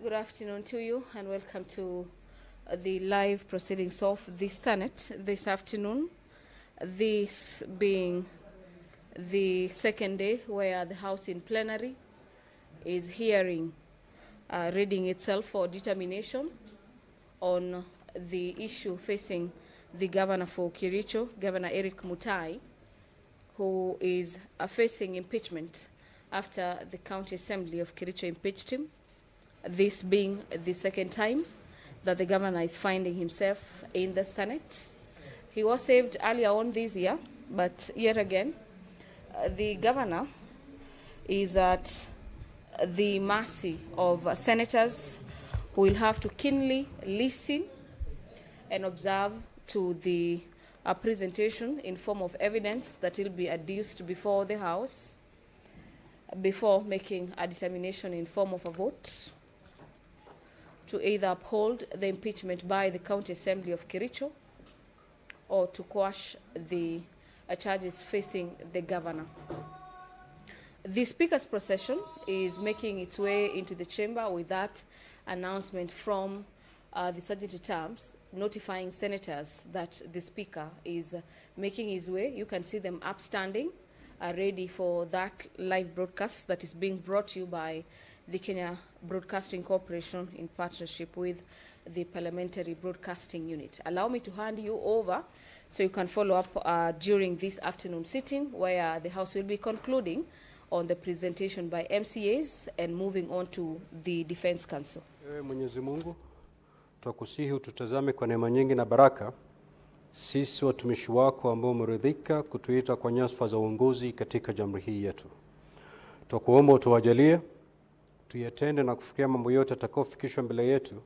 Good afternoon to you and welcome to the live proceedings of the Senate this afternoon. This being the second day where the House in plenary is hearing, reading itself for determination on the issue facing the governor for Kericho, Governor Mutai, who is facing impeachment after the County Assembly of Kericho impeached him. This being the second time that the governor is finding himself in the Senate. He was saved earlier on this year, but yet again, the governor is at the mercy of senators who will have to keenly listen and observe to the presentation in form of evidence that will be adduced before the House before making a determination in form of a vote to either uphold the impeachment by the County Assembly of Kericho or to quash the charges facing the governor. The Speaker's procession is making its way into the chamber with that announcement from the Sergeant at Arms notifying senators that the Speaker is making his way. You can see them upstanding, ready for that live broadcast that is being brought to you by the Kenya Broadcasting Corporation in partnership with the Parliamentary Broadcasting Unit. Allow me to hand you over so you can follow up during this afternoon sitting where the House will be concluding on the presentation by MCAs and moving on to the Defense Council. Mwenyezi Mungu, twakusihi ututazame kwa neema nyingi na baraka, sisi watumishi wako ambao umeridhika kutuita kwa nyadhifa za uongozi katika jamhuri hii yetu. Twakuomba utuwajalie tuyatende na kufikia mambo yote atakayofikishwa mbele yetu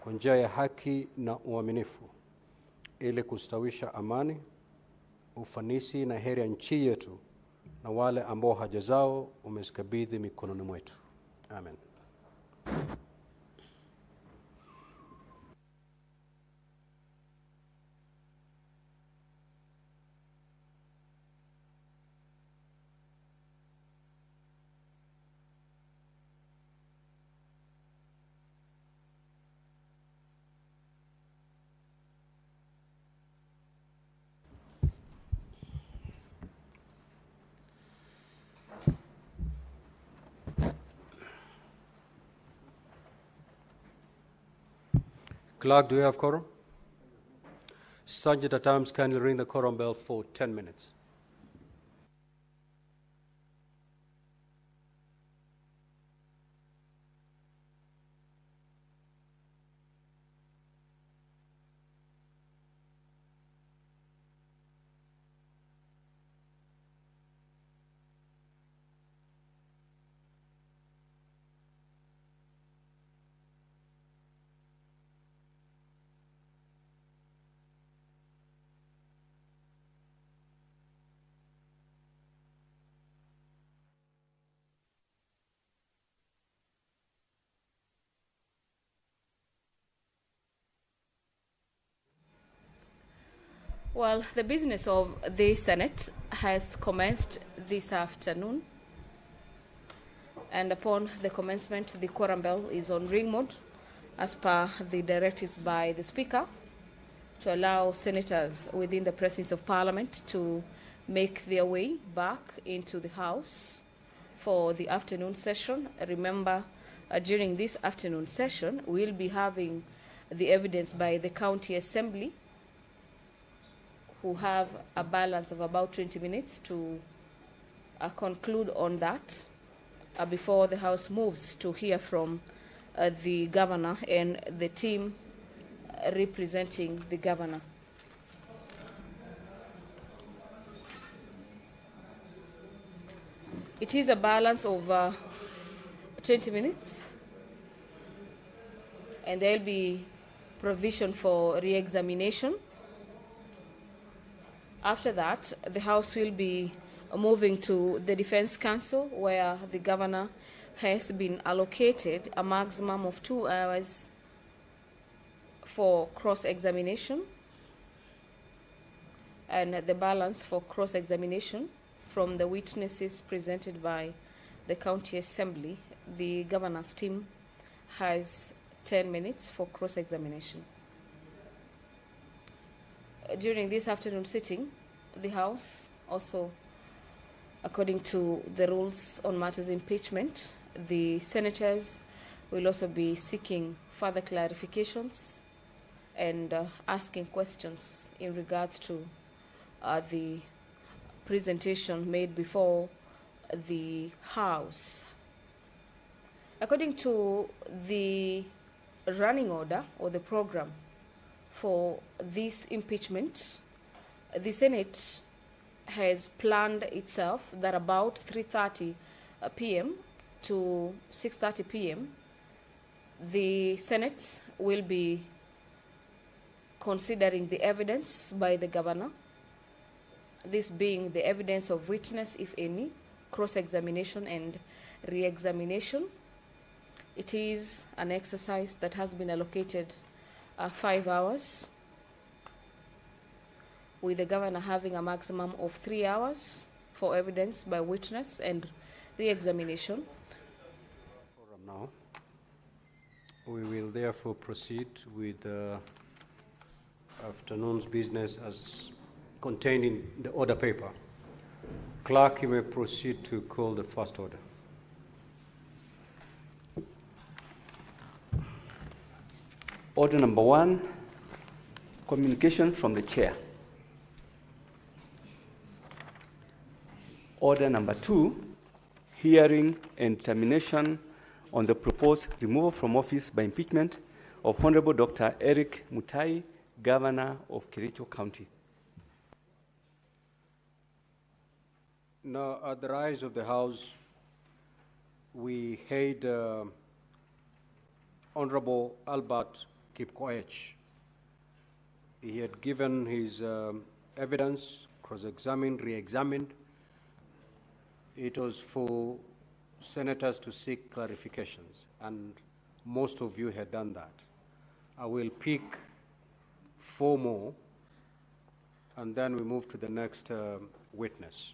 kwa njia ya haki na uaminifu ili kustawisha amani, ufanisi na heri ya nchi yetu na wale ambao haja zao umezikabidhi mikononi mwetu. Amen. Clerk, do we have quorum? Sergeant at Arms, kindly ring the quorum bell for 10 minutes. Well, the business of the Senate has commenced this afternoon, and upon the commencement, the quorum bell is on ring mode as per the directives by the Speaker to allow senators within the presence of Parliament to make their way back into the House for the afternoon session. Remember, during this afternoon session, we'll be having the evidence by the County Assembly, who have a balance of about 20 minutes to conclude on that before the House moves to hear from the governor and the team representing the governor. It is a balance of 20 minutes, and there'll be provision for re-examination. After that, the House will be moving to the Defense Council, where the governor has been allocated a maximum of 2 hours for cross-examination, and the balance for cross-examination from the witnesses presented by the County Assembly. The governor's team has 10 minutes for cross-examination. During this afternoon sitting, the House also, according to the rules on matters impeachment, the senators will also be seeking further clarifications and asking questions in regards to the presentation made before the House. According to the running order or the program for this impeachment, the Senate has planned itself that about 3:30 p.m. to 6:30 p.m. the Senate will be considering the evidence by the governor, this being the evidence of witness, if any, cross-examination and re-examination. It is an exercise that has been allocated 5 hours, with the governor having a maximum of 3 hours for evidence by witness and re-examination. Now, we will therefore proceed with the afternoon's business as contained in the order paper. Clerk, you may proceed to call the first order. Order number 1, communication from the chair. Order number 2, hearing and determination on the proposed removal from office by impeachment of Honorable Dr. Eric Mutai, Governor of Kericho County. Now, at the rise of the House, we had Honorable Albert Kipkoech. He had given his evidence, cross-examined, re-examined. It was for senators to seek clarifications, and most of you had done that. I will pick 4 more, and then we move to the next witness.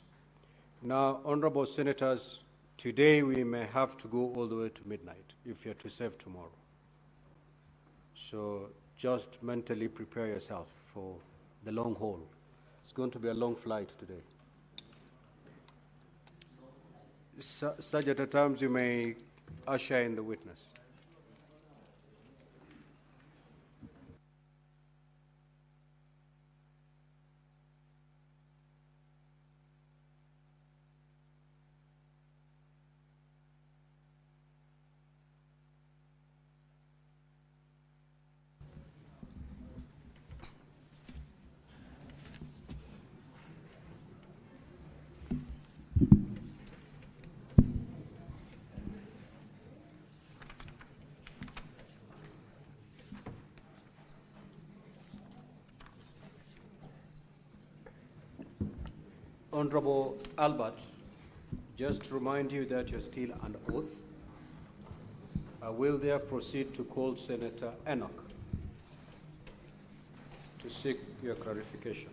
Now, honorable senators, today we may have to go all the way to midnight if you're to serve tomorrow. So just mentally prepare yourself for the long haul. It's going to be a long flight today. Such at times you may usher in the witness. Honorable Albert, just to remind you that you're still under oath. I will therefore proceed to call Senator Enoch to seek your clarification.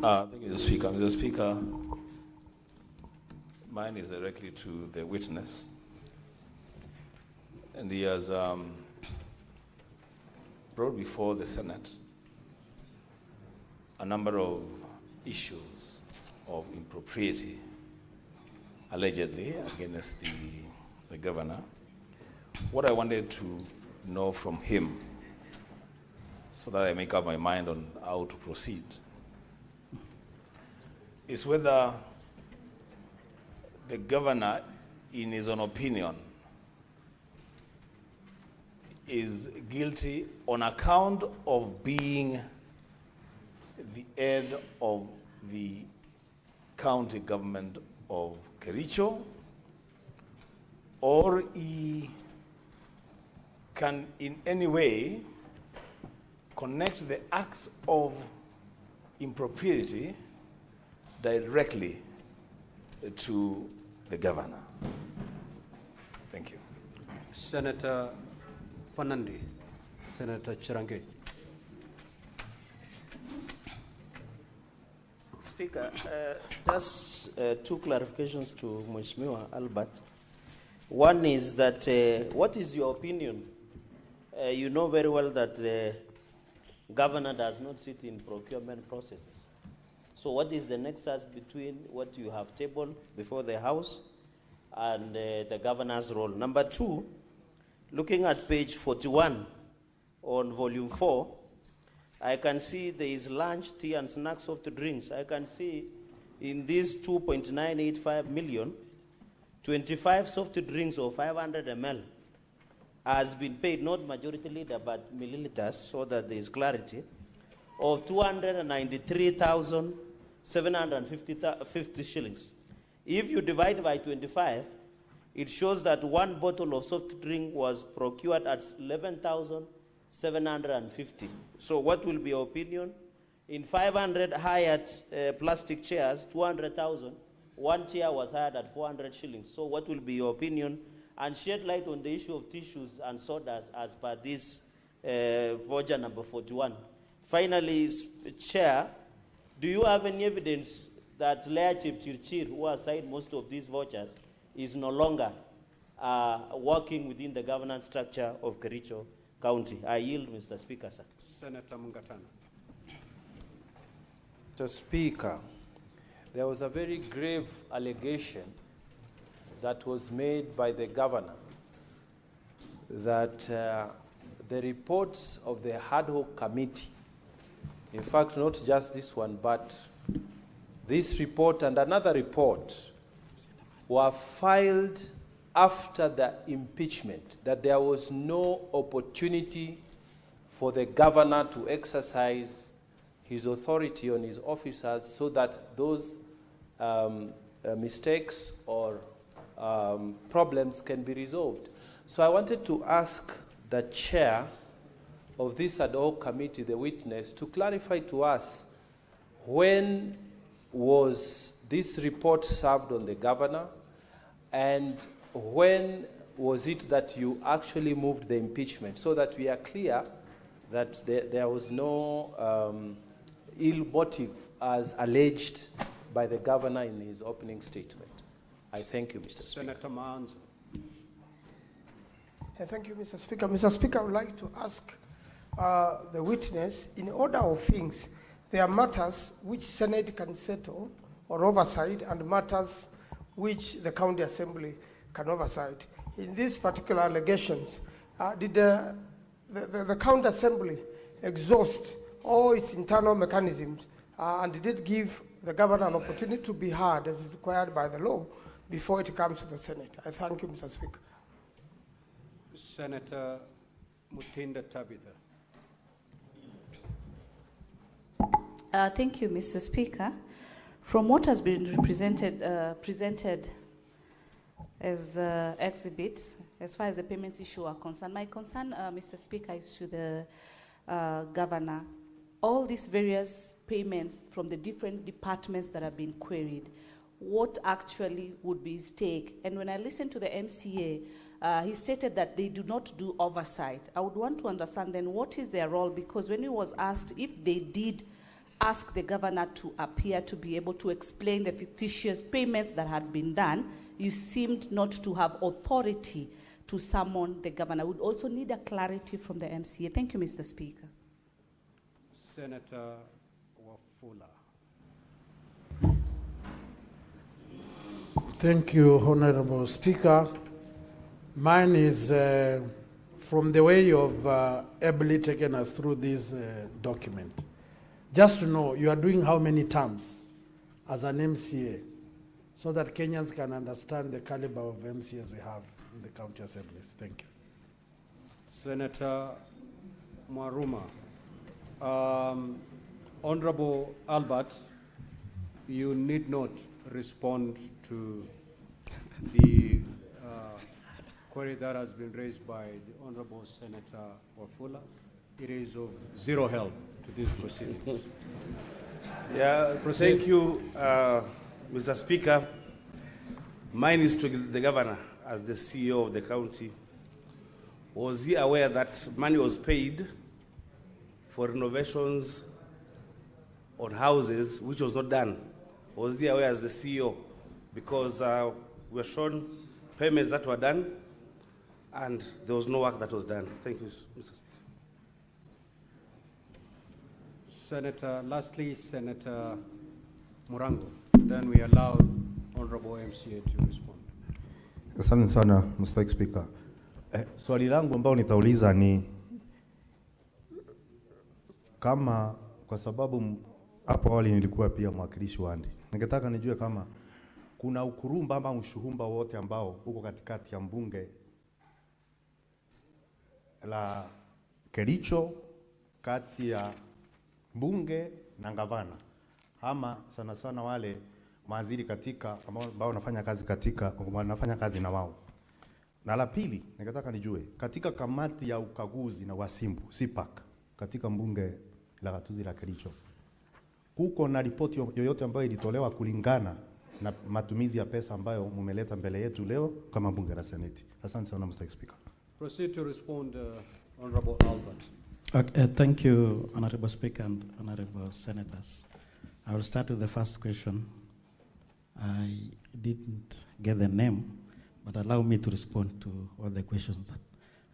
Thank you, Mr. Speaker. Mr. Speaker, mine is directly to the witness. And he has brought before the Senate a number of issues of impropriety, allegedly, against the governor. What I wanted to know from him, so that I make up my mind on how to proceed, is whether the governor, in his own opinion, is guilty on account of being the head of the county government of Kericho, or he can in any way connect the acts of impropriety directly to the governor. Thank you. Senator Fanandi, Senator Chirange. Speaker, just two clarifications to Mheshimiwa Albert. One is that, what is your opinion? You know very well that the governor does not sit in procurement processes. So what is the nexus between what you have tabled before the House and the governor's role? Number two, looking at page 41 on volume 4, I can see there is lunch, tea, and snacks, soft drinks. I can see in these 2.985 million, 25 soft drinks of 500 ml has been paid, not majority liter, but milliliters, so that there is clarity, of 293,750 shillings. If you divide by 25, it shows that one bottle of soft drink was procured at 11,750. So what will be your opinion? In 500 hired plastic chairs, 200,000, one chair was hired at 400 shillings. So what will be your opinion? And shed light on the issue of tissues and sodas as per this voucher number 41. Finally, Chair, do you have any evidence that Lea Chipchirchir, who assigned most of these vouchers, is no longer working within the governance structure of Kericho County? I yield, Mr. Speaker, sir. Senator Mungatana. Mr. Speaker, there was a very grave allegation that was made by the governor that the reports of the ad hoc committee, in fact, not just this one, but this report and another report were filed after the impeachment, that there was no opportunity for the governor to exercise his authority on his officers so that those mistakes or problems can be resolved. So I wanted to ask the chair of this ad hoc committee, the witness, to clarify to us when was this report served on the governor, and when was it that you actually moved the impeachment, so that we are clear that there was no ill motive as alleged by the governor in his opening statement. I thank you, Mr. Speaker. Senator Manzo. Thank you, Mr. Speaker. Mr. Speaker, I would like to ask the witness, in order of things, there are matters which Senate can settle or oversight and matters which the County Assembly can oversight. In these particular allegations, did the County Assembly exhaust all its internal mechanisms and did it give the governor an opportunity to be heard as is required by the law before it comes to the Senate? I thank you, Mr. Speaker. Senator Mutinda Tabitha. Thank you, Mr. Speaker. From what has been presented as exhibit, as far as the payments issue are concerned, my concern, Mr. Speaker, is to the governor. All these various payments from the different departments that have been queried, what actually would be his take? And when I listened to the MCA, he stated that they do not do oversight. I would want to understand then what is their role, because when he was asked if they did ask the governor to appear to be able to explain the fictitious payments that had been done, you seemed not to have authority to summon the governor. I would also need a clarity from the MCA. Thank you, Mr. Speaker. Senator Wafula. Thank you, Honorable Speaker. Mine is from the way you have ably taken us through this document. Just to know, you are doing how many terms as an MCA, so that Kenyans can understand the caliber of MCAs we have in the county assemblies. Thank you. Senator Maruma. Honorable Albert, you need not respond to the query that has been raised by the Honorable Senator Wafula. It is of zero help to these proceedings. Yeah, thank you, Mr. Speaker. Mine is to the governor as the CEO of the county. Was he aware that money was paid for renovations on houses which was not done Was he aware as the CEO? Because we were shown payments that were done, and there was no work that was done. Thank you, Mr. Speaker. Lastly, Senator Murango. Then we allow Honorable MCA to respond. Asante sana, Mr. Speaker. Swali langu ambao nitauliza ni kama, kwa sababu hapo awali nilikuwa pia mwakilishi wa Andi, ningetaka nijue kama kuna ukurumba ama ushuhumba wote ambao uko katikati ya mbunge la Kericho, kati ya mbunge na gavana, ama sana sana wale mawaziri katika ambao wanafanya kazi katika wanafanya kazi na wao. Na la pili, ningetaka nijue katika kamati ya ukaguzi na wasimbu CPAC katika mbunge la gatuzi la Kericho, kuko na ripoti yoyote ambayo ilitolewa kulingana na matumizi ya pesa ambayo mumeleta mbele yetu leo kama bunge la Seneti? Asante sana, Mr. Speaker. Proceed to respond, Honorable Albert. Okay, thank you, Honorable Speaker and Honorable Senators. I will start with the first question. I didn't get the name, but allow me to respond to all the questions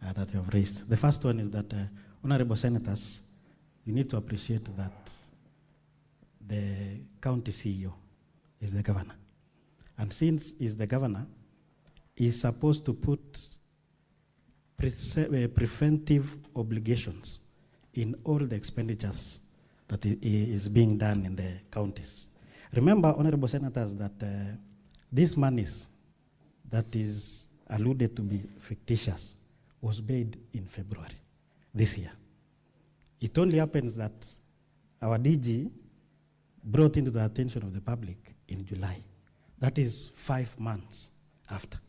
that you have raised. The first one is that, Honorable Senators, you need to appreciate that the county CEO is the governor. And since he's the governor, he's supposed to put preventive obligations in all the expenditures that is being done in the counties. Remember, Honorable Senators, that these monies that is alluded to be fictitious was paid in February this year. It only happens that our DG brought into the attention of the public in July. That is 5 months after.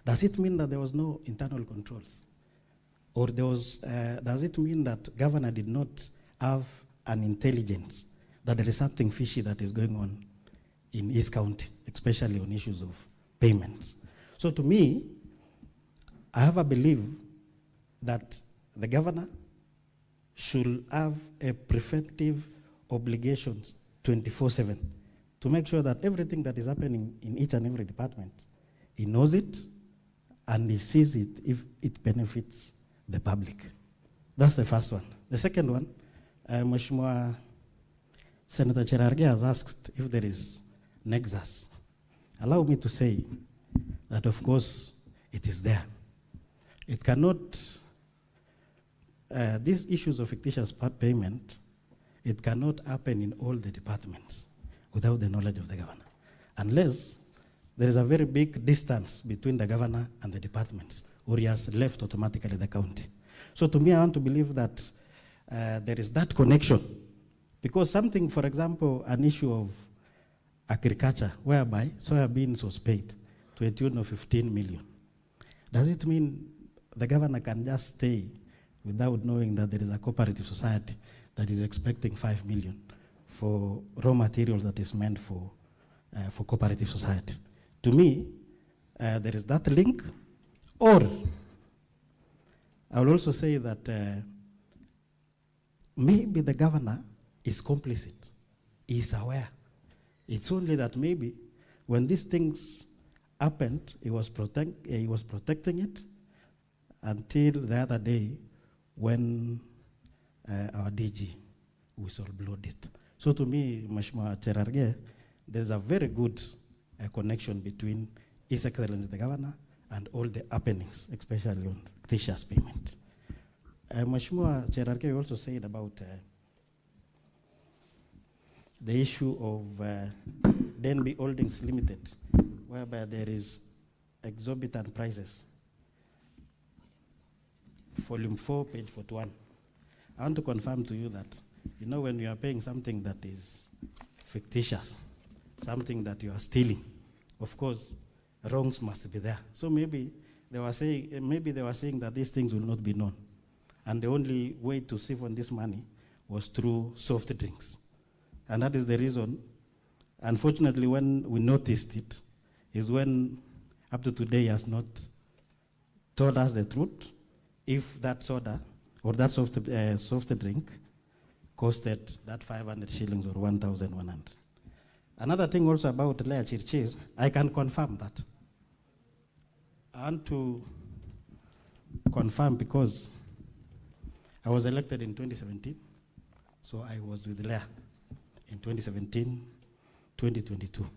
Does it mean that there was no internal controls? Or there was, does it mean that governor did not have an intelligence that there is something fishy that is going on in his county, especially on issues of payments? So to me, I have a belief that the governor should have a preventive obligations 24/7 to make sure that everything that is happening in each and every department, he knows it and he sees it if it benefits the public. That's the first one. The second one, Mheshimiwa Senator Cherargei has asked if there is nexus. Allow me to say that, of course, it is there. It cannot, these issues of fictitious payment, it cannot happen in all the departments without the knowledge of the governor, unless there is a very big distance between the governor and the departments, or he has left automatically the county. So to me, I want to believe that there is that connection, because something, for example, an issue of agriculture, whereby soybeans was paid to a tune of 15 million. Does it mean the governor can just stay without knowing that there is a cooperative society that is expecting 5 million for raw materials that is meant for cooperative society? To me, there is that link. Or I will also say that maybe the governor is complicit, he is aware. It's only that maybe when these things happened, he was protecting it until the other day when our DG whistleblowed it. So to me, Mheshimiwa Cherargei, there's a very good connection between His Excellency the Governor and all the happenings, especially on fictitious payment. Mheshimiwa Cherargei also said about the issue of Denby Holdings Limited, whereby there is exorbitant prices. Volume 4, page 41. I want to confirm to you that, you know, when you are paying something that is fictitious, something that you are stealing, of course, wrongs must be there. So maybe they were saying that these things will not be known, and the only way to siphon this money was through soft drinks, and that is the reason. Unfortunately, when we noticed it, is when up to today he has not told us the truth if that soda or that soft drink costed that 500 shillings or 1,100. Another thing also about Lea Chirchir, I can confirm that. I want to confirm because I was elected in 2017, so I was with Lea in 2017, 2022.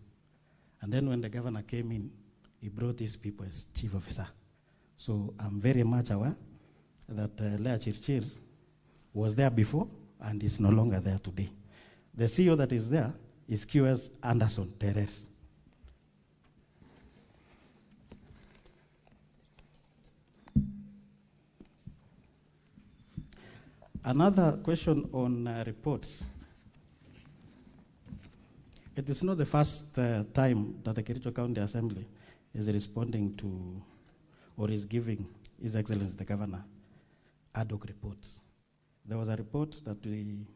And then when the governor came in, he brought these people as chief officer. So I'm very much aware that Lea Chirchir was there before and is no longer there today. The CEO that is there is QS Anderson Terer. Another question on reports. It is not the first time that the Kericho County Assembly is responding to or is giving His Excellency the Governor ad hoc reports. There was a report that we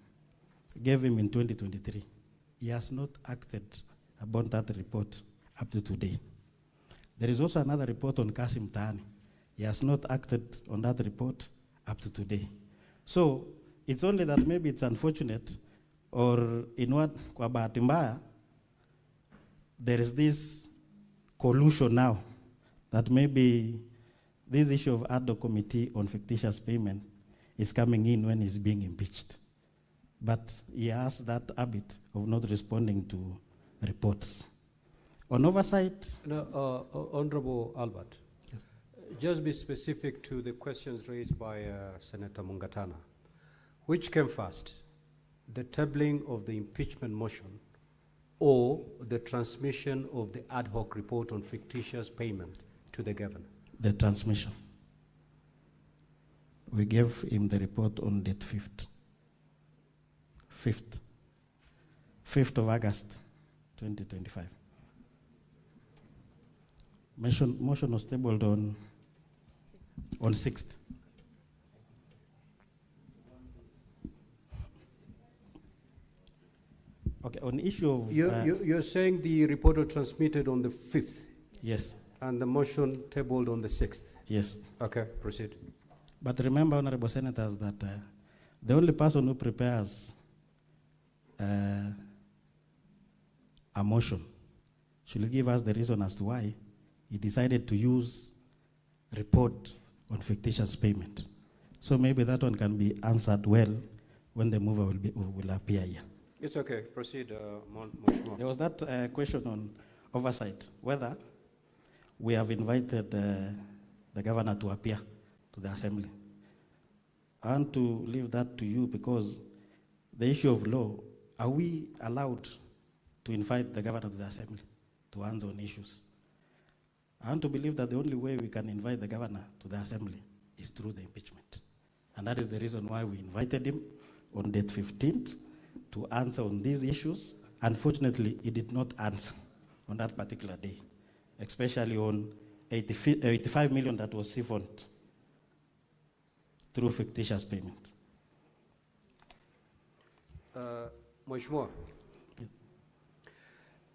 gave him in 2023. He has not acted upon that report up to today. There is also another report on Kasim Taani. He has not acted on that report up to today. So it's only that maybe it's unfortunate, or in what kwa bahati mbaya, there is this collusion now that maybe this issue of ad hoc committee on fictitious payment is coming in when he's being impeached. But he has that habit of not responding to reports. On oversight. No, Honorable Albert, yes. Just be specific to the questions raised by Senator Mungatana. Which came first, the tabling of the impeachment motion or the transmission of the ad hoc report on fictitious payment to the governor? The transmission. We gave him the report on date 5th of August, 2025. Motion was tabled on 6th. Okay, on issue of... You're saying the report was transmitted on the 5th? Yes. And the motion tabled on the 6th? Yes. Okay, proceed. But remember, Honorable Senators, that the only person who prepares a motion should give us the reason as to why he decided to use report on fictitious payment. So maybe that one can be answered well when the mover will appear here. It's okay. Proceed, There was that question on oversight, whether we have invited the governor to appear to the assembly. I want to leave that to you because the issue of law, are we allowed to invite the governor to the assembly to answer on issues? I want to believe that the only way we can invite the governor to the assembly is through the impeachment. And that is the reason why we invited him on date 15th to answer on these issues. Unfortunately, he did not answer on that particular day, especially on 85 million that was siphoned through fictitious payment. Mheshimiwa,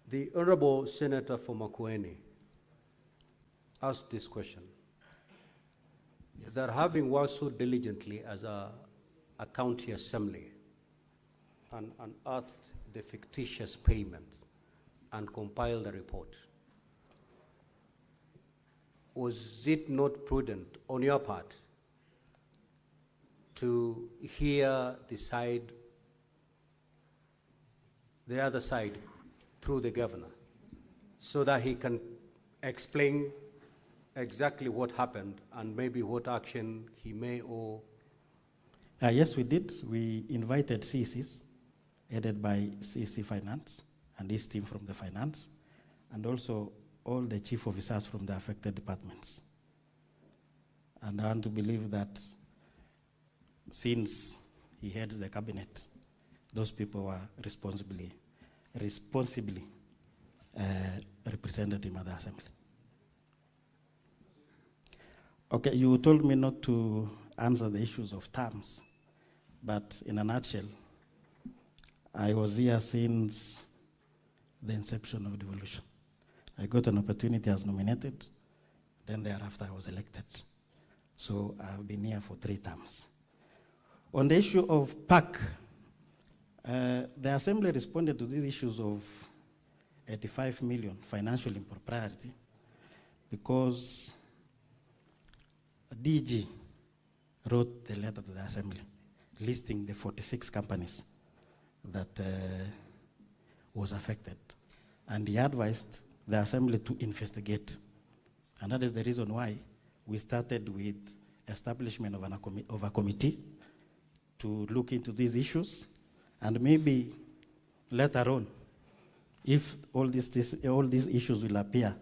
the Honorable Senator from Makueni asked this question. Yes. That having worked so diligently as a county assembly and unearthed the fictitious payment and compiled a report, was it not prudent on your part to hear the other side through the governor so that he can explain exactly what happened and maybe what action he may or... Yes, we did. We invited CCs, headed by CC Finance and his team from the finance, and also all the chief officers from the affected departments. And I want to believe that since he heads the cabinet, those people were responsibly represented him at the assembly. Okay, you told me not to answer the issues of terms, but in a nutshell, I was here since the inception of devolution. I got an opportunity as nominated, then thereafter I was elected. So I've been here for 3 terms. On the issue of PAC, the assembly responded to these issues of 85 million financial impropriety because DG wrote the letter to the Assembly listing the 46 companies that was affected. And he advised the Assembly to investigate. And that is the reason why we started with establishment of a committee to look into these issues. And maybe later on, if all these issues will appear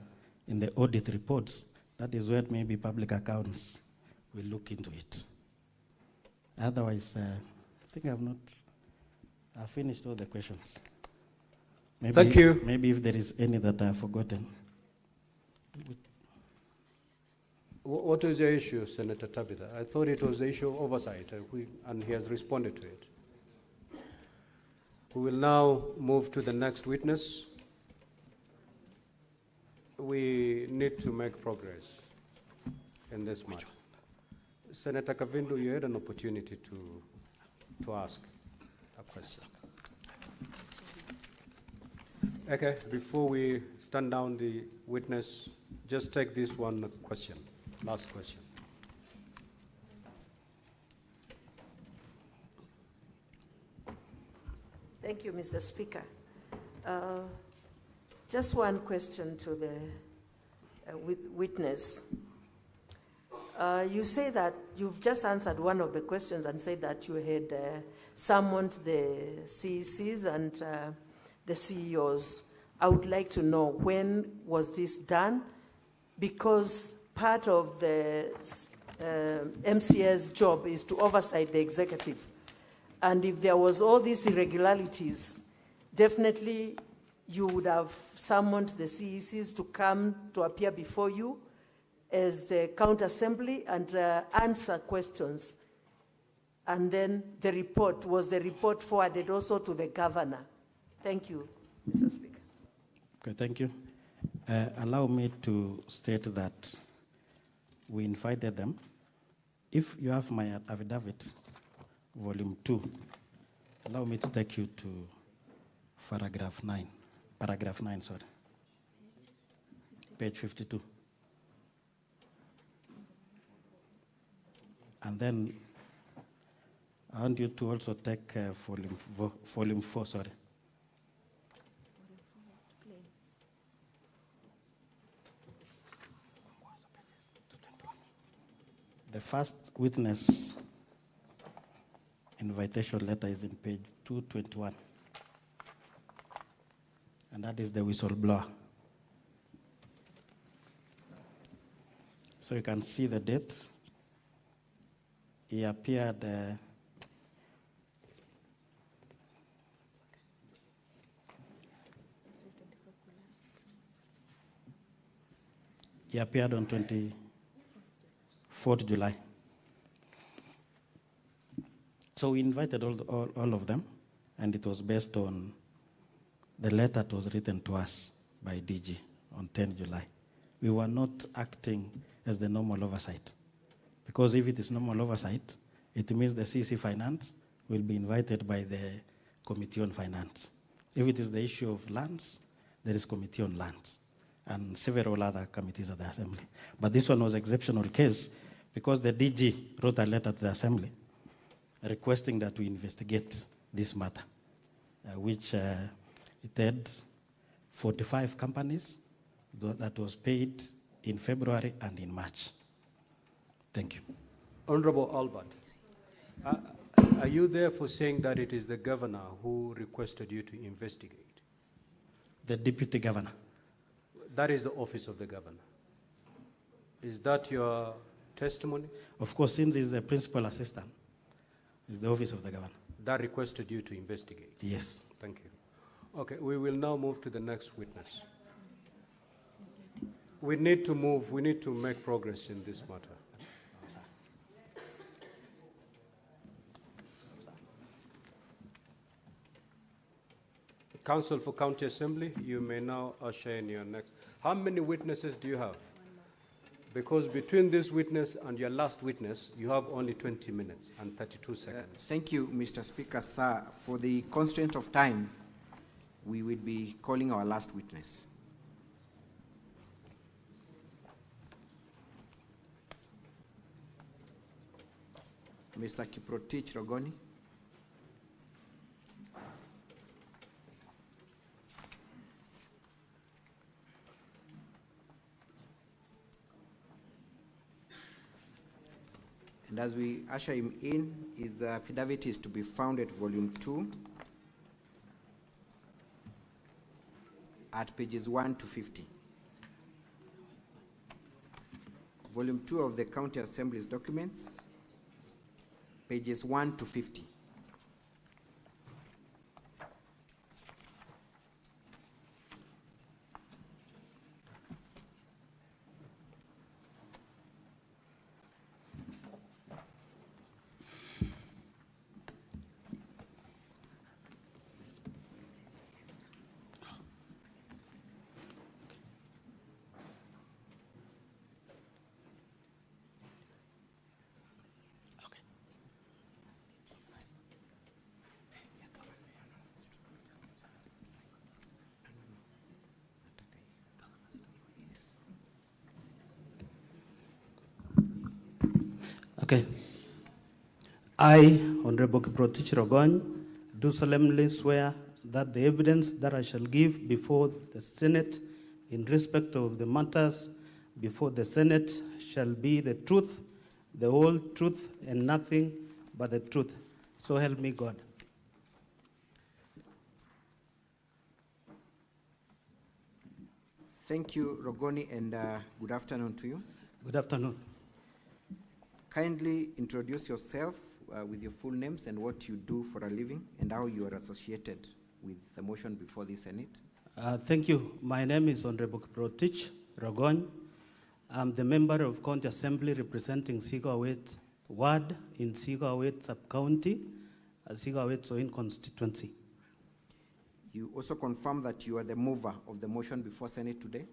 in the audit reports, that is where maybe public accounts will look into it. Otherwise, I think I've finished all the questions. Maybe, thank you. Maybe if there is any that I've forgotten. What is your issue, Senator Tabitha? I thought it was the issue of oversight, and he has responded to it. We will now move to the next witness. We need to make progress in this matter. Senator Kavindu, you had an opportunity to ask a question. Okay, before we stand down the witness, just take this one question, last question. Thank you, Mr. Speaker. Just one question to the witness. You say that you've just answered one of the questions and said that you had summoned the CECs and the CEOs. I would like to know, when was this done? Because part of the MCA's job is to oversight the executive. And if there was all these irregularities, definitely you would have summoned the CECs to come to appear before you as the county assembly and answer questions. And then was the report forwarded also to the governor? Thank you, Mr. Speaker. Okay, thank you. Allow me to state that we invited them. If you have my affidavit, volume 2, allow me to take you to paragraph 9, page 52. And then I want you to also take volume 4, sorry. The first witness invitation letter is in page 221. And that is the whistleblower. So you can see the date. He appeared on 24th July. So we invited all of them, and it was based on the letter that was written to us by DG on 10 July. We were not acting as the normal oversight, because if it is normal oversight, it means the CC Finance will be invited by the Committee on Finance. If it is the issue of lands, there is Committee on Lands and several other committees of the Assembly. But this one was an exceptional case because the DG wrote a letter to the Assembly requesting that we investigate this matter, which it had 45 companies that was paid in February and in March. Thank you. Honorable Albert, are you there for saying that it is the governor who requested you to investigate? The deputy governor. That is the office of the governor. Is that your testimony? Of course, since he's the principal assistant, it's the office of the governor. That requested you to investigate? Yes. Thank you. Okay, we will now move to the next witness. We need to make progress in this matter. Council for County Assembly, you may now usher in your next. How many witnesses do you have? Because between this witness and your last witness, you have only 20 minutes and 32 seconds. Thank you, Mr. Speaker. Sir, for the constraint of time, we will be calling our last witness. Mr. Kiprotich Rogoni. And as we usher him in, his affidavit is to be found at volume 2 at pages 1 to 50. Volume 2 of the County Assembly's documents, pages 1 to 50. Okay. I, Honorable Kiprotich Rogony, do solemnly swear that the evidence that I shall give before the Senate in respect of the matters before the Senate shall be the truth, the whole truth, and nothing but the truth. So help me God. Thank you, Rogoni, and good afternoon to you. Good afternoon. Kindly introduce yourself with your full names and what you do for a living and how you are associated with the motion before the Senate. Thank you. My name is Honorable Kiprotich Rogony. I'm the member of County Assembly representing Sigawet Ward in Sigawet Sub-County, Sigawet Soin constituency. You also confirm that you are the mover of the motion before Senate today?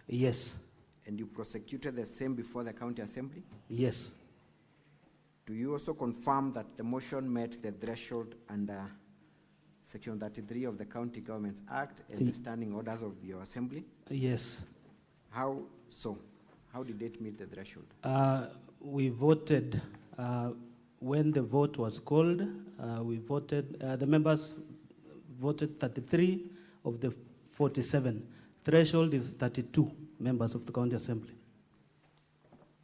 Yes. And you prosecuted the same before the County Assembly? Yes. Do you also confirm that the motion met the threshold under Section 33 of the County Governments Act and the standing orders of your Assembly? Yes. How so? How did it meet the threshold? We voted, when the vote was called, we voted, the members voted 33 of the 47. Threshold is 32 members of the County Assembly.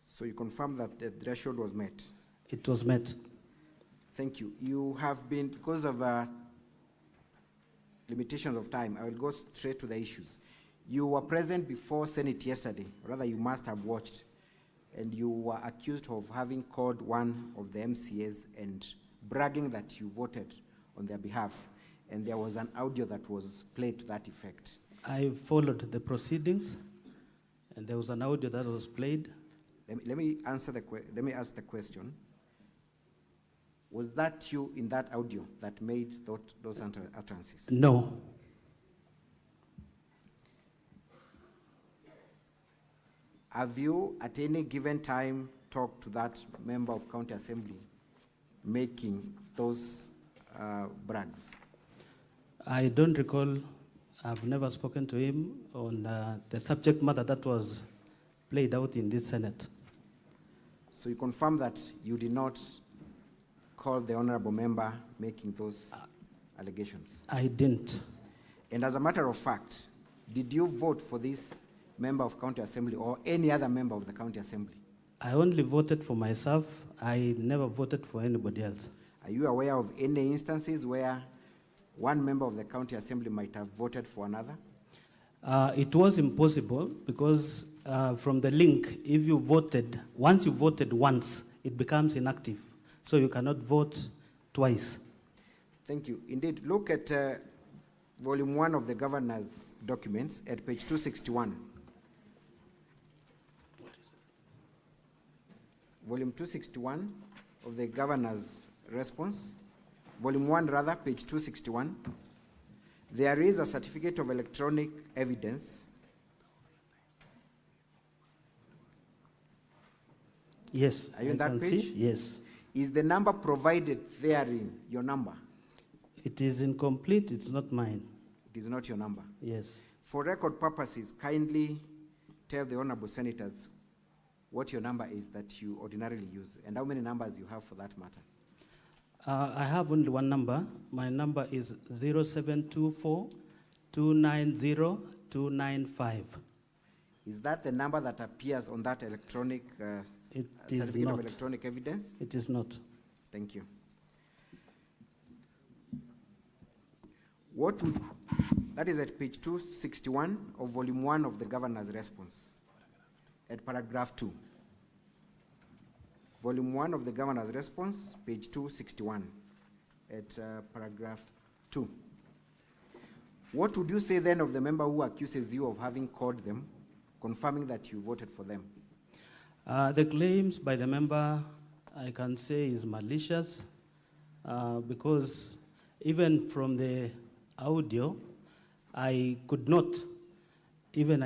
So you confirm that the threshold was met? It was met. Thank you. You have been, because of limitations of time, I will go straight to the issues. You were present before Senate yesterday, rather you must have watched, and you were accused of having called one of the MCAs and bragging that you voted on their behalf, and there was an audio that was played to that effect. I followed the proceedings, and there was an audio that was played. Let me ask the question. Was that you in that audio that made those utterances? No. Have you, at any given time, talked to that member of County Assembly making those brags? I don't recall. I've never spoken to him on the subject matter that was played out in this Senate. So you confirm that you did not call the honorable member making those allegations? I didn't. And as a matter of fact, did you vote for this member of County Assembly or any other member of the County Assembly? I only voted for myself. I never voted for anybody else. Are you aware of any instances where one member of the County Assembly might have voted for another? It was impossible because from the link, if you voted, once you voted once, it becomes inactive. So you cannot vote twice. Thank you. Indeed, look at volume 1 of the governor's documents at page 261. Volume 261 of the governor's response. Volume 1 rather, page 261. There is a certificate of electronic evidence. Yes. Are you in that page? See? Yes. Is the number provided therein your number? It is incomplete. It's not mine. It is not your number? Yes. For record purposes, kindly tell the honorable senators what your number is that you ordinarily use and how many numbers you have for that matter. I have only one number. My number is 0724 290 295. Is that the number that appears on that electronic certificate of electronic evidence? It is not. Thank you. What would, that is at page 261 of volume 1 of the governor's response, at paragraph 2. Volume 1 of the governor's response, page 261, at paragraph 2. What would you say then of the member who accuses you of having called them, confirming that you voted for them? The claims by the member, I can say, is malicious because even from the audio, I could not even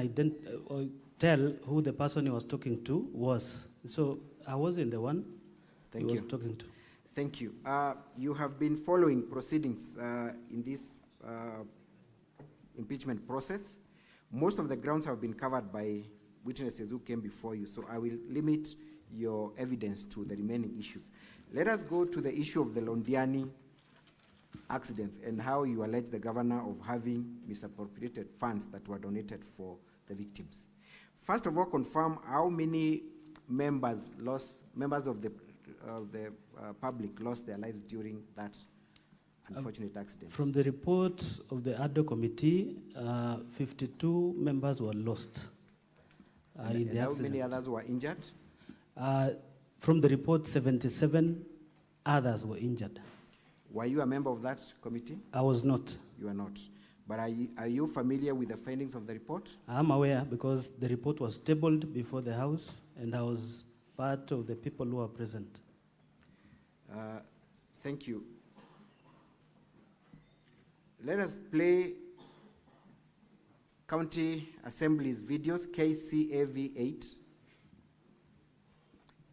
tell who the person he was talking to was. So I wasn't the one he was talking to. Thank you. You have been following proceedings in this impeachment process. Most of the grounds have been covered by witnesses who came before you, so I will limit your evidence to the remaining issues. Let us go to the issue of the Londiani accident and how you allege the governor of having misappropriated funds that were donated for the victims. First of all, confirm how many members of the public lost their lives during that unfortunate accident. From the report of the ADO committee, 52 members were lost in the accident. How many others were injured? From the report, 77 others were injured. Were you a member of that committee? I was not. You are not. But are you familiar with the findings of the report? I am aware because the report was tabled before the House and I was part of the people who were present. Thank you. Let us play County Assembly's videos, KCAV 8.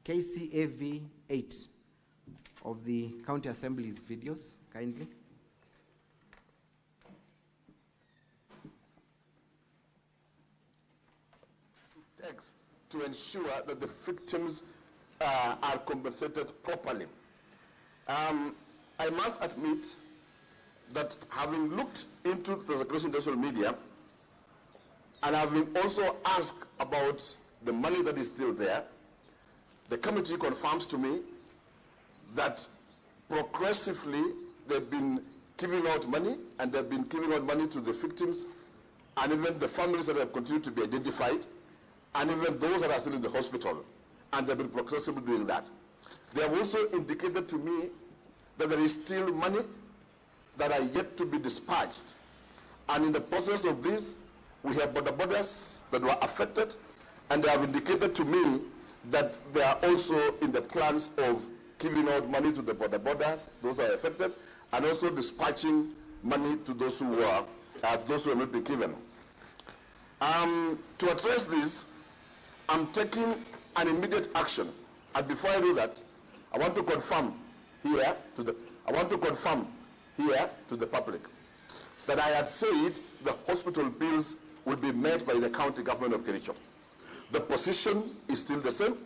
KCAV 8 of the County Assembly's videos, kindly. Takes to ensure that the victims are compensated properly. I must admit that having looked into the circulation of social media and having also asked about the money that is still there, the committee confirms to me that progressively they've been giving out money, and they've been giving out money to the victims and even the families that have continued to be identified, and even those that are still in the hospital, and they've been progressively doing that. They have also indicated to me that there is still money that are yet to be dispatched. And in the process of this, we have border borders that were affected, and they have indicated to me that they are also in the plans of giving out money to the border borders, those who are affected, and also dispatching money to those who were have not been given. To address this, I'm taking an immediate action. And before I do that, I want to confirm here to the public that I had said the hospital bills will be met by the county government of Kericho. The position is still the same.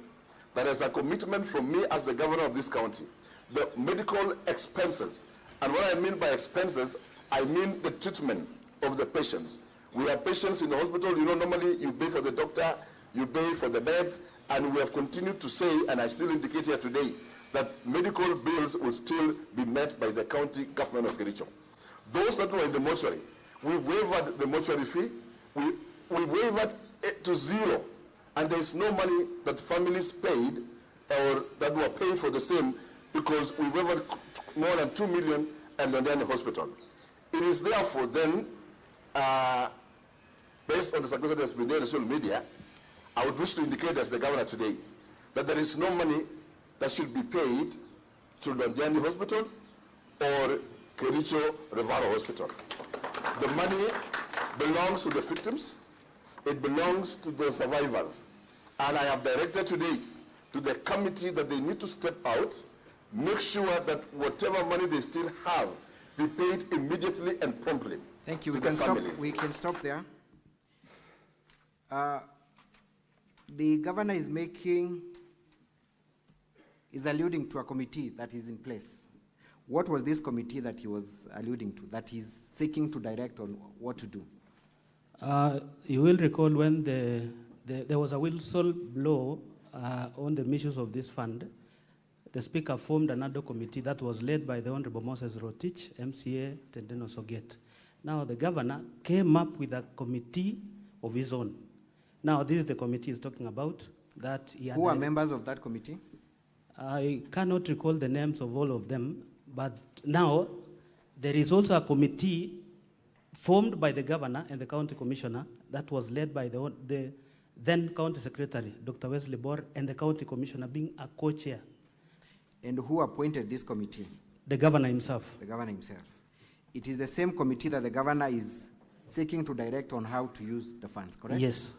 That is a commitment from me as the governor of this county. The medical expenses, and what I mean by expenses, I mean the treatment of the patients. We have patients in the hospital, you know, normally you pay for the doctor, you pay for the beds, and we have continued to say, and I still indicate here today, that medical bills will still be met by the county government of Kericho. Those that were in the mortuary, we waived the mortuary fee, we waived it to zero, and there is no money that families paid or that were paid for the same, because we waived more than 2 million and then the hospital. It is therefore then, based on the circumstances that has been there in social media, I would wish to indicate as the governor today that there is no money that should be paid to Londiani Hospital or Kericho Revaro Hospital. The money belongs to the victims, it belongs to the survivors. And I have directed today to the committee that they need to step out, make sure that whatever money they still have be paid immediately and promptly. Thank you. to We the can stop. families. We can stop there. The governor is alluding to a committee that is in place. What was this committee that he was alluding to, that he's seeking to direct on what to do? You will recall when there was a whistle blow on the missions of this fund, the Speaker formed another committee that was led by the Honorable Moses Rotich, MCA Tendeno Soget. Now the governor came up with a committee of his own. Now this is the committee he's talking about. Who are members of that committee? I cannot recall the names of all of them, but now there is also a committee formed by the governor and the county commissioner that was led by the then county secretary, Dr. Wesley Bor, and the county commissioner being a co-chair. And who appointed this committee? The governor himself. The governor himself. It is the same committee that the governor is seeking to direct on how to use the funds, correct? Yes.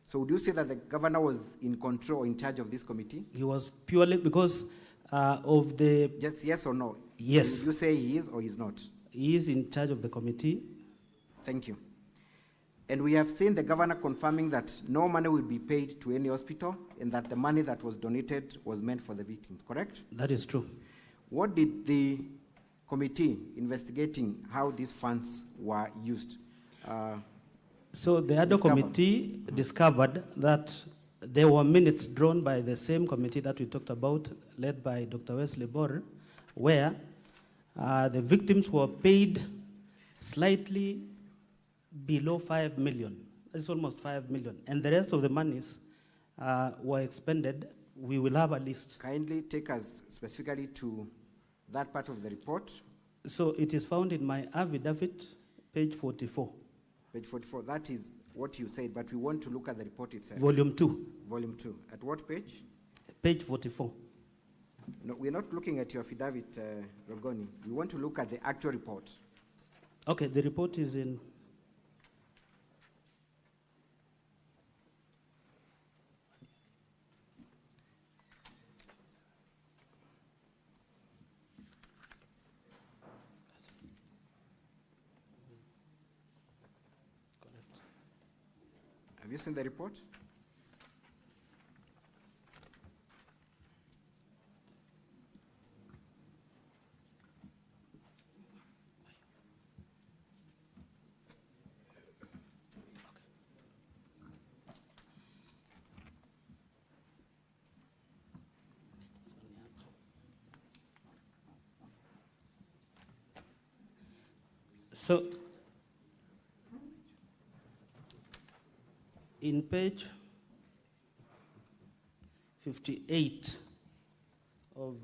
So would you say that the governor was in control, in charge of this committee? He was purely because of the... Just yes or no? Yes. Would you say he is or he is not? He is in charge of the committee. Thank you. And we have seen the governor confirming that no money will be paid to any hospital and that the money that was donated was meant for the victims, correct? That is true. What did the committee investigating how these funds were used? So the other committee discovered that there were minutes drawn by the same committee that we talked about, led by Dr. Wesley Bor, where the victims were paid slightly below 5 million. It's almost 5 million. And the rest of the monies were expended. We will have a list. Kindly take us specifically to that part of the report. So it is found in my affidavit, page 44. Page 44, that is what you said, but we want to look at the report itself. Volume 2. Volume 2. At what page? Page 44. No, we're not looking at your affidavit, Rogoni. We want to look at the actual report. Okay, the report is in... Have you seen the report? So, in page 58 of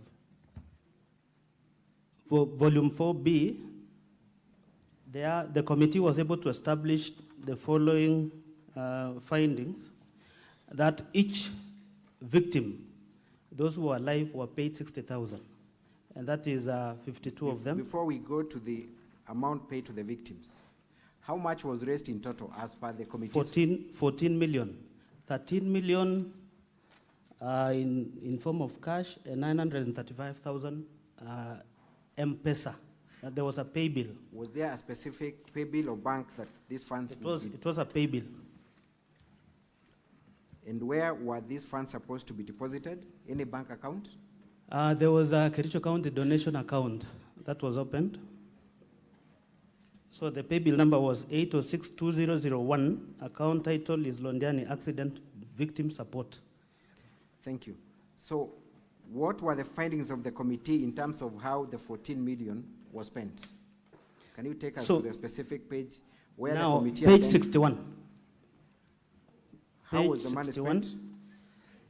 volume 4B, the committee was able to establish the following findings: that each victim, those who are alive, were paid 60,000, and that is 52 of them. Before we go to the amount paid to the victims, how much was raised in total as per the committee? 14 million. 13 million in form of cash and 935,000 M-Pesa. There was a pay bill. Was there a specific pay bill or bank that these funds It was a pay bill. And where were these funds supposed to be deposited? Any bank account? There was a Kericho County donation account that was opened. So the pay bill number was 8062001. Account title is Londiani Accident Victim Support. Thank you. So what were the findings of the committee in terms of how the 14 million was spent? Can you take us to the specific page where the committee... Page 61. How was the money spent?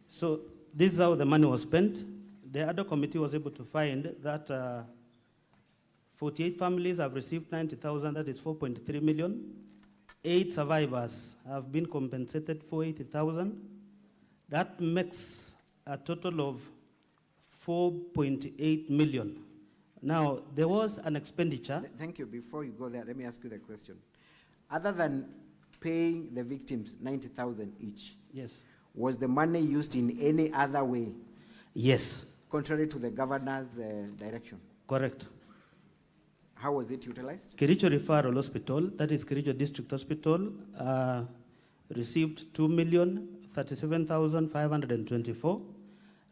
So this is how the money was spent. The other committee was able to find that 48 families have received 90,000, that is 4.3 million. 8 survivors have been compensated for 80,000. That makes a total of 4.8 million. Now, there was an expenditure. Thank you. Before you go there, let me ask you the question. Other than paying the victims 90,000 each, yes, was the money used in any other way? Yes. Contrary to the governor's direction? Correct. How was it utilized? Kericho Referral Hospital, that is Kericho District Hospital, received 2,037,524.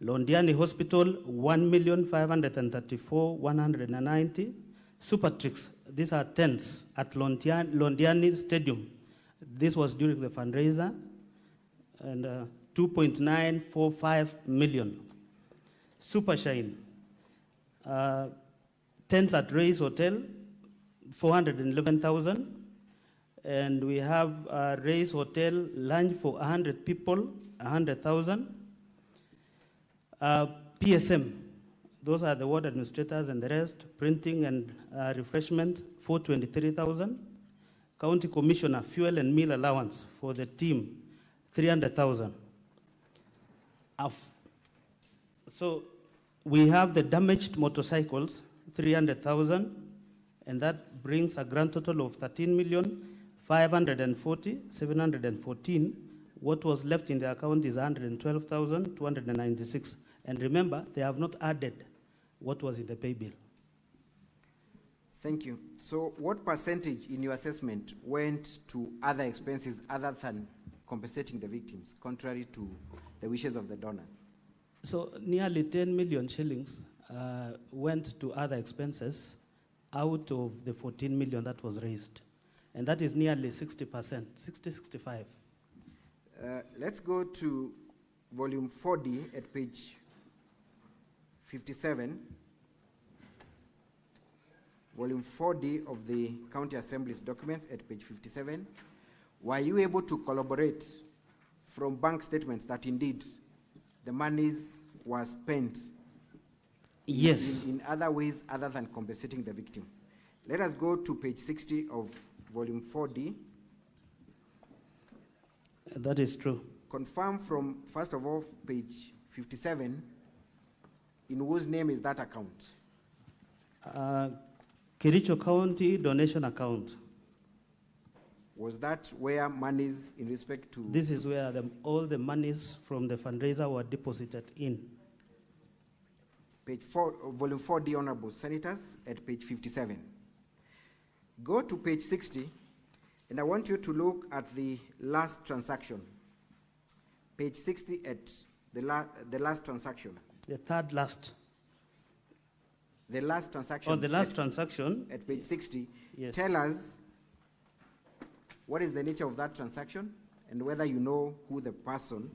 Londiani Hospital, 1,534,190. Supertrix, these are tents at Londiani Stadium. This was during the fundraiser, and 2.945 million. Supershine, tents at Ray's Hotel, 411,000. And we have Ray's Hotel lunch for 100 people, 100,000. PSM, those are the ward administrators and the rest, printing and refreshment, 423,000. County Commissioner, fuel and meal allowance for the team, 300,000. So we have the damaged motorcycles, 300,000, and that brings a grand total of 13,540,714. What was left in the account is 112,296. And remember, they have not added what was in the pay bill. Thank you. So what percentage in your assessment went to other expenses other than compensating the victims, contrary to the wishes of the donors? So nearly 10 million shillings went to other expenses out of the 14 million that was raised. And that is nearly 60%, 65. Let's go to volume 4D at page 57. Volume 4D of the County Assembly's documents at page 57. Were you able to collaborate from bank statements that indeed the monies were spent yes. in other ways other than compensating the victim? Let us go to page 60 of volume 4D. That is true. Confirm from, first of all, page 57, in whose name is that account? Kericho County donation account. Was that where monies in respect to? This is where all the monies from the fundraiser were deposited in. Page 4, volume 4D, Honorable Senators, at page 57. Go to page 60, and I want you to look at the last transaction. Page 60 at the last transaction. The third last. The last transaction. Oh, the last transaction. At page 60. Yes. Tell us what is the nature of that transaction and whether you know who the person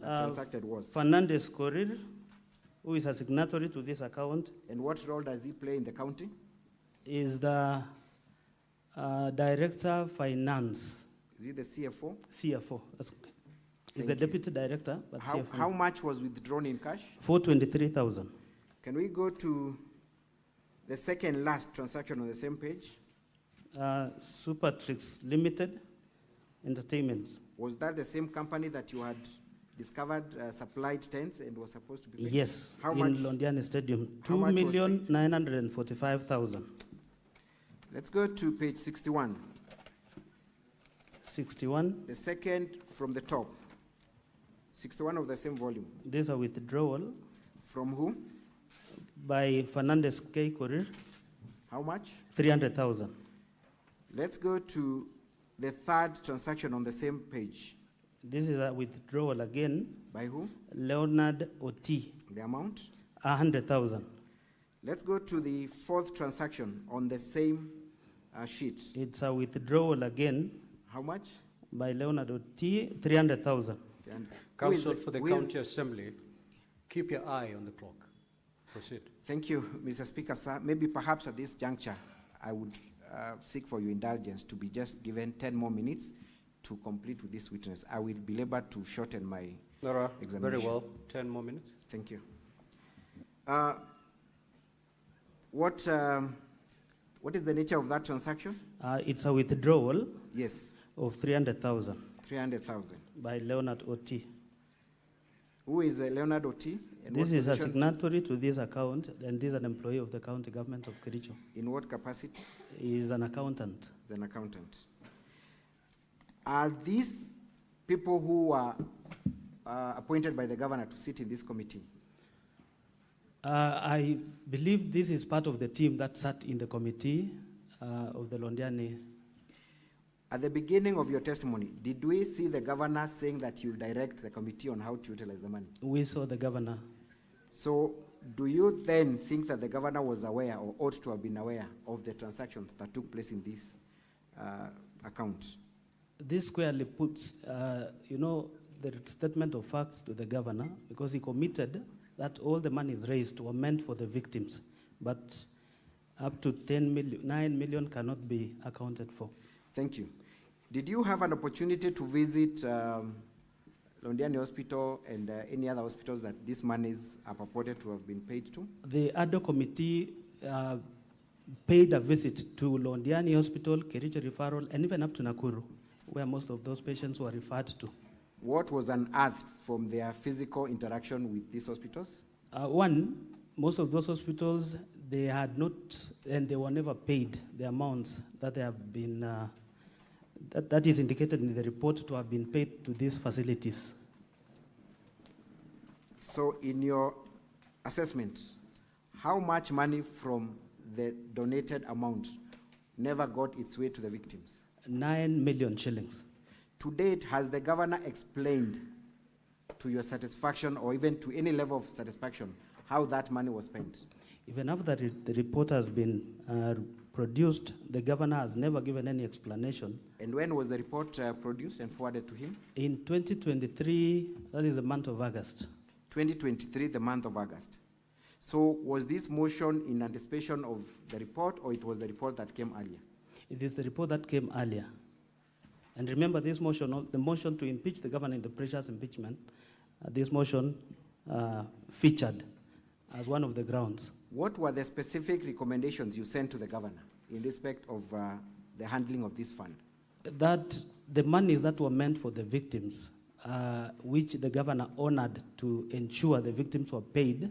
that transacted was. Fernandez Korir, who is a signatory to this account. And what role does he play in the county? Is the Director of Finance. Is he the CFO? CFO. He's the Deputy Director, but CFO. How much was withdrawn in cash? 423,000. Can we go to the second last transaction on the same page? Supertrix Limited Entertainments. Was that the same company that you had discovered supplied tents and was supposed to be paid? Yes, how in much? Londiani Stadium, 2,945,000. Let's go to page 61. 61. The second from the top. 61 of the same volume. There's a withdrawal. From who? By Fernandez K. Korir. How much? 300,000. Let's go to the third transaction on the same page. This is a withdrawal again. By who? Leonard Oti. The amount? 100,000. Let's go to the fourth transaction on the same sheet. It's a withdrawal again. How much? By Leonard Oti, 300,000. Council for the County Assembly, keep your eye on the clock. Proceed. Thank you, Mr. Speaker, sir. Maybe perhaps at this juncture, I would seek for your indulgence to be just given 10 more minutes to complete with this witness. I will be able to shorten my examination. Very well. 10 more minutes. Thank you. What is the nature of that transaction? It's a withdrawal. Yes. Of 300,000. 300,000. By Leonard Oti. Who is Leonard Oti? This is a signatory to this account, and this is an employee of the county government of Kericho. In what capacity? He is an accountant. He's an accountant. Are these people who are appointed by the governor to sit in this committee? I believe this is part of the team that sat in the committee of the Londiani. At the beginning of your testimony, did we see the governor saying that you direct the committee on how to utilize the money? We saw the governor. So do you then think that the governor was aware or ought to have been aware of the transactions that took place in this account? This squarely puts, the statement of facts to the governor, because he committed that all the monies raised were meant for the victims, but up to 9 million cannot be accounted for. Thank you. Did you have an opportunity to visit Londiani Hospital and any other hospitals that these monies are purported to have been paid to? The ADO committee paid a visit to Londiani Hospital, Kericho Referral, and even up to Nakuru, where most of those patients were referred to. What was unearthed from their physical interaction with these hospitals? One, most of those hospitals, they had not, and they were never paid the amounts that they have been, that is indicated in the report to have been paid to these facilities. So in your assessment, how much money from the donated amount never got its way to the victims? 9 million shillings. To date, has the governor explained to your satisfaction or even to any level of satisfaction how that money was spent? Even after the report has been produced, the governor has never given any explanation. And when was the report produced and forwarded to him? In 2023, that is the month of August. 2023, the month of August. So was this motion in anticipation of the report, or it was the report that came earlier? It is the report that came earlier. And remember, this motion, the motion to impeach the governor in the precious impeachment, this motion featured as one of the grounds. What were the specific recommendations you sent to the governor in respect of the handling of this fund? That the monies that were meant for the victims, which the governor honored to ensure the victims were paid,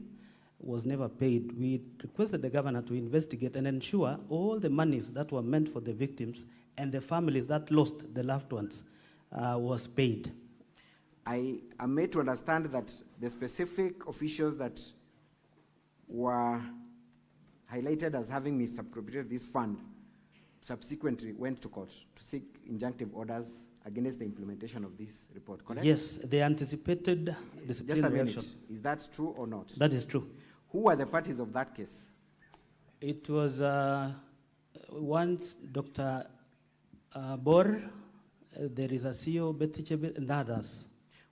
was never paid. We requested the governor to investigate and ensure all the monies that were meant for the victims and the families that lost the loved ones was paid. I am made to understand that the specific officials that were highlighted as having misappropriated this fund subsequently went to court to seek injunctive orders against the implementation of this report, correct? Yes, they anticipated disciplinary action. Just a minute. Is that true or not? That is true. Who were the parties of that case? It was once Dr. Bor, there is a CEO, Betty Chebe, and others.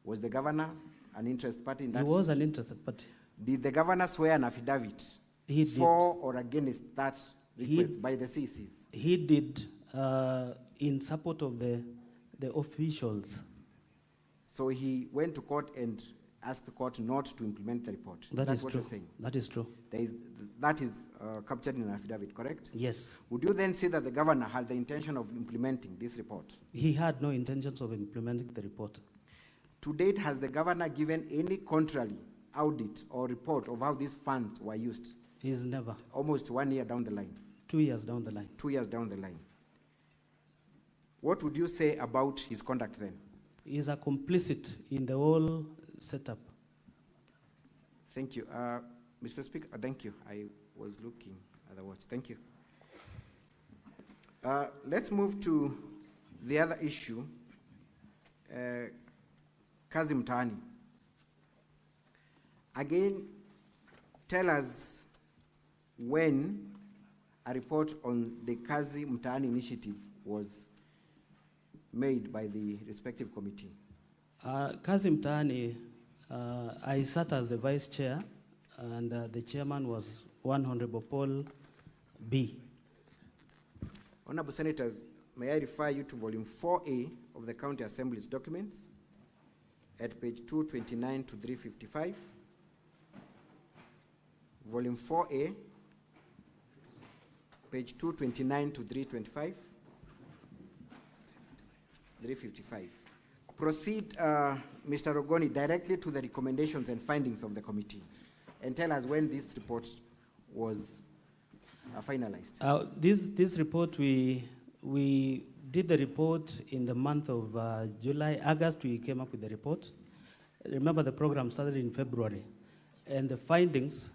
Was the governor an interested party in that? He was an interested party. Did the governor swear an affidavit for or against that request by the CCs? He did in support of the officials. So he went to court and asked the court not to implement the report. That's what you're saying? That is true. That is captured in an affidavit, correct? Yes. Would you then say that the governor had the intention of implementing this report? He had no intentions of implementing the report. To date, has the governor given any contrary audit or report of how these funds were used? He's never. Almost 1 year down the line. 2 years down the line. 2 years down the line. What would you say about his conduct then? He's a complicit in the whole setup. Thank you. Mr. Speaker, thank you. I was looking at the watch. Thank you. Let's move to the other issue. Kazimani. Again, tell us when a report on the Kazimani initiative was made by the respective committee. Kazimani, I sat as the vice chair, and the chairman was one Honorable Paul B. Honorable Senators, may I refer you to volume 4A of the County Assembly's documents at page 229 to 355. Volume 4A, page 229 to 325. 355. Proceed, Mr. Rogoni, directly to the recommendations and findings of the committee, and tell us when this report was finalized. This report, we did the report in the month of July. August, we came up with the report. Remember, the program started in February, and the findings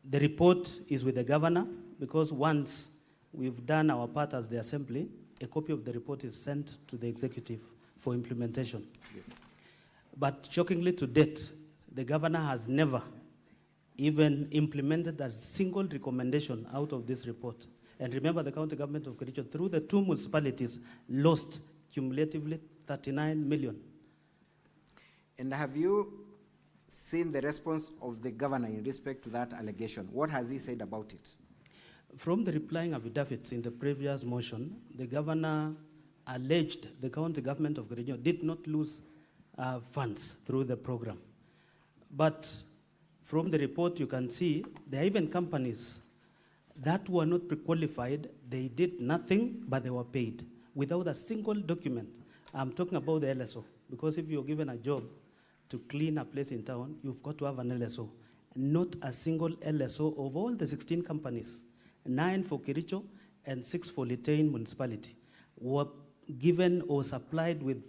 The report is with the governor, because once we've done our part as the assembly, a copy of the report is sent to the executive for implementation. Yes. But shockingly to date, the governor has never even implemented a single recommendation out of this report. And remember, the county government of Kericho, through the 2 municipalities, lost cumulatively 39 million. And have you seen the response of the governor in respect to that allegation? What has he said about it? From the replying affidavits in the previous motion, the governor alleged the county government of Kericho did not lose funds through the program. But from the report, you can see there are even companies that were not pre-qualified. They did nothing, but they were paid without a single document. I'm talking about the LSO, because if you're given a job to clean a place in town, you've got to have an LSO. Not a single LSO of all the 16 companies, 9 for Kericho and 6 for Litein municipality, were given or supplied with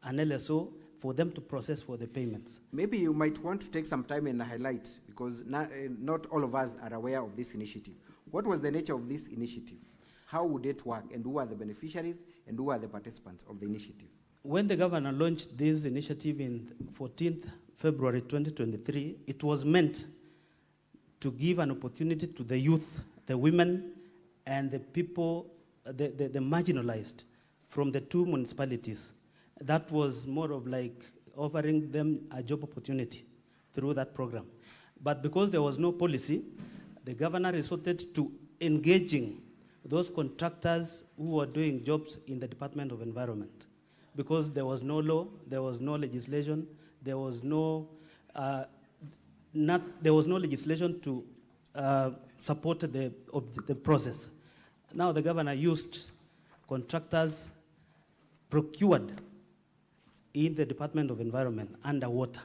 an LSO for them to process for the payments. Maybe you might want to take some time and highlight, because not all of us are aware of this initiative. What was the nature of this initiative? How would it work? And who are the beneficiaries? And who are the participants of the initiative? When the governor launched this initiative in 14th February 2023, it was meant to give an opportunity to the youth, the women, and the people, the marginalized from the 2 municipalities. That was more of like offering them a job opportunity through that program. But because there was no policy, the governor resorted to engaging those contractors who were doing jobs in the Department of Environment. Because there was no law, there was no legislation, there was no legislation to support the process. Now the governor used contractors procured in the Department of Environment underwater.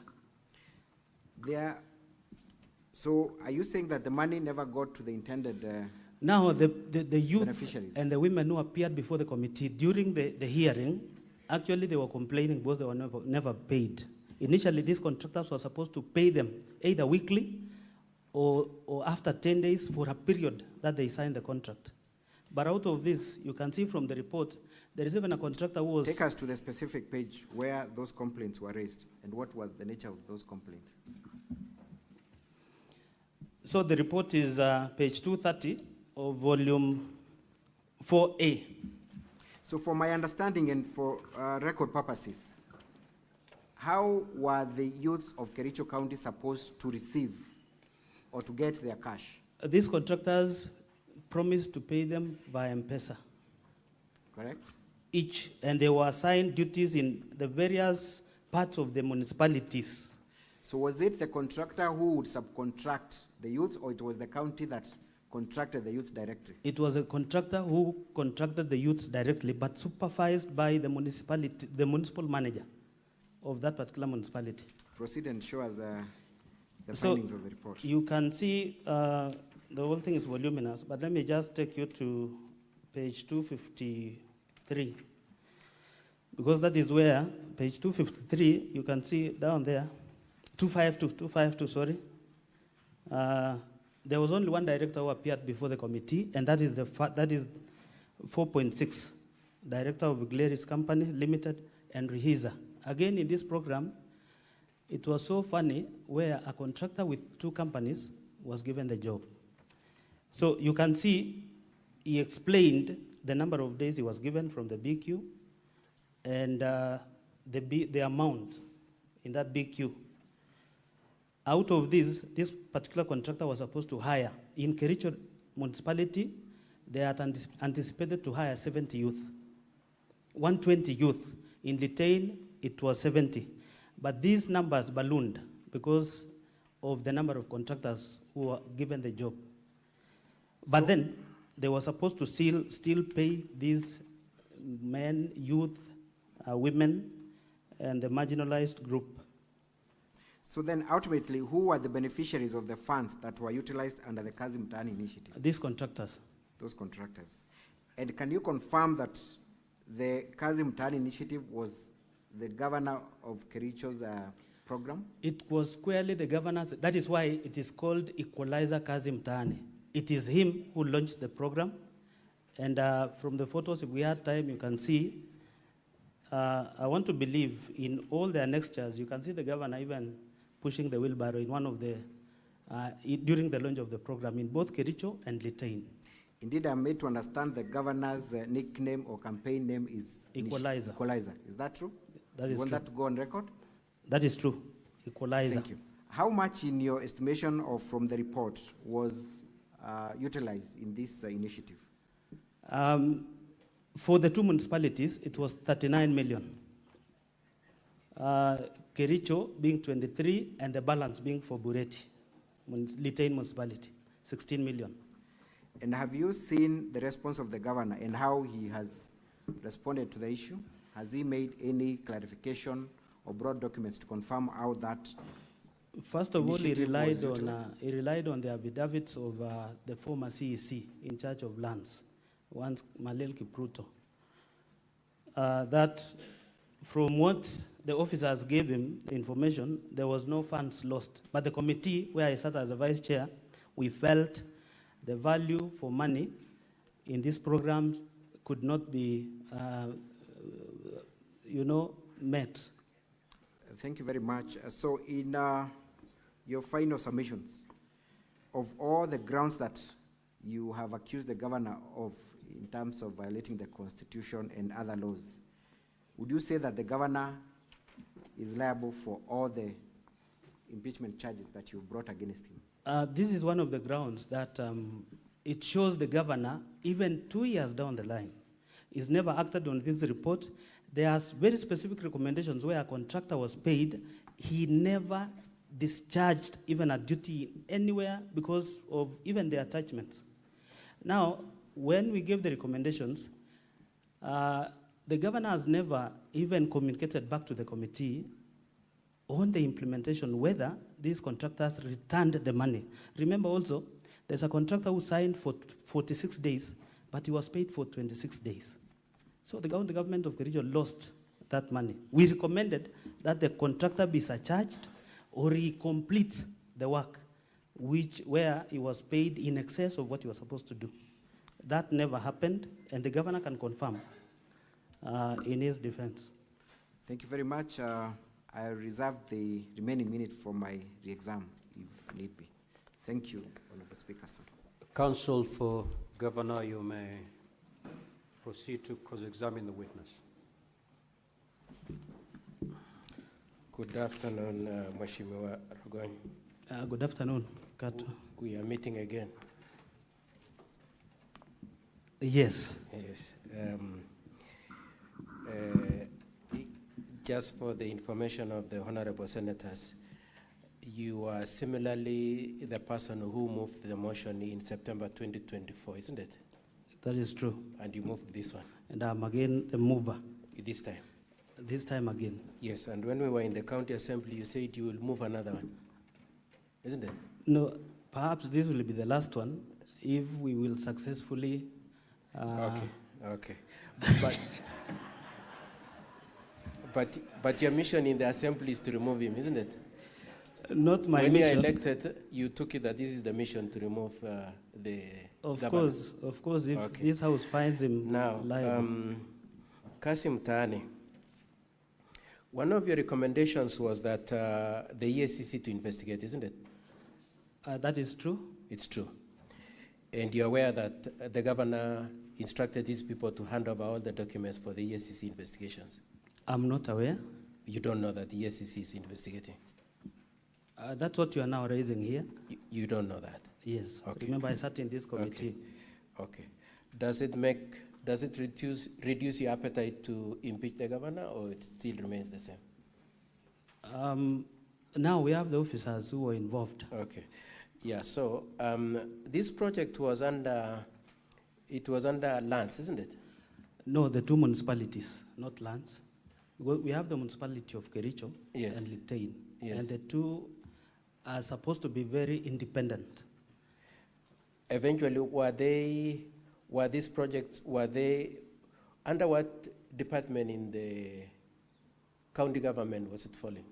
So are you saying that the money never got to the intended now the youth and the women who appeared before the committee during the hearing, actually they were complaining because they were never paid. Initially, these contractors were supposed to pay them either weekly or after 10 days for a period that they signed the contract. But out of this, you can see from the report, there is even a contractor who was... Take us to the specific page where those complaints were raised and what was the nature of those complaints. So the report is page 230 of volume 4A. So for my understanding and for record purposes, how were the youths of Kericho County supposed to receive or to get their cash? These contractors promised to pay them via M-Pesa. Correct? Each, and they were assigned duties in the various parts of the municipalities. So was it the contractor who would subcontract the youth, or it was the county that contracted the youth directly? It was a contractor who contracted the youths directly, but supervised by the municipality, the municipal manager of that particular municipality. Proceed and show us the findings of the report. You can see the whole thing is voluminous, but let me just take you to page 253. Because that is where, page 253, you can see down there, 252, sorry. There was only one director who appeared before the committee, and that is 4.6, director of Gleris Company Limited and Rehiza. Again, in this program, it was so funny where a contractor with 2 companies was given the job. So you can see he explained the number of days he was given from the BQ and the amount in that BQ. Out of this particular contractor was supposed to hire. In Kericho municipality, they had anticipated to hire 70 youth, 120 youth. In Litein, it was 70. But these numbers ballooned because of the number of contractors who were given the job. But then, they were supposed to still pay these men, youth, women, and the marginalized group. So then, ultimately, who were the beneficiaries of the funds that were utilized under the Kazimani initiative? These contractors. Those contractors. And can you confirm that the Kazimani initiative was the governor of Kericho's program? It was squarely the governor's. That is why it is called Equalizer Kazimani. It is him who launched the program. And from the photos, if we had time, you can see. I want to believe in all the annexures, you can see the governor even pushing the wheelbarrow in one of the, during the launch of the program in both Kericho and Litain. Indeed, I'm made to understand the governor's nickname or campaign name is Equalizer. Equalizer. Is that true? That is you want true. that to go on record? That is true. Equalizer. Thank you. How much in your estimation of from the report was utilized in this initiative? For the two municipalities, it was 39 million. Kericho being 23 and the balance being for Bureti, Litain municipality, 16 million. And have you seen the response of the governor and how he has responded to the issue? Has he made any clarification or brought documents to confirm how that? First of all, he relied on the affidavits of the former CEC in charge of lands, once Malel Kipruto. That from what the officers gave him, the information, there was no funds lost. But the committee, where I sat as a vice chair, we felt the value for money in these programs could not be, met. Thank you very much. So in your final submissions, of all the grounds that you have accused the governor of in terms of violating the Constitution and other laws, would you say that the governor is liable for all the impeachment charges that you brought against him? This is one of the grounds that it shows the governor, even 2 years down the line, is never acted on this report. There are very specific recommendations where a contractor was paid. He never discharged even a duty anywhere because of even the attachments. Now, when we gave the recommendations, the governor has never even communicated back to the committee on the implementation, whether these contractors returned the money. Remember also, there's a contractor who signed for 46 days, but he was paid for 26 days. So the government of Kericho lost that money. We recommended that the contractor be surcharged or he complete the work where he was paid in excess of what he was supposed to do. That never happened, and the governor can confirm in his defense. Thank you very much. I reserve the remaining minute for my re-exam, if need be. Thank you, Honorable Speaker, sir. Counsel for Governor, you may proceed to cross-examine the witness. Good afternoon, Mheshimiwa Rogony. Good afternoon, Kato. We are meeting again. Yes. Yes. Just for the information of the honorable senators, you are similarly the person who moved the motion in September 2024, isn't it? That is true. And you moved this one? And I'm again the mover. This time? This time again. Yes, and when we were in the county assembly, you said you will move another one, isn't it? No, perhaps this will be the last one if we will successfully. Okay. But your mission in the assembly is to remove him, isn't it? Not my when mission. When you elected, you took it that this is the mission to remove the governor. Of course, if this house finds him now, liable. Kasim Tani, one of your recommendations was that the EACC to investigate, isn't it? That is true. It's true. And you're aware that the governor instructed these people to hand over all the documents for the EACC investigations? I'm not aware. You don't know that the EACC is investigating? That's what you are now raising here. You don't know that? Yes. Okay. Remember, I sat in this committee. Okay. Does it reduce your appetite to impeach the governor, or it still remains the same? Now we have the officers who were involved. Okay. Yeah, so this project was under lands, isn't it? No, the two municipalities, not lands. We have the municipality of Kericho and Litain, and the two are supposed to be very independent. Eventually, were these projects under what department in the county government was it falling?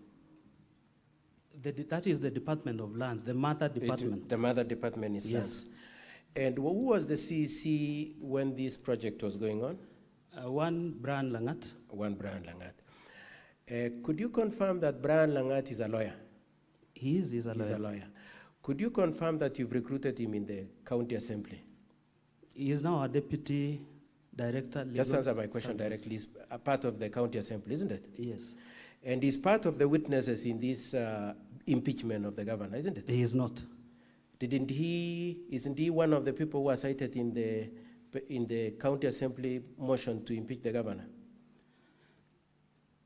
That is the Department of Lands, the mother department. The mother department is Yes. lands. And who was the CEC when this project was going on? One Brian Langat. One Brian Langat. Could you confirm that Brian Langat is a lawyer? He's a lawyer. He's a lawyer. Could you confirm that you've recruited him in the county assembly? He is now a deputy director. Just answer my question directly. He's a part of the county assembly, isn't it? Yes. And he's part of the witnesses in this impeachment of the governor, isn't it? He is not. Isn't he one of the people who are cited in the county assembly motion to impeach the governor?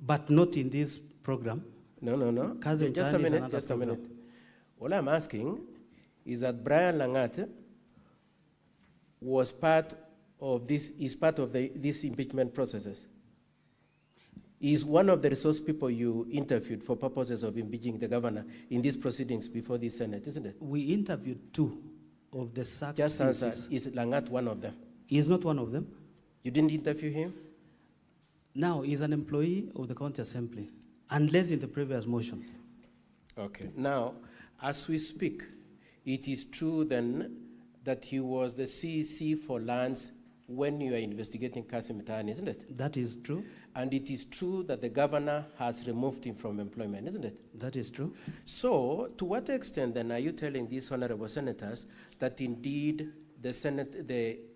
But not in this program. No. Just a minute. All I'm asking is that Brian Langat was part of this, is part of these impeachment processes. He's one of the resource people you interviewed for purposes of impeaching the governor in these proceedings before the Senate, isn't it? We interviewed two of the SAC. Just answer, is Langat one of them? He's not one of them. You didn't interview him? Now, he's an employee of the county assembly, unless in the previous motion. Okay. Now, as we speak, it is true then that he was the CEC for lands when you are investigating Kazimani, isn't it? That is true. And it is true that the governor has removed him from employment, isn't it? That is true. So, to what extent then are you telling these honorable senators that indeed the Senate,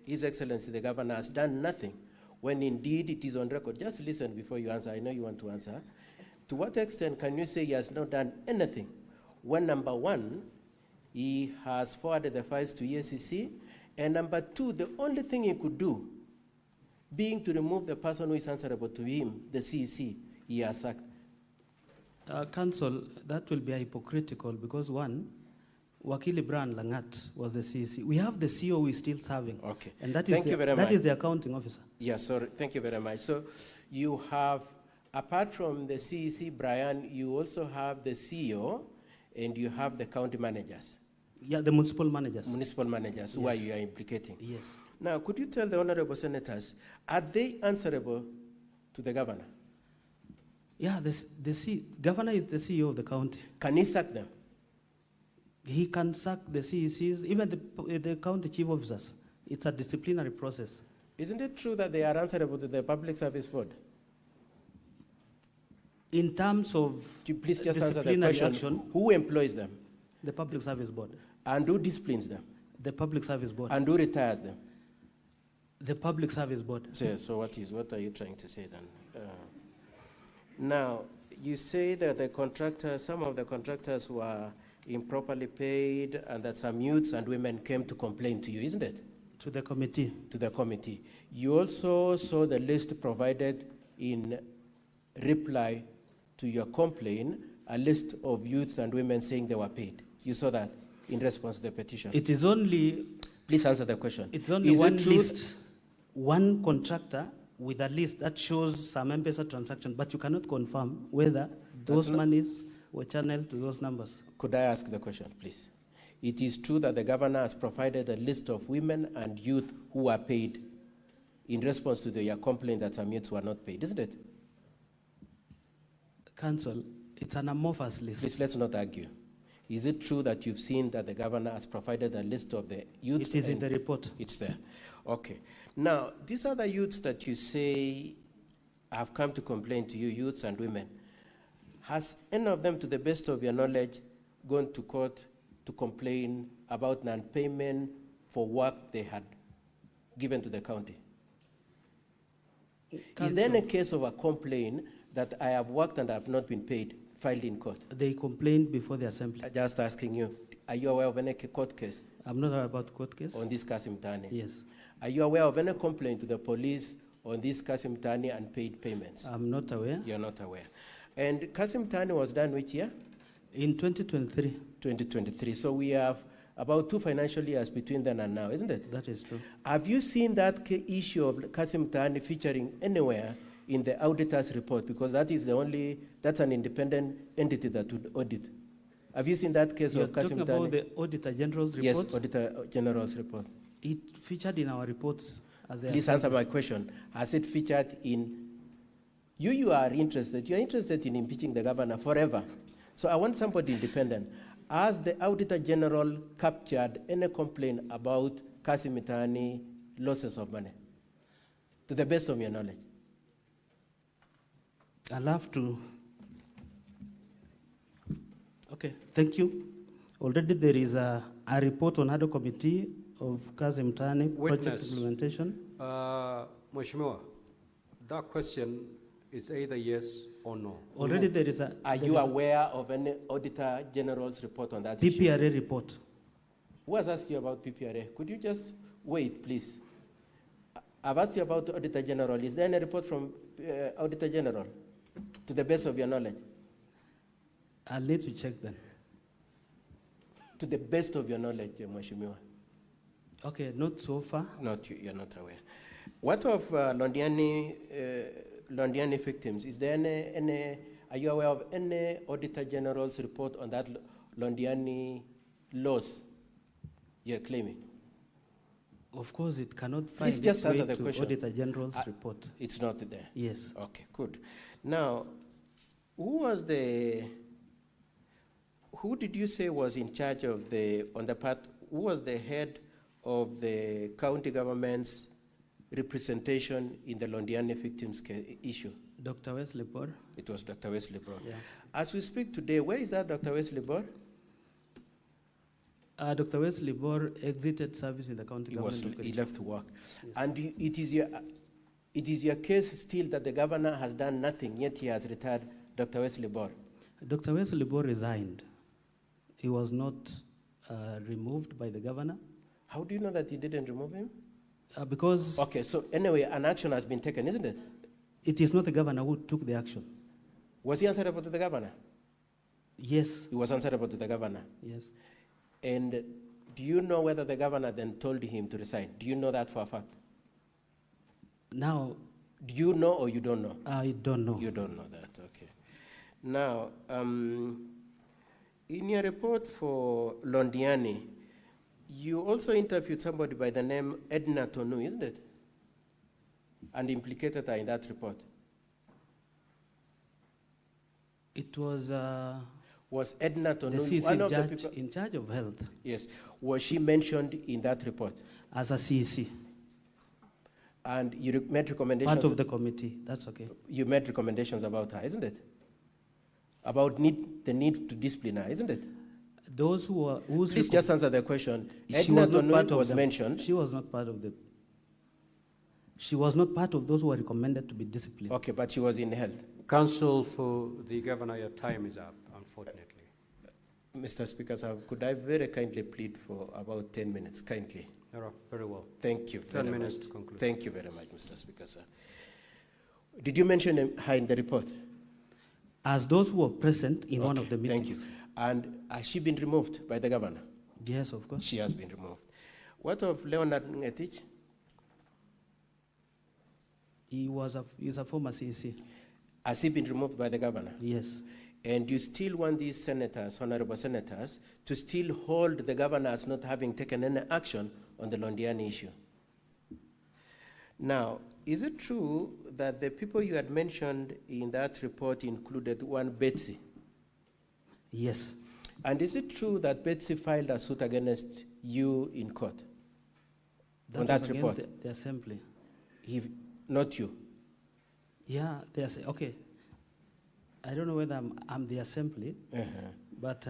His Excellency the governor has done nothing, when indeed it is on record? Just listen before you answer. I know you want to answer. To what extent can you say he has not done anything when, number one, he has forwarded the files to EACC, and number two, the only thing he could do, being to remove the person who is answerable to him, the CEC, he has sacked? Council, that will be hypocritical because one, Wakili Brian Langat was the CEC. We have the CEO who is still serving. Okay. And that is the accounting officer. Yes, sorry. Thank you very much. So you have, apart from the CEC, Brian, you also have the CEO and you have the county managers. Yeah, the municipal managers. Municipal managers, who are you are implicating. Yes. Now, could you tell the honorable senators, are they answerable to the governor? Yeah, the governor is the CEO of the county. Can he sack them? He can sack the CECs, even the county chief officers. It's a disciplinary process. Isn't it true that they are answerable to the Public Service Board? In terms of please just answer the disciplinary question. action, who employs them? The Public Service Board. And who disciplines them? The Public Service Board. And who retires them? The Public Service Board. So what are you trying to say then? Now, you say that the contractors, some of the contractors were improperly paid and that some youths and women came to complain to you, isn't it? To the committee. To the committee. You also saw the list provided in reply to your complaint, a list of youths and women saying they were paid. You saw that in response to the petition. It is only... Please answer the question. It's only one list, one contractor with a list that shows some M-Pesa transaction, but you cannot confirm whether those monies were channeled to those numbers. Could I ask the question, please? It is true that the governor has provided a list of women and youth who are paid in response to your complaint that some youths were not paid, isn't it? Council, it's an amorphous list. Please, let's not argue. Is it true that you've seen that the governor has provided a list of the youths? It is in the report. It's there. Okay. Now, these are the youths that you say have come to complain to you, youths and women. Has any of them, to the best of your knowledge, gone to court to complain about non-payment for work they had given to the county? Is there any case of a complaint that I have worked and I have not been paid, filed in court? They complained before the assembly. I'm just asking you, are you aware of any court case? I'm not aware about court case. On this Kazimani? Yes. Are you aware of any complaint to the police on this Kazimani unpaid payments? I'm not aware. You're not aware. And Kazimani was done which year? In 2023. 2023. So we have about 2 financial years between then and now, isn't it? That is true. Have you seen that issue of Kazimani featuring anywhere in the auditor's report? Because that is the only, that's an independent entity that would audit. Have you seen that case of Kazimani? You're talking about the Auditor General's report? Yes, Auditor General's report. It featured in our reports. Please answer my question. Has it featured in, you are interested, you're interested in impeaching the governor forever. So I want somebody independent. Has the Auditor General captured any complaint about Kazimani losses of money? To the best of your knowledge. I'll have to. Okay, thank you. Already there is a report on other committee of Kazimani project implementation. Mheshimiwa, that question is either yes or no. Already there is a. Are you aware of any Auditor General's report on that PPRA issue? report. Who has asked you about PPRA? Could you just wait, please? I've asked you about Auditor General. Is there any report from Auditor General, to the best of your knowledge? I'll need to check then. To the best of your knowledge, Mheshimiwa. Okay, not so far. You're not aware. What of Londiani victims? Is there are you aware of any Auditor General's report on that Londiani loss you're claiming? Of course, it cannot find Please just its way answer the to question. Auditor General's report. It's not there? Yes. Okay, good. Now, who did you say was in charge of who was the head of the county government's representation in the Londiani victims issue? Dr. Wesley Bor. It was Dr. Wesley Bor. Yeah. As we speak today, where is that Dr. Wesley Bor? Dr. Wesley Bor exited service in the county government. He left to work. Yes. And it is your case still that the governor has done nothing, yet he has retired Dr. Wesley Bor. Dr. Wesley Bor resigned. He was not removed by the governor. How do you know that he didn't remove him? Because... Okay, so anyway, an action has been taken, isn't it? It is not the governor who took the action. Was he answerable to the governor? Yes. He was answerable to the governor? Yes. And do you know whether the governor then told him to resign? Do you know that for a fact? Now... Do you know or you don't know? I don't know. You don't know that, okay. Now, in your report for Londiani, you also interviewed somebody by the name Edna Tonu, isn't it? And implicated her in that report. It was Edna Tonu the CC one of judge the people in charge of health? Yes. Was she mentioned in that report? As a CC. And you made recommendations? Part of the committee, that's okay. You made recommendations about her, isn't it? About the need to discipline her, isn't it? Those who were... Please just answer the question. She was not part of was them. mentioned. She was not part of the... She was not part of those who were recommended to be disciplined. Okay, but she was in health. Counsel for the governor, your time is up, unfortunately. Mr. Speaker, sir, could I very kindly plead for about 10 minutes, kindly? Very well. Thank you. 10 minutes to conclude. Thank you very much, Mr. Speaker, sir. Did you mention her in the report? As those who were present in one of the meetings. Thank you. And has she been removed by the governor? Yes, of course. She has been removed. What of Leonard Ngetich? He's a former CEC. Has he been removed by the governor? Yes. And you still want these senators, honorable senators, to still hold the governor as not having taken any action on the Londiani issue? Now, is it true that the people you had mentioned in that report included one Betsy? Yes. And is it true that Betsy filed a suit against you in court? That on that was report? Against the assembly. Not you? Yeah, okay. I don't know whether I'm the assembly, but...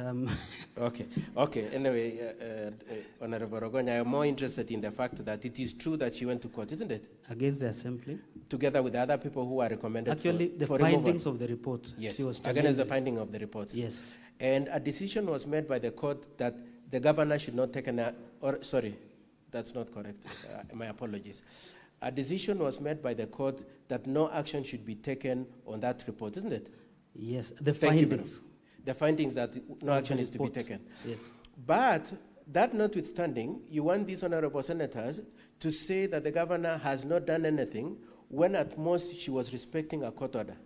Okay. Anyway, Honorable Rogonya, I'm more interested in the fact that it is true that she went to court, isn't it? Against the assembly? Together with the other people who are recommended Actually, for the findings removal. of the report. Yes, she was against the finding of the reports. Yes. And a decision was made by the court that the governor should not take sorry, that's not correct. My apologies. A decision was made by the court that no action should be taken on that report, isn't it? Yes, the Thank findings. You, the findings that no action is to be taken. Yes. But that notwithstanding, you want these honorable senators to say that the governor has not done anything when at most she was respecting a court order.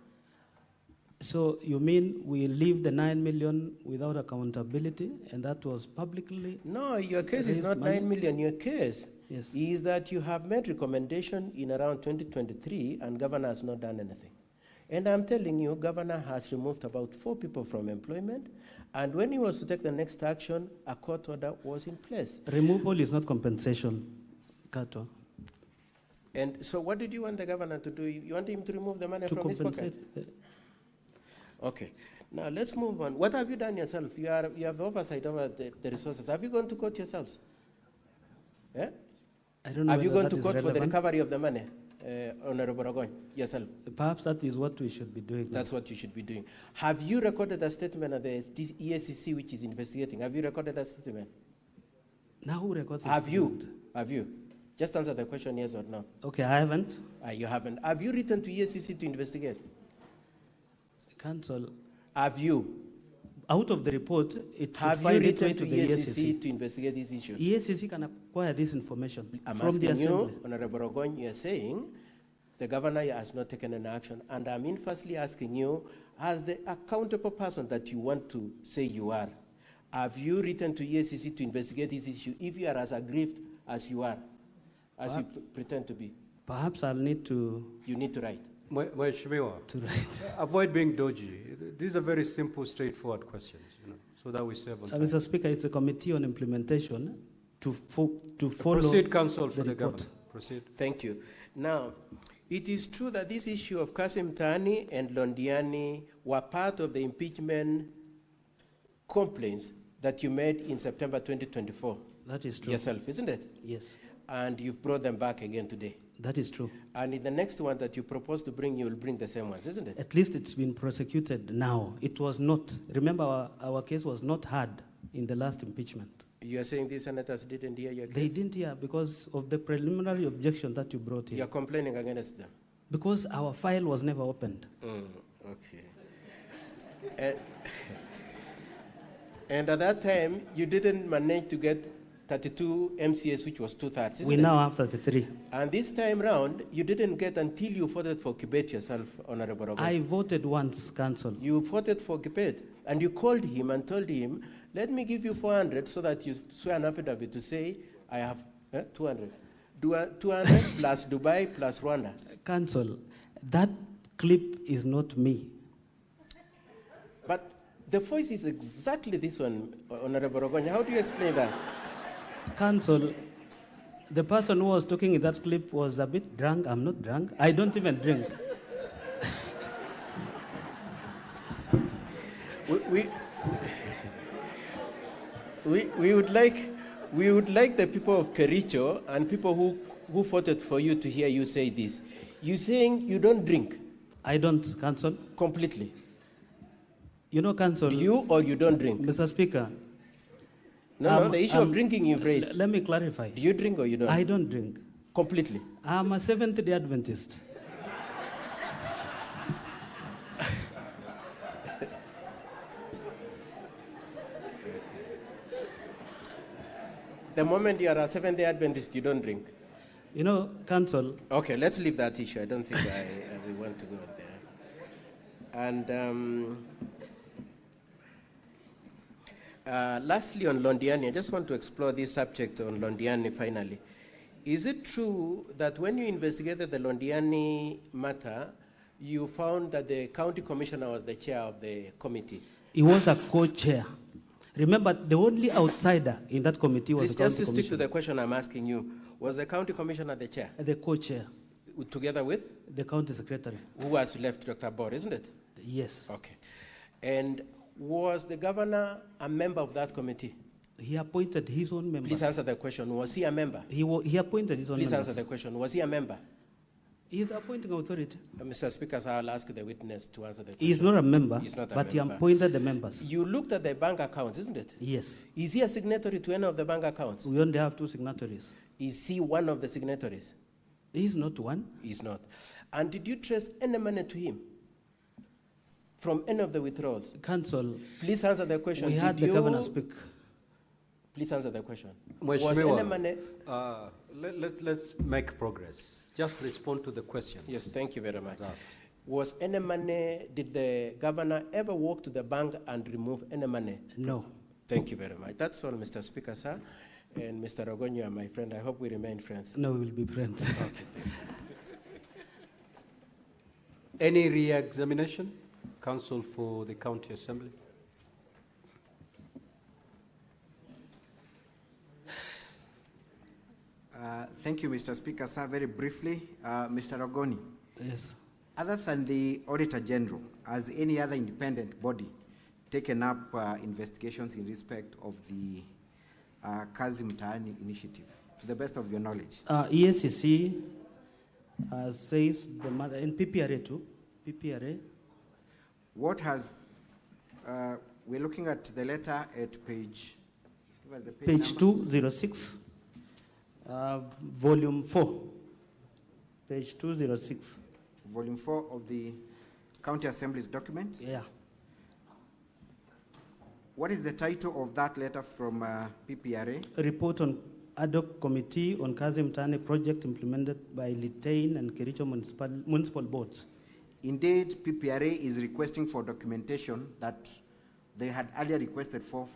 So you mean we leave the 9 million without accountability, and that was publicly? No, your case is not 9 million. Your case is that you have made recommendation in around 2023 and governor has not done anything. And I'm telling you, governor has removed about 4 people from employment, and when he was to take the next action, a court order was in place. Removal is not compensation, Kato. And so what did you want the governor to do? You want him to remove the money from his pocket? Okay. Now let's move on. What have you done yourself? You have oversight over the resources. Have you gone to court yourselves? Yeah? I don't know. Have you gone to that is court for the relevant. recovery of the money, Honorable Ogony, yourself? Perhaps that is what we should be doing. That's what you should be doing. Have you recorded a statement of the ESCC which is investigating? Have you recorded a statement? Now who records Have you? Have you? Just answer the question, yes or no. Okay, I haven't. You haven't. Have you written to ESCC to investigate? Counsel. Have you? Out of the report, it have you written to the ESCC to investigate these issues? ESCC can acquire this information I'm from the asking assembly. you, Honorable Ogony, you are saying the governor has not taken an action, and I'm firstly asking you, as the accountable person that you want to say you are, have you written to ESCC to investigate this issue if you are as aggrieved as you are, as you pretend to be? Perhaps I'll need to... You need to write. Mheshimiwa, to write. Avoid being dodgy. These are very simple, straightforward questions, so that we save on time. Mr. Speaker, it's a committee on implementation to follow... Proceed, counsel, for the report. governor. Proceed. Thank you. Now, it is true that this issue of Kazimani and Londiani were part of the impeachment complaints that you made in September 2024. That is true. Yourself, isn't it? Yes. And you've brought them back again today. That is true. And in the next one that you propose to bring, you will bring the same ones, isn't it? At least it's been prosecuted now. It was not. Remember, our case was not heard in the last impeachment. You are saying these senators didn't hear your case? They didn't hear because of the preliminary objection that you brought in. You're complaining against them? Because our file was never opened. Okay. And at that time, you didn't manage to get 32 MCS, which was 2/3. We now have 33. And this time round, you didn't get until you voted for Kibet yourself, Honorable Ogony. I voted once, Council. You voted for Kibet, and you called him and told him, let me give you 400 so that you swear an affidavit to say, I have 200. 200 plus Dubai plus Rwanda. Council, that clip is not me. But the voice is exactly this one, Honorable Ogony. How do you explain that? Council, the person who was talking in that clip was a bit drunk. I'm not drunk. I don't even drink. We would like the people of Kericho and people who voted for you to hear you say this. You're saying you don't drink? I don't, Council. Completely? You know, Council. Do you or you don't drink? Mr. Speaker. No, the issue of drinking you've raised. Let me clarify. Do you drink or you don't? I don't drink. Completely? I'm a Seventh-day Adventist. The moment you are a Seventh-day Adventist, you don't drink? You know, Council. Okay, let's leave that issue. I don't think we want to go there. And lastly, on Londiani, I just want to explore this subject on Londiani finally. Is it true that when you investigated the Londiani matter, you found that the county commissioner was the chair of the committee? He was a co-chair. Remember, the only outsider in that committee was the county commissioner. Just stick to the question I'm asking you. Was the county commissioner the chair? The co-chair. Together with? The county secretary. Who has left, Dr. Bor, isn't it? Yes. Okay. And was the governor a member of that committee? He appointed his own members. Please answer the question. Was he a member? He appointed his own members. Please answer the question. Was he a member? He's the appointing authority. Mr. Speaker, so I'll ask the witness to answer the question. He's not a member, He's not a but member. he appointed the members. You looked at the bank accounts, isn't it? Yes. Is he a signatory to any of the bank accounts? We only have 2 signatories. Is he one of the signatories? He's not one. He's not. And did you trace any money to him from any of the withdrawals? Council. Please answer the question. We had the governor speak. Please answer the question. Was any money? Let's make progress. Just respond to the question. Yes, thank you very much. Was any money, did the governor ever walk to the bank and remove any money? No. Thank you very much. That's all, Mr. Speaker, sir. And Mr. Ogony, you are my friend. I hope we remain friends. No, we will be friends. Okay. Any re-examination? Counsel for the County Assembly. Thank you, Mr. Speaker. Sir, very briefly, Mr. Ogoni. Yes. Other than the Auditor General, has any other independent body taken up investigations in respect of the Kazimani initiative, to the best of your knowledge? EACC says the mother, and PPRA too. PPRA. What has, we're looking at the letter at page, give us the Page number. 206, volume 4. Page 206. Volume 4 of the County Assembly's document? Yeah. What is the title of that letter from PPRA? A report on ad hoc committee on Kazimani project implemented by Litain and Kericho municipal boards. Indeed, PPRA is requesting for documentation that they had earlier requested for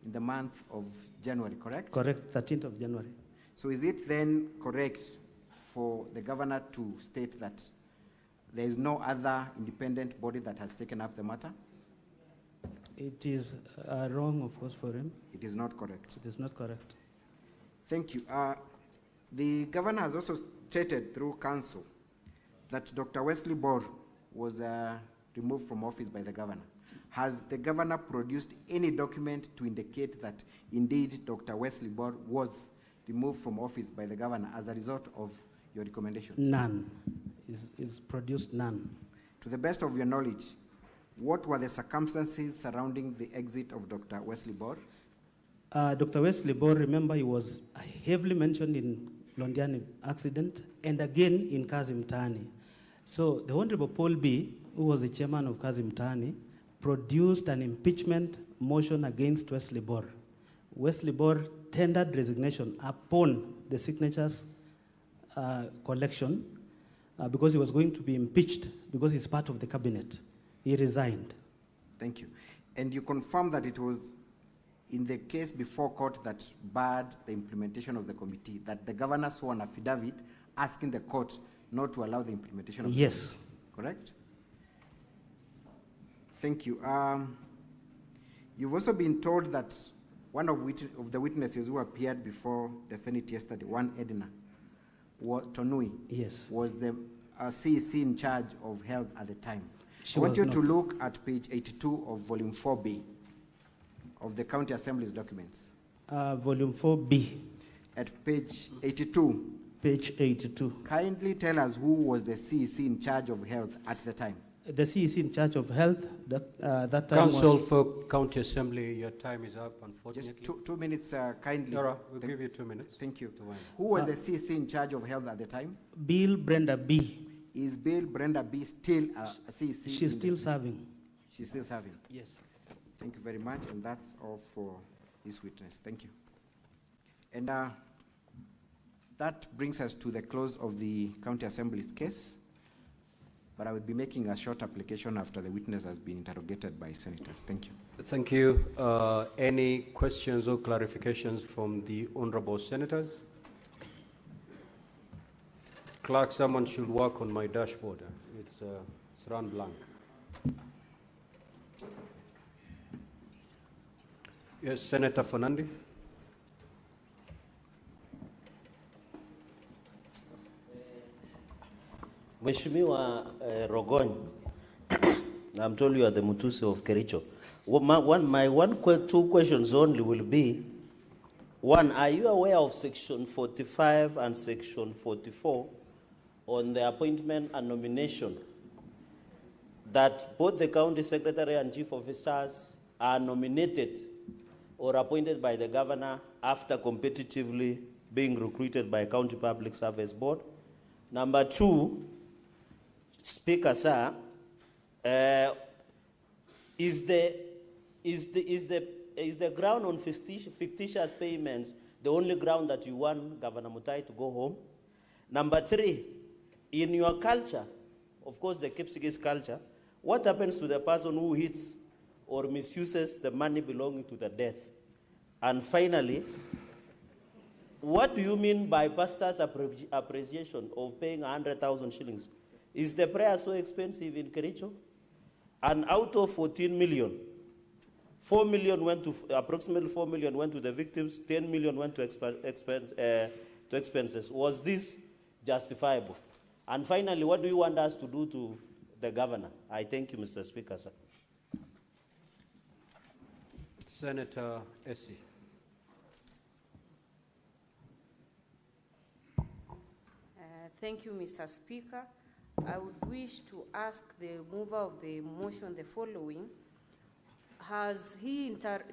in the month of January, correct? Correct, 13th of January. So is it then correct for the governor to state that there is no other independent body that has taken up the matter? It is wrong, of course, for him. It is not correct. It is not correct. Thank you. The governor has also stated through counsel that Dr. Wesley Bor was removed from office by the governor. Has the governor produced any document to indicate that indeed Dr. Wesley Bor was removed from office by the governor as a result of your recommendation? None. Is produced none. To the best of your knowledge, what were the circumstances surrounding the exit of Dr. Wesley Bor? Dr. Wesley Bor, remember, he was heavily mentioned in Londiani accident and again in Kazimani. So the Honorable Paul B., who was the chairman of Kazimani, produced an impeachment motion against Wesley Bor. Wesley Bor tendered resignation upon the signatures collection because he was going to be impeached because he's part of the cabinet. He resigned. Thank you. And you confirm that it was in the case before court that barred the implementation of the committee, that the governor saw an affidavit asking the court not to allow the implementation of yes. the committee, correct? Thank you. You've also been told that one of the witnesses who appeared before the Senate yesterday, one Edna, Tonui, yes, was the CEC in charge of health at the time. She I want you was to not. look at page 82 of volume 4B of the County Assembly's documents. Volume 4B. At page 82. Page 82. Kindly tell us who was the CEC in charge of health at the time. The CEC in charge of health, that time Council was... for County Assembly, your time is up, unfortunately. Just 2 minutes, kindly. Nora, we'll give you 2 minutes. Thank you. Who was the CEC in charge of health at the time? Bill Brenda B. Is Bill Brenda B. still a CEC? She's still serving. She's still serving? Yes. Thank you very much, and that's all for this witness. Thank you. And that brings us to the close of the County Assembly's case, but I will be making a short application after the witness has been interrogated by senators. Thank you. Thank you. Any questions or clarifications from the honorable senators? Clerk, someone should work on my dashboard. It's run blank. Yes, Senator Fernandi. Mheshimiwa Rogony, I'm told you are the Mutusi of Kericho. Two questions only will be, one, are you aware of section 45 and section 44 on the appointment and nomination, that both the county secretary and chief officers are nominated or appointed by the governor after competitively being recruited by County Public Service Board? Number two, Speaker, sir, is the ground on fictitious payments the only ground that you want Governor Mutai to go home? Number three, in your culture, of course the Kipsigis culture, what happens to the person who hits or misuses the money belonging to the death? And finally, what do you mean by pastor's appreciation of paying 100,000 shillings Is the prayer so expensive in Kericho? And out of 14 million, 4 million went to, approximately 4 million went to the victims, 10 million went to expenses. Was this justifiable? And finally, what do you want us to do to the governor? I thank you, Mr. Speaker, sir. Senator Essie. Thank you, Mr. Speaker. I would wish to ask the mover of the motion the following.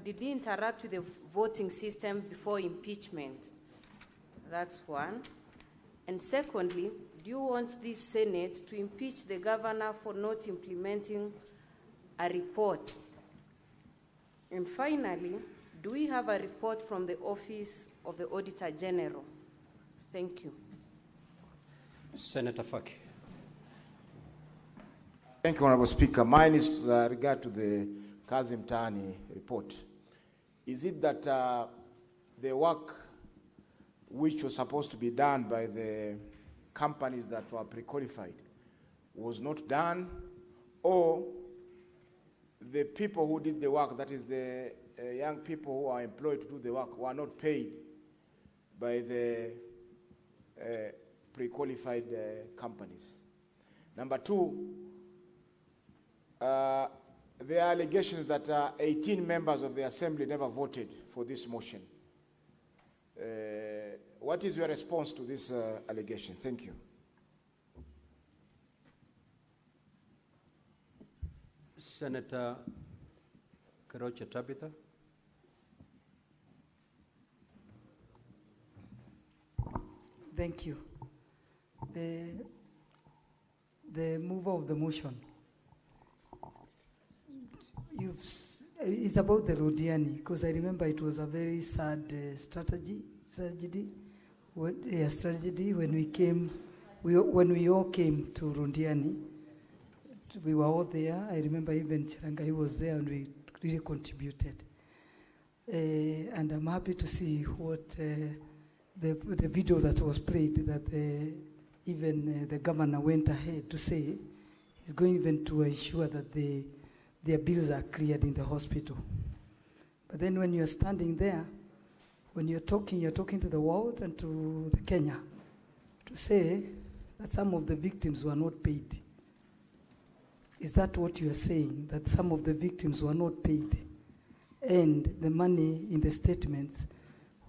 Did he interact with the voting system before impeachment? That's one. And secondly, do you want this Senate to impeach the governor for not implementing a report? And finally, do we have a report from the Office of the Auditor General? Thank you. Senator Faki. Thank you, Honorable Speaker. Mine is with regard to the Kazimani report. Is it that the work which was supposed to be done by the companies that were pre-qualified was not done, or the people who did the work, that is the young people who are employed to do the work, were not paid by the pre-qualified companies? Number two, there are allegations that 18 members of the Assembly never voted for this motion. What is your response to this allegation? Thank you. Senator Kericho Tabitha. Thank you. The mover of the motion. It's about the Rodiani, because I remember it was a very sad tragedy when we all came to Rodiani. We were all there. I remember even Chirangai was there, and we really contributed. And I'm happy to see what the video that was played, that even the governor went ahead to say he's going even to ensure that their bills are cleared in the hospital. But then when you're standing there, when you're talking to the world and to the Kenya to say that some of the victims were not paid. Is that what you are saying, that some of the victims were not paid? And the money in the statements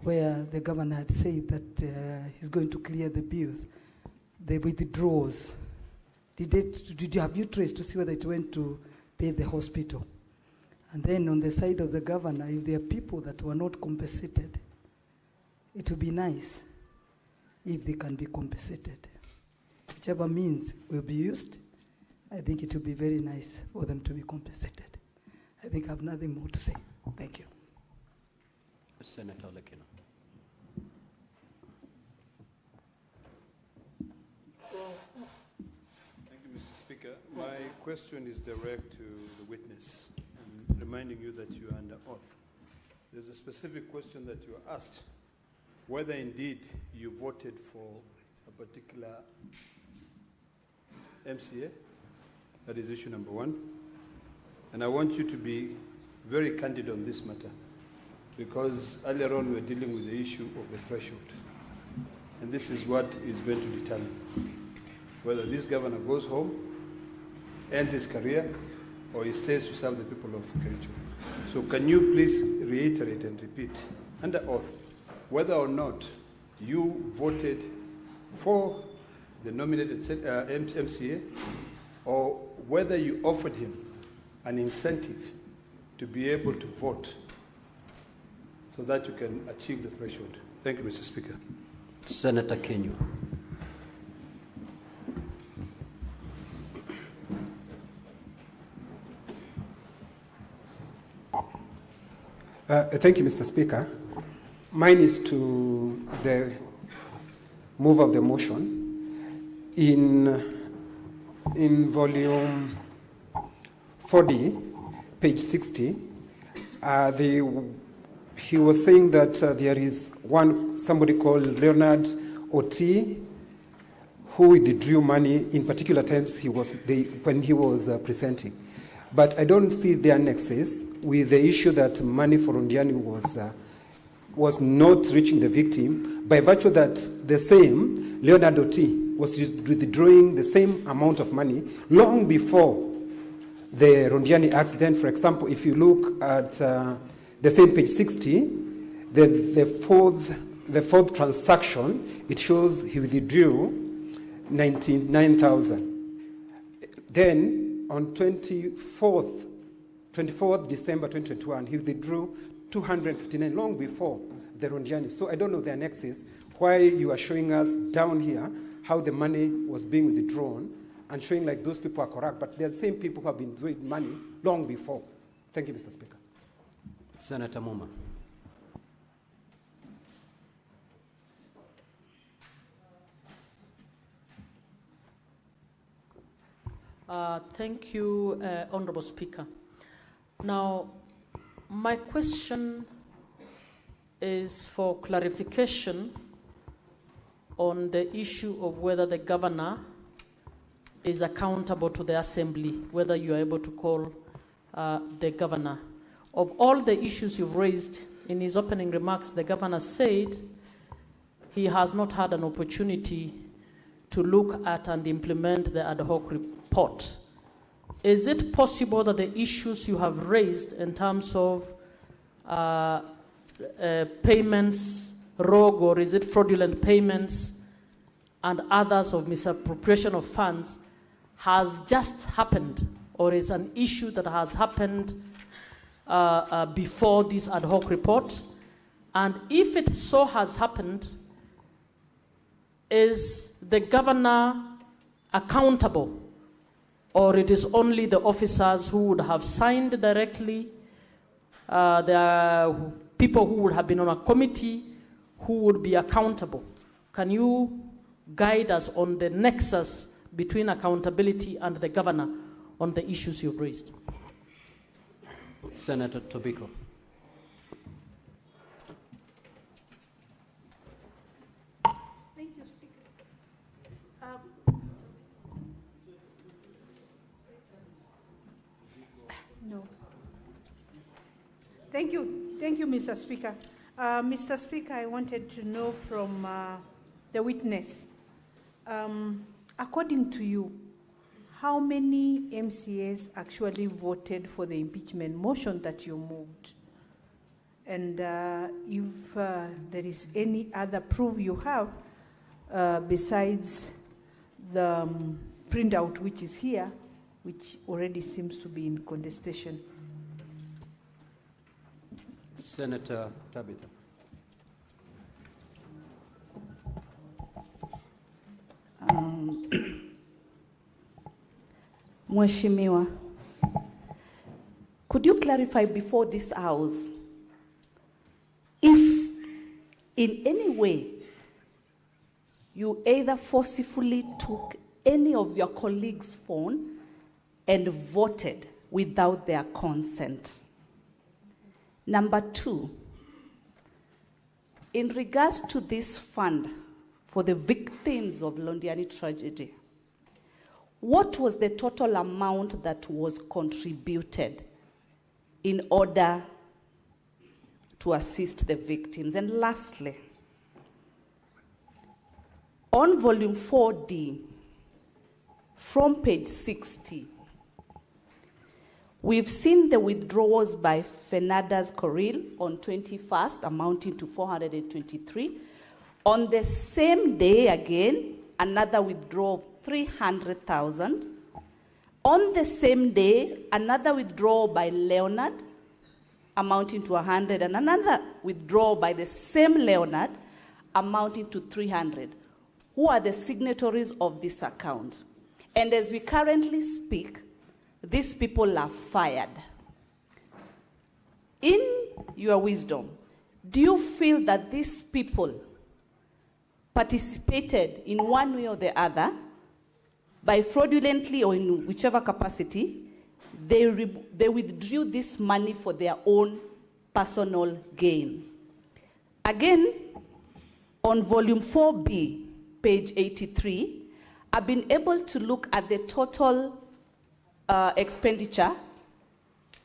where the governor had said that he's going to clear the bills, the withdrawals, have you traced to see whether it went to pay the hospital? And then on the side of the governor, if there are people that were not compensated, it would be nice if they can be compensated. Whichever means will be used, I think it would be very nice for them to be compensated. I think I have nothing more to say. Thank you. Senator Lekino. Thank you, Mr. Speaker. My question is direct to the witness, and reminding you that you are under oath. There's a specific question that you asked, whether indeed you voted for a particular MCA. That is issue number one. And I want you to be very candid on this matter, because earlier on we were dealing with the issue of the threshold. And this is what is going to determine whether this governor goes home, ends his career, or he stays to serve the people of Kericho. So can you please reiterate and repeat under oath whether or not you voted for the nominated MCA, or whether you offered him an incentive to be able to vote so that you can achieve the threshold? Thank you, Mr. Speaker. Senator Kenyu. Thank you, Mr. Speaker. Mine is to the mover of the motion. In volume 40, page 60, he was saying that there is somebody called Leonard Oti, who withdrew money in particular times when he was presenting. But I don't see the annexes with the issue that money for Rondiani was not reaching the victim, by virtue that the same Leonard Oti was withdrawing the same amount of money long before the Rondiani accident. For example, if you look at the same page 60, the fourth transaction, it shows he withdrew 99,000. Then on 24th December 2021, he withdrew 259, long before the Rondiani. So I don't know the annexes, why you are showing us down here how the money was being withdrawn and showing like those people are correct, but they're the same people who have been withdrawing money long before. Thank you, Mr. Speaker. Senator Muma. Thank you, Honorable Speaker. Now, my question is for clarification on the issue of whether the governor is accountable to the assembly, whether you are able to call the governor. Of all the issues you've raised, in his opening remarks, the governor said he has not had an opportunity to look at and implement the ad hoc report. Is it possible that the issues you have raised in terms of payments, rogue or is it fraudulent payments, and others of misappropriation of funds has just happened, or is an issue that has happened before this ad hoc report? And if it so has happened, is the governor accountable, or it is only the officers who would have signed directly? There are people who would have been on a committee who would be accountable. Can you guide us on the nexus between accountability and the governor on the issues you've raised? Senator Tobiko. Thank you, Speaker. No. Thank you, Mr. Speaker. Mr. Speaker, I wanted to know from the witness, according to you, how many MCAs actually voted for the impeachment motion that you moved? And if there is any other proof you have besides the printout which is here, which already seems to be in contestation. Senator Tabitha. Mheshimiwa, could you clarify before this house if in any way you either forcefully took any of your colleagues' phone and voted without their consent? Number two, in regards to this fund for the victims of Londiani tragedy, what was the total amount that was contributed in order to assist the victims? And lastly, on volume 4D, from page 60, we've seen the withdrawals by Fernandez Coril on 21st, amounting to 423. On the same day again, another withdrawal of 300,000. On the same day, another withdrawal by Leonard, amounting to 100, and another withdrawal by the same Leonard, amounting to 300. Who are the signatories of this account? And as we currently speak, these people are fired. In your wisdom, do you feel that these people participated in one way or the other by fraudulently or in whichever capacity, they withdrew this money for their own personal gain? Again, on volume 4B, page 83, I've been able to look at the total expenditure,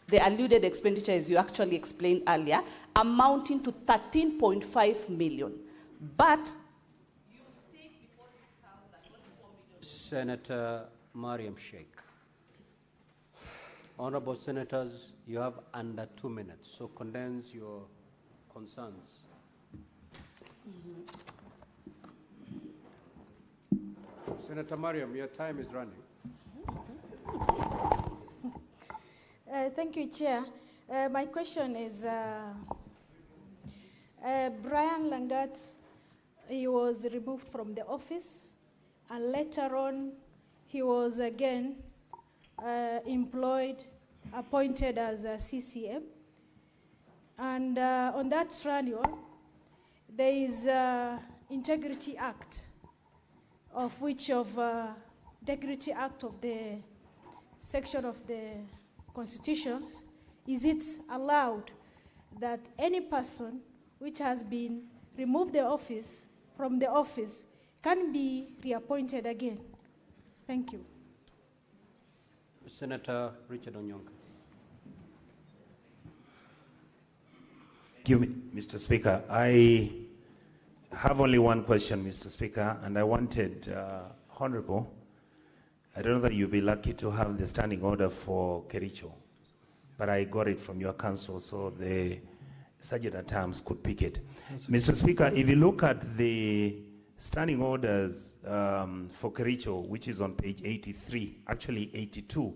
the alluded expenditure, as you actually explained earlier, amounting to 13.5 million. But Senator Mariam Sheikh. Honorable Senators, you have under 2 minutes, so condense your concerns. Senator Mariam, your time is running. Thank you, Chair. My question is, Brian Langat, he was removed from the office, and later on, he was again employed, appointed as a CCM. And on that trial, there is Integrity Act, of which Integrity Act of the section of the constitutions, is it allowed that any person which has been removed from the office can be reappointed again? Thank you. Senator Richard Onyonka. Thank you, Mr. Speaker. I have only one question, Mr. Speaker, and I wanted, Honorable, I don't know that you'll be lucky to have the standing order for Kericho, but I got it from your council, so the Sergeant at Arms could pick it. Mr. Speaker, if you look at the standing orders for Kericho, which is on page 83, actually 82,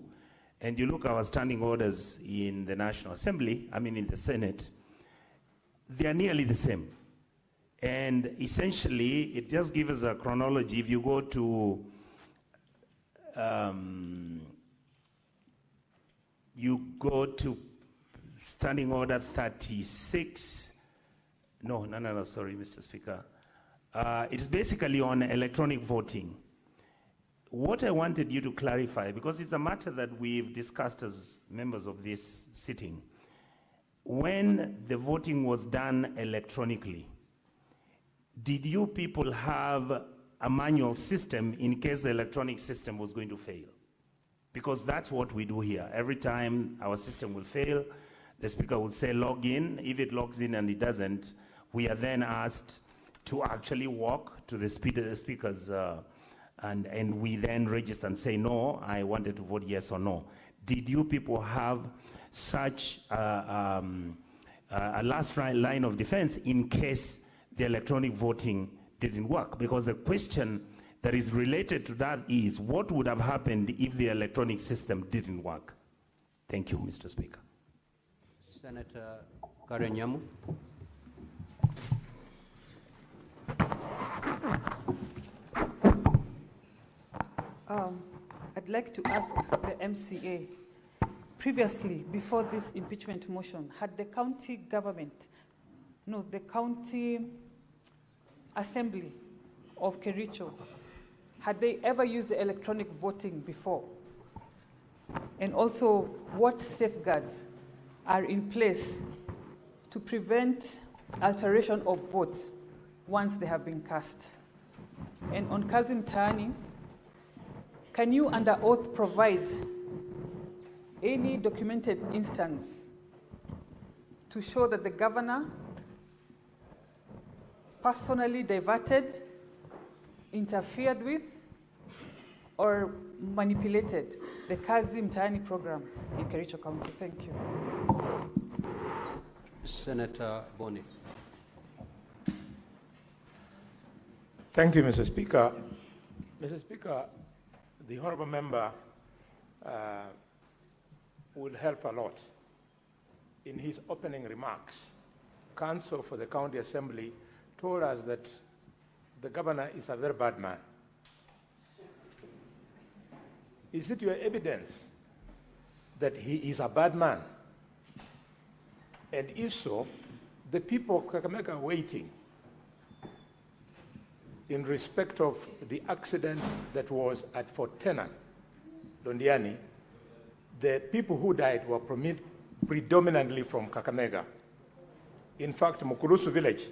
and you look at our standing orders in the National Assembly, in the Senate, they are nearly the same. And essentially, it just gives us a chronology. If you go to Standing Order 36. No, sorry, Mr. Speaker. It's basically on electronic voting. What I wanted you to clarify, because it's a matter that we've discussed as members of this sitting, when the voting was done electronically, did you people have a manual system in case the electronic system was going to fail? Because that's what we do here. Every time our system will fail, the speaker will say log in. If it logs in and it doesn't, we are then asked to actually walk to the speaker's and we then register and say, no, I wanted to vote yes or no. Did you people have such a last line of defense in case the electronic voting didn't work? Because the question that is related to that is, what would have happened if the electronic system didn't work? Thank you, Mr. Speaker. Senator Karenyamu. I'd like to ask the MCA, previously, before this impeachment motion, had the county government, the county assembly of Kericho, had they ever used the electronic voting before? And also, what safeguards are in place to prevent alteration of votes once they have been cast? And on Kazimani, can you under oath provide any documented instance to show that the governor personally diverted, interfered with, or manipulated the Kazimani program in Kericho County? Thank you. Senator Boni. Thank you, Mr. Speaker. Mr. Speaker, the honorable member will help a lot. In his opening remarks, counsel for the county assembly told us that the governor is a very bad man. Is it your evidence that he is a bad man? And if so, the people of Kakamega are waiting in respect of the accident that was at Fort Tenan, Londiani. The people who died were predominantly from Kakamega. In fact, Mukurusu village,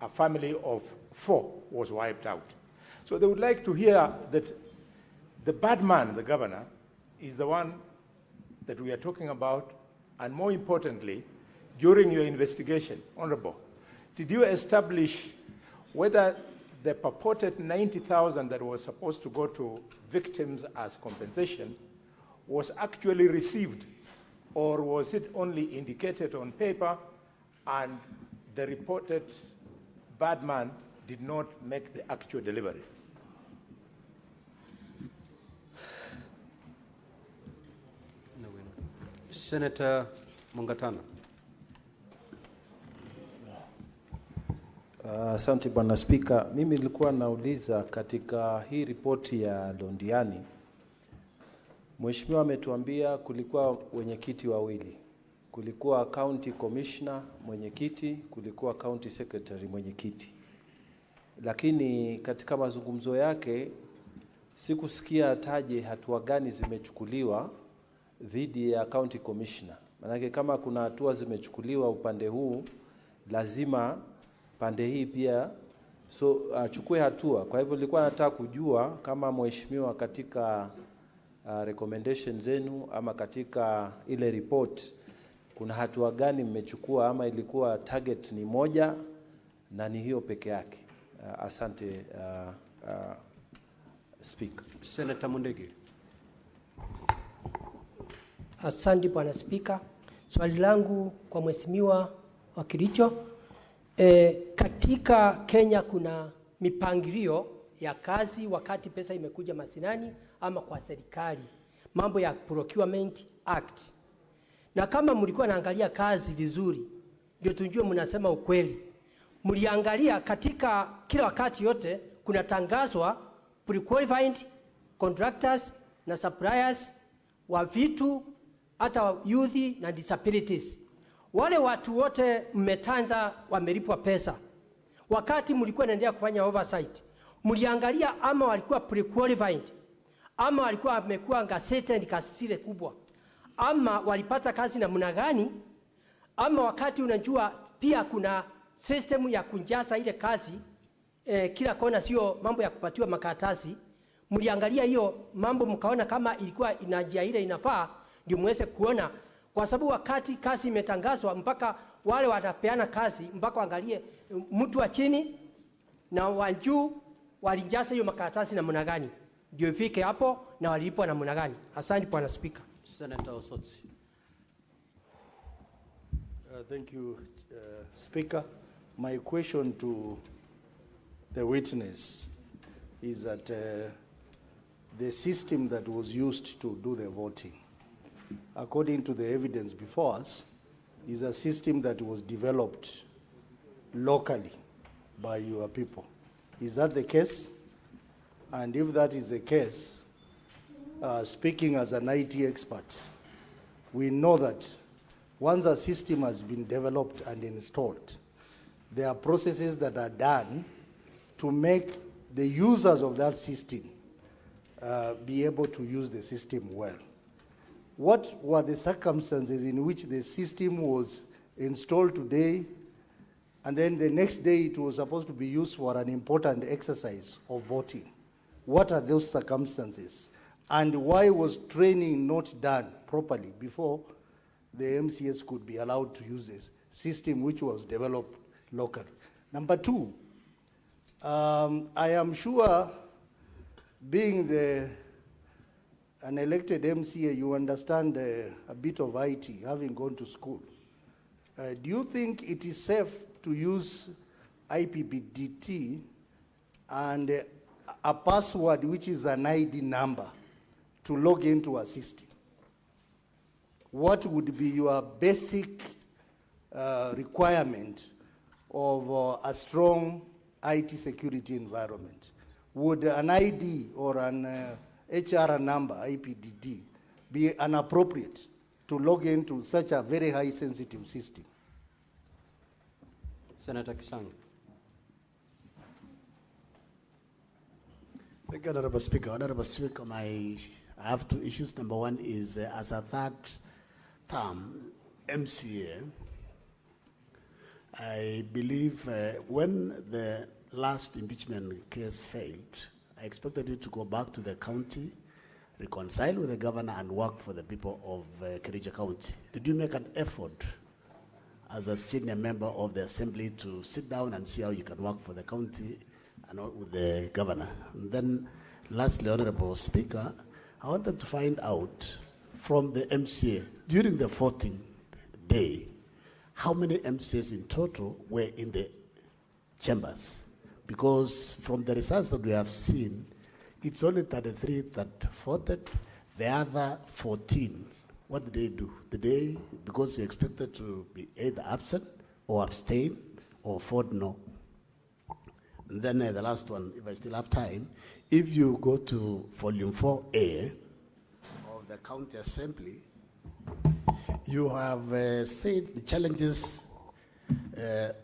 a family of 4 was wiped out. So they would like to hear that the bad man, the governor, is the one that we are talking about, and more importantly, during your investigation, Honorable, did you establish whether the purported 90,000 that was supposed to go to victims as compensation was actually received, or was it only indicated on paper and the reported bad man did not make the actual delivery? Senator Mungatana. Asante Bwana Spika. Mimi nilikuwa nauliza katika hii ripoti ya Londiani, Mheshimiwa ametuambia kulikuwa wenyekiti wawili. Kulikuwa county commissioner mwenyekiti, kulikuwa county secretary mwenyekiti. Lakini katika mazungumzo yake sikusikia ataje hatua gani zimechukuliwa dhidi ya county commissioner. Manake kama kuna hatua zimechukuliwa upande huu, lazima pande hii pia achukue hatua. Kwa hivyo nilikuwa nataka kujua kama mheshimiwa katika recommendation zenu ama katika ile report kuna hatua gani mmechukua, ama ilikuwa target ni moja na ni hiyo peke yake. Asante Speaker. Senator Mundege. Asante Bwana Spika. Swali langu kwa mheshimiwa wa Kericho. Katika Kenya kuna mipangilio ya kazi wakati pesa imekuja masinani ama kwa serikali. Mambo ya Procurement Act. Na kama mlikuwa naangalia kazi vizuri, ndio tujue mnasema ukweli. Mliangalia katika kila wakati yote kuna tangazwa pre-qualified contractors na suppliers wa vitu, hata youth na disabilities. Wale watu wote mmetanza wamelipwa pesa. Wakati mlikuwa naendelea kufanya oversight, mliangalia ama walikuwa pre-qualified, ama walikuwa wamekuwa gazetted kasile kubwa, ama walipata kazi na namna gani, ama wakati unajua pia kuna system ya kunjaza ile kazi kila kona, sio mambo ya kupatiwa makaratasi. Mliangalia hiyo mambo mkaona kama ilikuwa inajia ile inafaa, ndio muweze kuona, kwa sababu wakati kazi imetangazwa mpaka wale watapeana kazi mpaka waangalie mtu wa chini na wa juu walinjaza hiyo makaratasi na namna gani, ndio ifike hapo na walipwa na namna gani. Asante Bwana Speaker. Senator Osotsi. Thank you, Speaker. My question to the witness is that the system that was used to do the voting, according to the evidence before us, is a system that was developed locally by your people. Is that the case? And if that is the case, speaking as an IT expert, we know that once a system has been developed and installed, there are processes that are done to make the users of that system be able to use the system well. What were the circumstances in which the system was installed today, and then the next day it was supposed to be used for an important exercise of voting? What are those circumstances? And why was training not done properly before the MCS could be allowed to use this system which was developed locally? Number two, I am sure, being an elected MCA, you understand a bit of IT, having gone to school. Do you think it is safe to use IPPDT and a password which is an ID number to log into a system? What would be your basic requirement of a strong IT security environment? Would an ID or an HR number, IPDD, be inappropriate to log into such a very high sensitive system? Senator Kisang. Thank you, Honorable Speaker. Honorable Speaker, I have two issues. Number one is, as a third term MCA, I believe when the last impeachment case failed, I expected you to go back to the county, reconcile with the governor, and work for the people of Kericho County. Did you make an effort as a senior member of the assembly to sit down and see how you can work for the county and with the governor? And then lastly, Honorable Speaker, I wanted to find out from the MCA, during the 14th day, how many MCAs in total were in the chambers? Because from the results that we have seen, it's only 33 that voted. The other 14, what did they do? Did they, because they expected to be either absent or abstain or vote no? And then the last one, if I still have time, if you go to volume 4A of the county assembly, you have said the challenges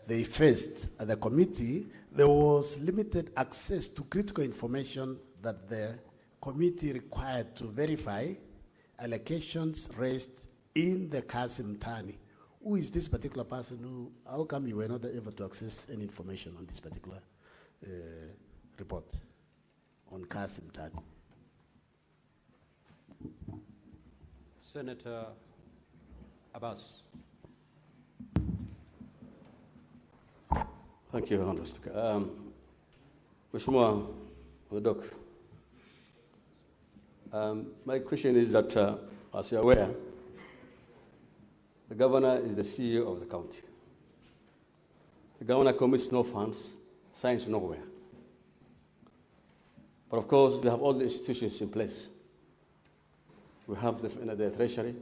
they faced at the committee. There was limited access to critical information that the committee required to verify allegations raised in the Kazimani. Who is this particular person? How come you were not able to access any information on this particular report on Kazimani? Senator Abbas. Thank you, Honourable Speaker. Mheshimiwa Doc, my question is that, as you're aware, the governor is the CEO of the county. The governor commits no funds, signs nowhere. But of course, we have all the institutions in place. We have the treasury,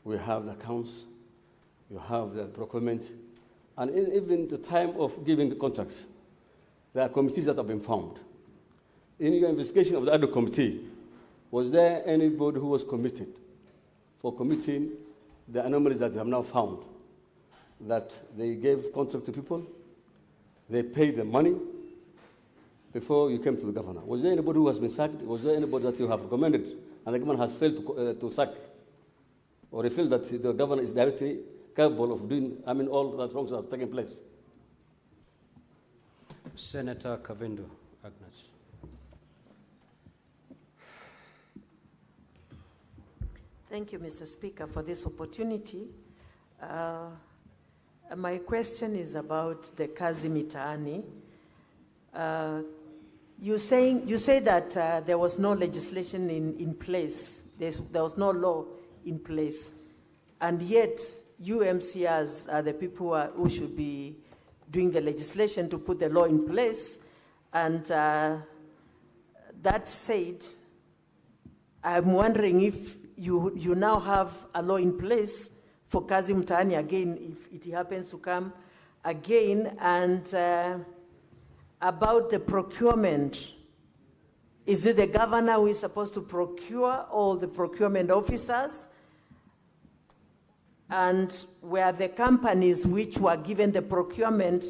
we have the accounts, you have the procurement, and even the time of giving the contracts, there are committees that have been formed. In your investigation of the other committee, was there anybody who was committed for committing the anomalies that you have now found? That they gave contract to people, they paid the money before you came to the governor. Was there anybody who has been sacked? Was there anybody that you have recommended and the government has failed to sack? Or you feel that the governor is directly capable of doing, all that wrongs are taking place? Senator Kavindu Agnes. Thank you, Mr. Speaker, for this opportunity. My question is about the Kazimani. You say that there was no legislation in place. There was no law in place. And yet, you MCRs are the people who should be doing the legislation to put the law in place. And that said, I'm wondering if you now have a law in place for Kazimani again, if it happens to come again, and about the procurement. Is it the governor who is supposed to procure all the procurement officers? And were the companies which were given the procurement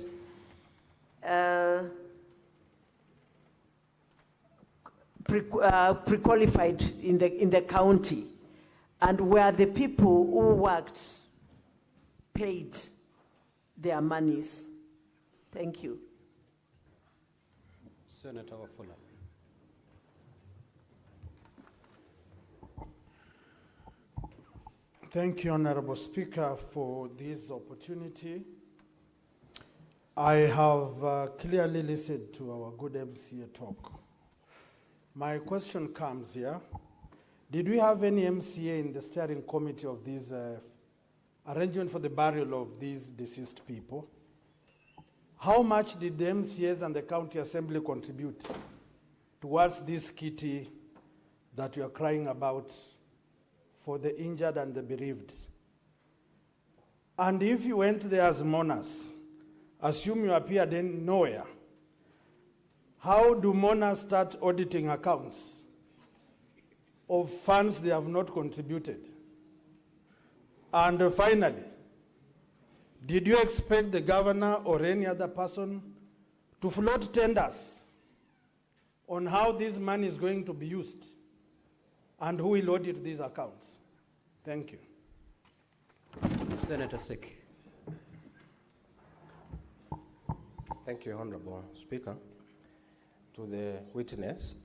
pre-qualified in the county? And were the people who worked paid their monies? Thank you. Senator Wafula. Thank you, Honorable Speaker, for this opportunity. I have clearly listened to our good MCA talk. My question comes here. Did we have any MCA in the steering committee of this arrangement for the burial of these deceased people? How much did the MCAs and the county assembly contribute towards this kitty that you are crying about for the injured and the bereaved? And if you went there as mourners, assume you appeared in nowhere, how do mourners start auditing accounts of funds they have not contributed? And finally, did you expect the governor or any other person to float tenders on how this money is going to be used and who will audit these accounts? Thank you. Senator Sik. Thank you, Honorable Speaker. to the witness.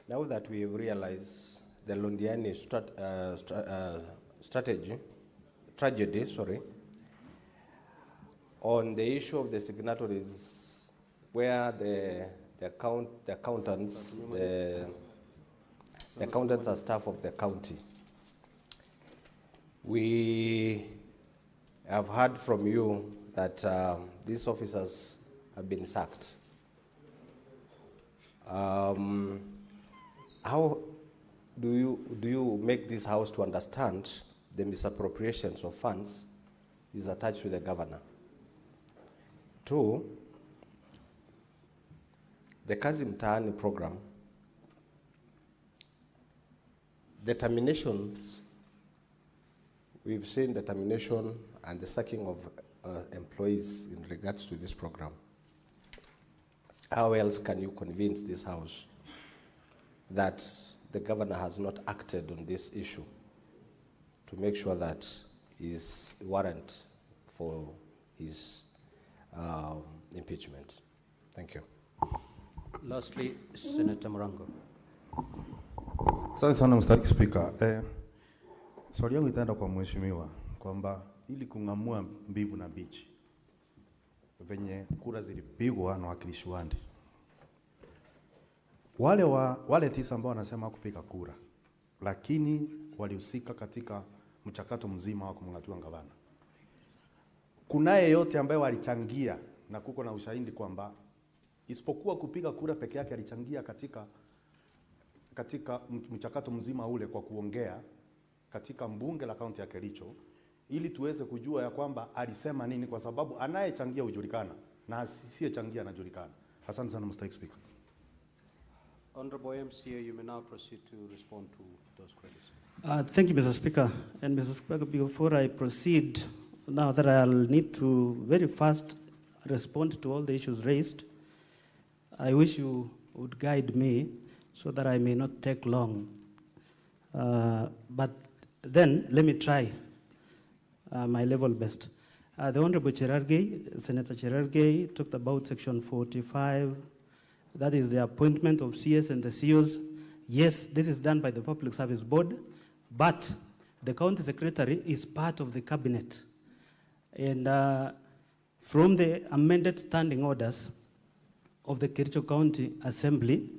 Now that we have realized the Londiani tragedy, on the issue of the signatories, where the accountants are staff of the county. We have heard from you that these officers have been sacked. How do you make this house to understand the misappropriations of funds is attached to the governor? 2, the Kazimani program, the terminations, we've seen the termination and the sacking of employees in regards to this program. How else can you convince this house that the governor has not acted on this issue to make sure that is warrant for his impeachment? Thank you. Lastly, Senator Morango. Asante sana Mr. Speaker. Swali yangu itaenda kwa mheshimiwa kwamba ili kung'amua mbivu na bichi venye kura zilipigwa na wakilishi wandi, wale 9 ambao wanasema kupiga kura lakini walihusika katika mchakato mzima wa kumng'atua gavana, kunaye yote ambaye walichangia na kuko na ushahidi kwamba isipokuwa kupiga kura peke yake alichangia katika mchakato mzima ule kwa kuongea katika mbunge la kaunti ya Kericho, ili tuweze kujua ya kwamba alisema nini, kwa sababu anayechangia hujulikana na asiyechangia anajulikana. Asante sana Mr. Speaker. Honorable MCA, you may now proceed to respond to those queries. Thank you, Mr. Speaker. And Mr. Speaker, before I proceed, now that I'll need to very fast respond to all the issues raised, I wish you would guide me so that I may not take long. But then let me try my level best. The Honorable Senator Cherargei, talked about Section 45. That is the appointment of CS and the COs. Yes, this is done by the Public Service Board, but the County Secretary is part of the cabinet. And from the amended standing orders of the Kericho County Assembly,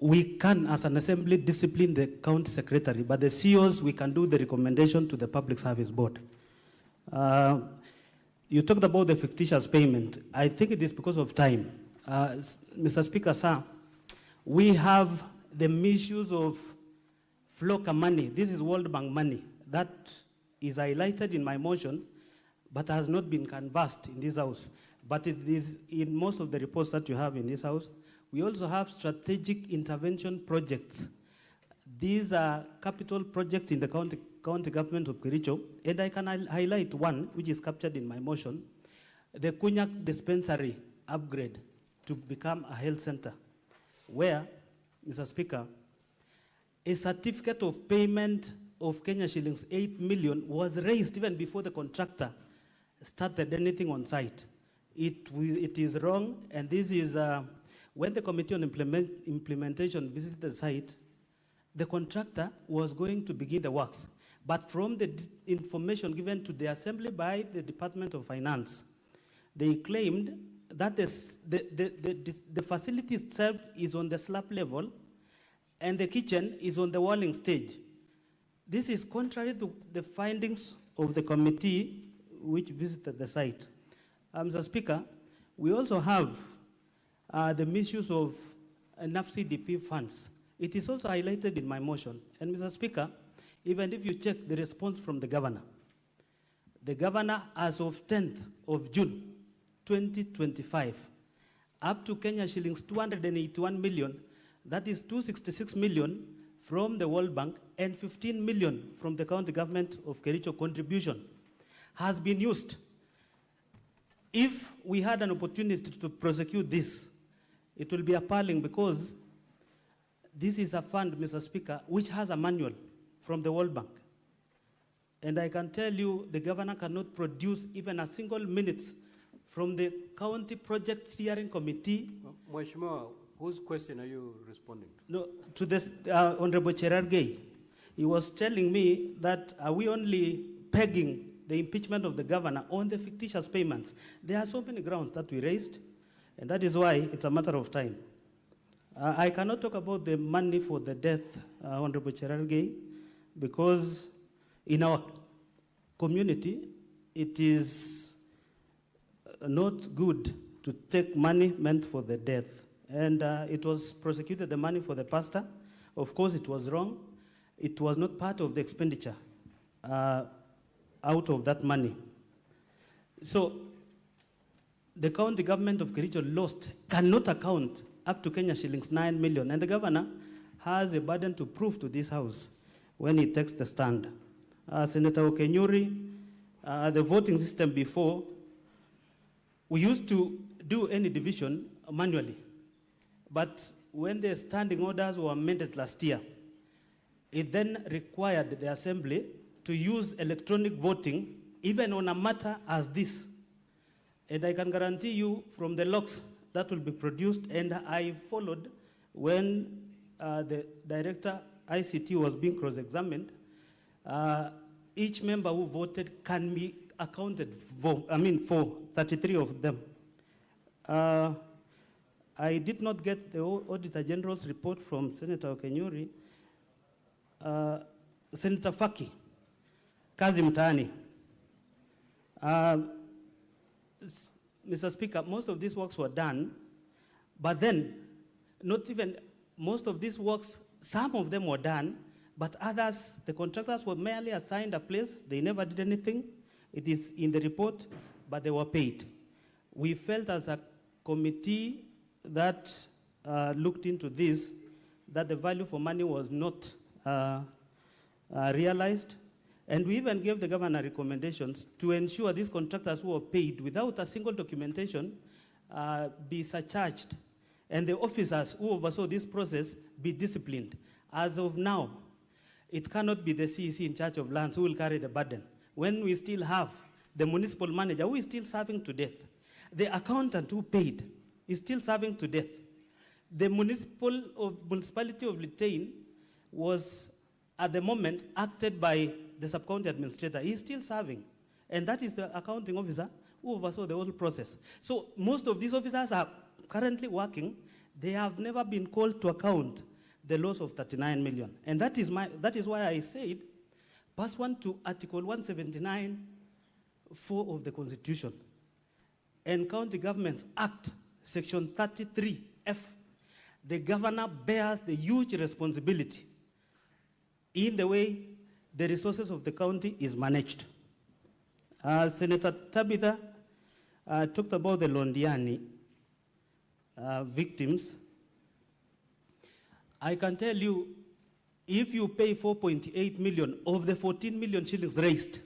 we can, as an assembly, discipline the county secretary, but the COs, we can do the recommendation to the Public Service Board. You talked about the fictitious payment. I think it is because of time. Mr. Speaker, sir, we have the misuse of FLOCA money. This is World Bank money. That is highlighted in my motion, but has not been canvassed in this house. But it is in most of the reports that you have in this house. We also have strategic intervention projects. These are capital projects in the county government of Kericho, and I can highlight one which is captured in my motion, the Kunyak dispensary upgrade to become a health center, where, Mr. Speaker, a certificate of payment of Kenya shillings 8 million was raised even before the contractor started anything on site. It is wrong, and this is when the Committee on Implementation visited the site, the contractor was going to begin the works. But from the information given to the Assembly by the Department of Finance, they claimed that the facility itself is on the slab level and the kitchen is on the walling stage. This is contrary to the findings of the committee which visited the site. Mr. Speaker, we also have the misuse of enough CDP funds. It is also highlighted in my motion. And Mr. Speaker, even if you check the response from the governor as of 10th of June, 2025, up to Kenya shillings 281 million, that is 266 million from the World Bank and 15 million from the county government of Kericho contribution has been used. If we had an opportunity to prosecute this, it will be appalling, because this is a fund, Mr. Speaker, which has a manual from the World Bank. And I can tell you the governor cannot produce even a single minute from the County Project Steering Committee. Mheshimiwa, whose question are you responding to? No, to this Honorable Cherargei. He was telling me that are we only pegging the impeachment of the governor on the fictitious payments? There are so many grounds that we raised, and that is why it's a matter of time. I cannot talk about the money for the death, Honorable Cherargei, because in our community, it is not good to take money meant for the death. And it was prosecuted, the money for the pastor. Of course, it was wrong. It was not part of the expenditure out of that money. So the county government of Kericho cannot account up to Kenya shillings 9 million. And the governor has a burden to prove to this house when he takes the stand. Senator Okenyuri, the voting system before, we used to do any division manually. But when the standing orders were amended last year, it then required the assembly to use electronic voting even on a matter as this. And I can guarantee you from the logs that will be produced, and I followed when the director ICT was being cross-examined, each member who voted can be accounted for, for 33 of them. I did not get the Auditor General's report from Senator Okenyuri. Senator Faki, Kazimani. Mr. Speaker, most of these works were done, but then not even most of these works, some of them were done, but others, the contractors were merely assigned a place, they never did anything. It is in the report, but they were paid. We felt as a committee that looked into this, that the value for money was not realized. And we even gave the governor recommendations to ensure these contractors who were paid without a single documentation be surcharged, and the officers who oversaw this process be disciplined. As of now, it cannot be the CEC in charge of lands who will carry the burden, when we still have the municipal manager who is still serving to death. The accountant who paid is still serving to death. The municipality of Litein was, at the moment, acted by the sub-county administrator. He's still serving. And that is the accounting officer who oversaw the whole process. So most of these officers are currently working. They have never been called to account the loss of 39 million. And that is why I said, pursuant to Article 179, 4 of the Constitution, and County Governments Act, Section 33F, the governor bears the huge responsibility in the way the resources of the county is managed. Senator Tabitha talked about the Londiani victims. I can tell you, if you pay 4.8 million of the 14 million shillings raised,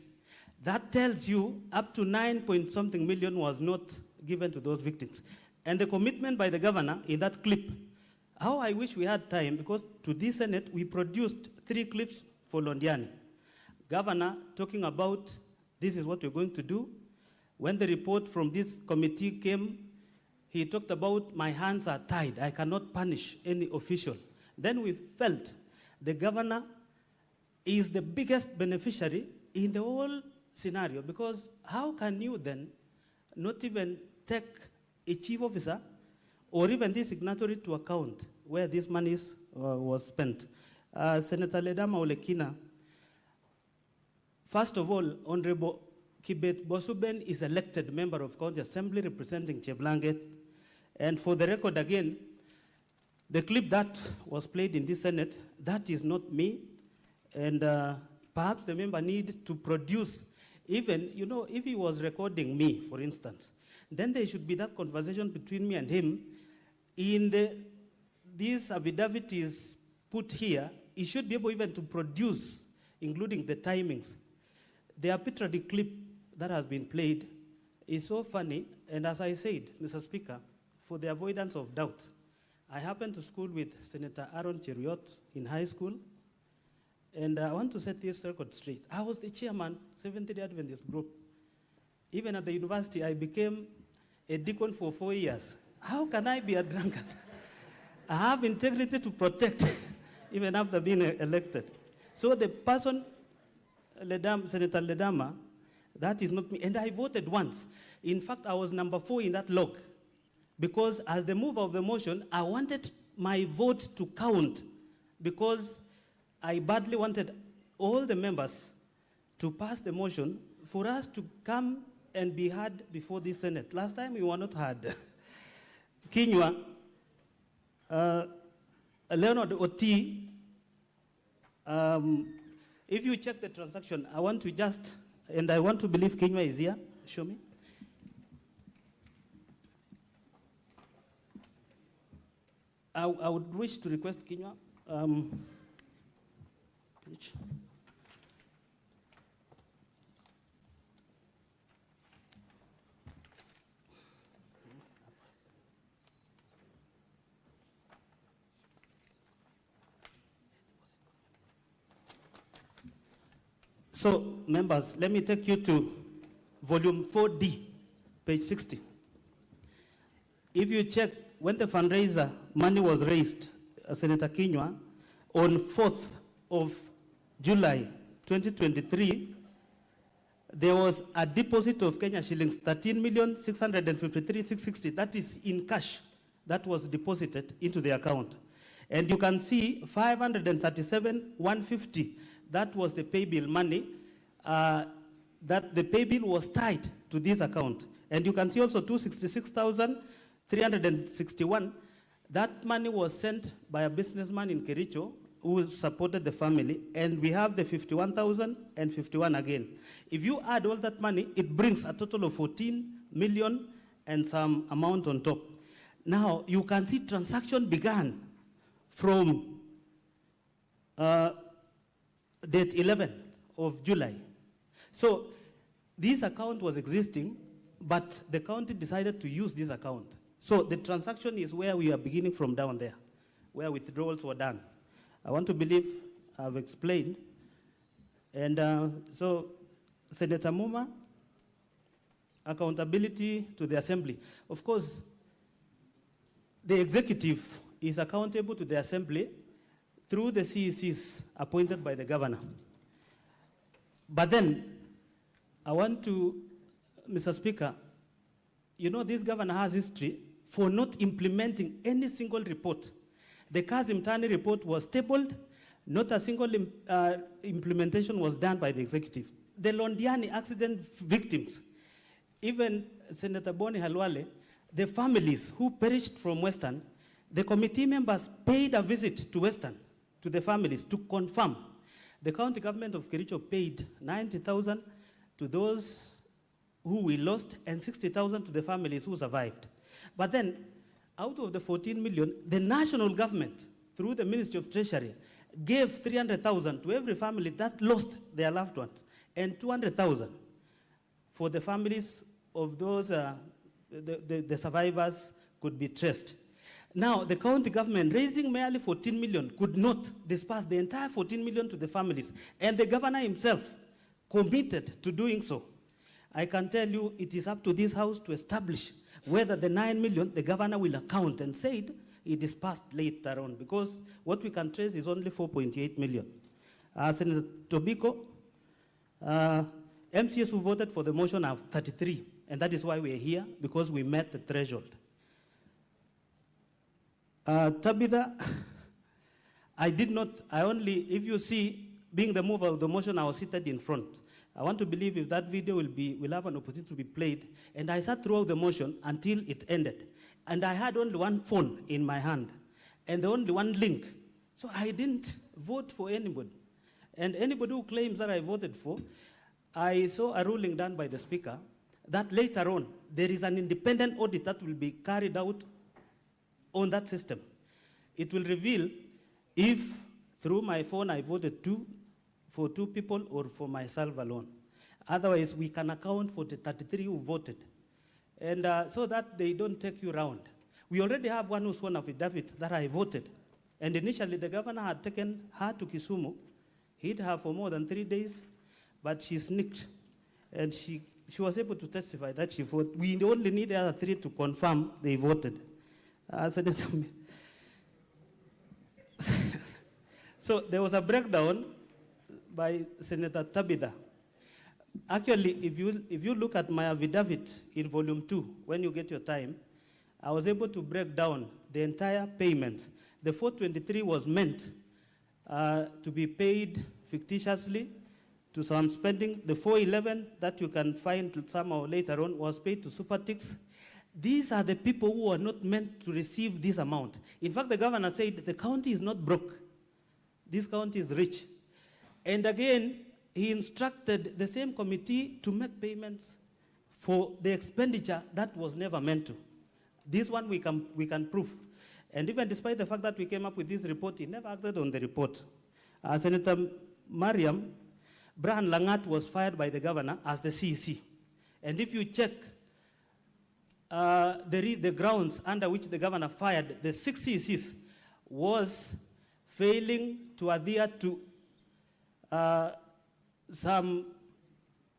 that tells you up to 9-point-something million was not given to those victims. And the commitment by the governor in that clip, how I wish we had time, because to this Senate, we produced 3 clips for Londiani. Governor talking about this is what we're going to do. When the report from this committee came, he talked about my hands are tied. I cannot punish any official. Then we felt the governor is the biggest beneficiary in the whole scenario, because how can you then not even take a chief officer or even the signatory to account where this money was spent? Senator Ledama Olekina, first of all, Honorable Kibet Bosuben is elected member of County Assembly representing Cheblanget. And for the record again, the clip that was played in this Senate, that is not me. And perhaps the member needs to produce, even, you know, if he was recording me, for instance, then there should be that conversation between me and him. In this affidavit is put here, he should be able even to produce, including the timings. The arbitrary clip that has been played is so funny, and as I said, Mr. Speaker, for the avoidance of doubt, I happened to school with Senator Aaron Cheruiyot in high school, and I want to set this record straight. I was the chairman, Seventh-day Adventist group. Even at the university, I became a deacon for 4 years. How can I be a drunkard? I have integrity to protect, even after being elected. So the person, Senator Ledama, that is not me. And I voted once. In fact, I was number 4 in that log. Because as the mover of the motion, I wanted my vote to count. Because I badly wanted all the members to pass the motion for us to come and be heard before the Senate. Last time we were not heard. Kinywa, Leonard Oti, if you check the transaction, I want to just, and I want to believe Kinywa is here. Show me. I would wish to request Kinywa. Which? So, members, let me take you to volume 4D, page 60. If you check, when the fundraiser money was raised, Senator Kinywa, on 4th of July 2023, there was a deposit of Kenya shillings 13,653,660. That is in cash. That was deposited into the account. And you can see 537,150. That was the pay bill money. That the pay bill was tied to this account. And you can see also 266,361. That money was sent by a businessman in Kericho who supported the family. And we have the 51,051 again. If you add all that money, it brings a total of 14 million and some amount on top. Now, you can see transaction began from date 11 of July. So this account was existing, but the county decided to use this account. So the transaction is where we are beginning from down there, where withdrawals were done. I want to believe I've explained. And so Senator Muma, accountability to the assembly. Of course, the executive is accountable to the assembly through the CECs appointed by the governor. But then, I want to, Mr. Speaker, you know this governor has history for not implementing any single report. The Kazimani report was tabled, not a single implementation was done by the executive. The Londiani accident victims, even Senator Boni Halwale, the families who perished from Western, the committee members paid a visit to Western, to the families, to confirm. The county government of Kericho paid 90,000 to those who we lost and 60,000 to the families who survived. But then, out of the 14 million, the national government, through the Ministry of Treasury, gave 300,000 to every family that lost their loved ones, and 200,000 for the families of those, the survivors could be traced. Now, the county government, raising merely 14 million, could not disperse the entire 14 million to the families, and the governor himself committed to doing so. I can tell you it is up to this House to establish whether the 9 million the governor will account, and said it dispersed later on, because what we can trace is only 4.8 million. Senator Tobiko, MCS who voted for the motion are 33, and that is why we are here, because we met the threshold. Tabitha, if you see, being the mover of the motion, I was seated in front. I want to believe if that video will have an opportunity to be played, and I sat throughout the motion until it ended. And I had only one phone in my hand, and only one link. So I didn't vote for anybody. And anybody who claims that I voted for, I saw a ruling done by the Speaker that later on, there is an independent audit that will be carried out on that system. It will reveal if through my phone I voted for two people or for myself alone. Otherwise, we can account for the 33 who voted. And so that they don't take you around. We already have one who sworn affidavit that I voted. And initially, the governor had taken her to Kisumu, hid her for more than 3 days, but she sneaked. And she she was able to testify that she voted. We only need the other 3 to confirm they voted. Senator, so there was a breakdown by Senator Tabitha. Actually, if you look at my affidavit in volume 2, when you get your time, I was able to break down the entire payment. The 423 was meant to be paid fictitiously to some spending. The 411 that you can find somehow later on was paid to Supertix. These are the people who are not meant to receive this amount. In fact, the governor said the county is not broke. This county is rich. And again, he instructed the same committee to make payments for the expenditure that was never meant to. This one we can prove. And even despite the fact that we came up with this report, he never acted on the report. Senator Mariam, Brian Langat was fired by the governor as the CEC. And if you check the grounds under which the governor fired the 6 CECs was failing to adhere to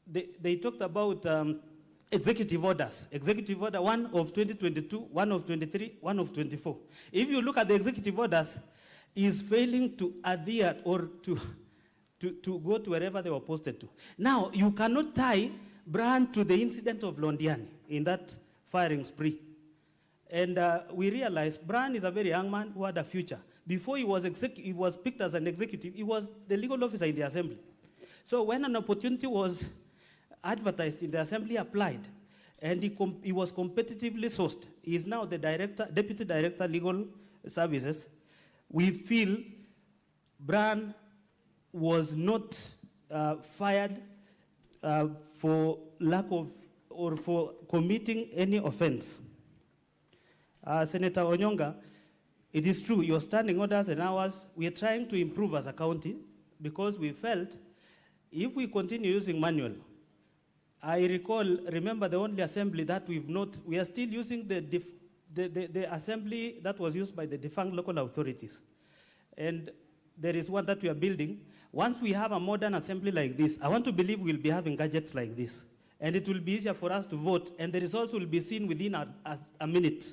they talked about executive orders. Executive order 1 of 2022, 1 of 23, 1 of 24. If you look at the executive orders, is failing to adhere or to go to wherever they were posted to. Now, you cannot tie Brian to the incident of Londiani in that firing spree. And we realized Brian is a very young man who had a future. Before he was picked as an executive, he was the legal officer in the assembly. So when an opportunity was advertised in the assembly, he applied, and he was competitively sourced. He is now the deputy director, legal services. We feel Brian was not fired for lack of or for committing any offense. Senator Onyonga, it is true, your standing orders and ours, we are trying to improve as a county because we felt if we continue using manual, remember the only assembly that we are still using the assembly that was used by the defunct local authorities. And there is one that we are building. Once we have a modern assembly like this, I want to believe we'll be having gadgets like this. And it will be easier for us to vote, and the results will be seen within a minute.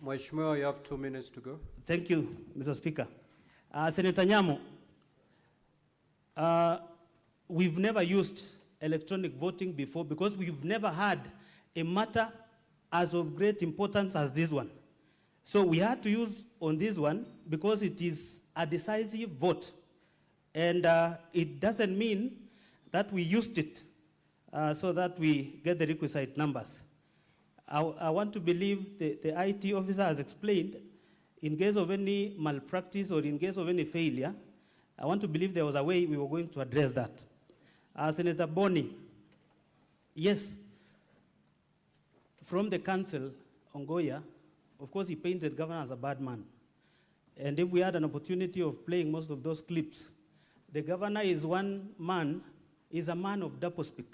Mheshimiwa, you have 2 minutes to go. Thank you, Mr. Speaker. Senator Nyamo, we've never used electronic voting before because we've never had a matter as of great importance as this one. So we had to use on this one because it is a decisive vote. And it doesn't mean that we used it so that we get the requisite numbers. I want to believe the IT officer has explained, in case of any malpractice or in case of any failure, I want to believe there was a way we were going to address that. Senator Boni, yes, from the council, Ongoya, of course he painted governor as a bad man. And if we had an opportunity of playing most of those clips, the governor is one man, is a man of doublespeak.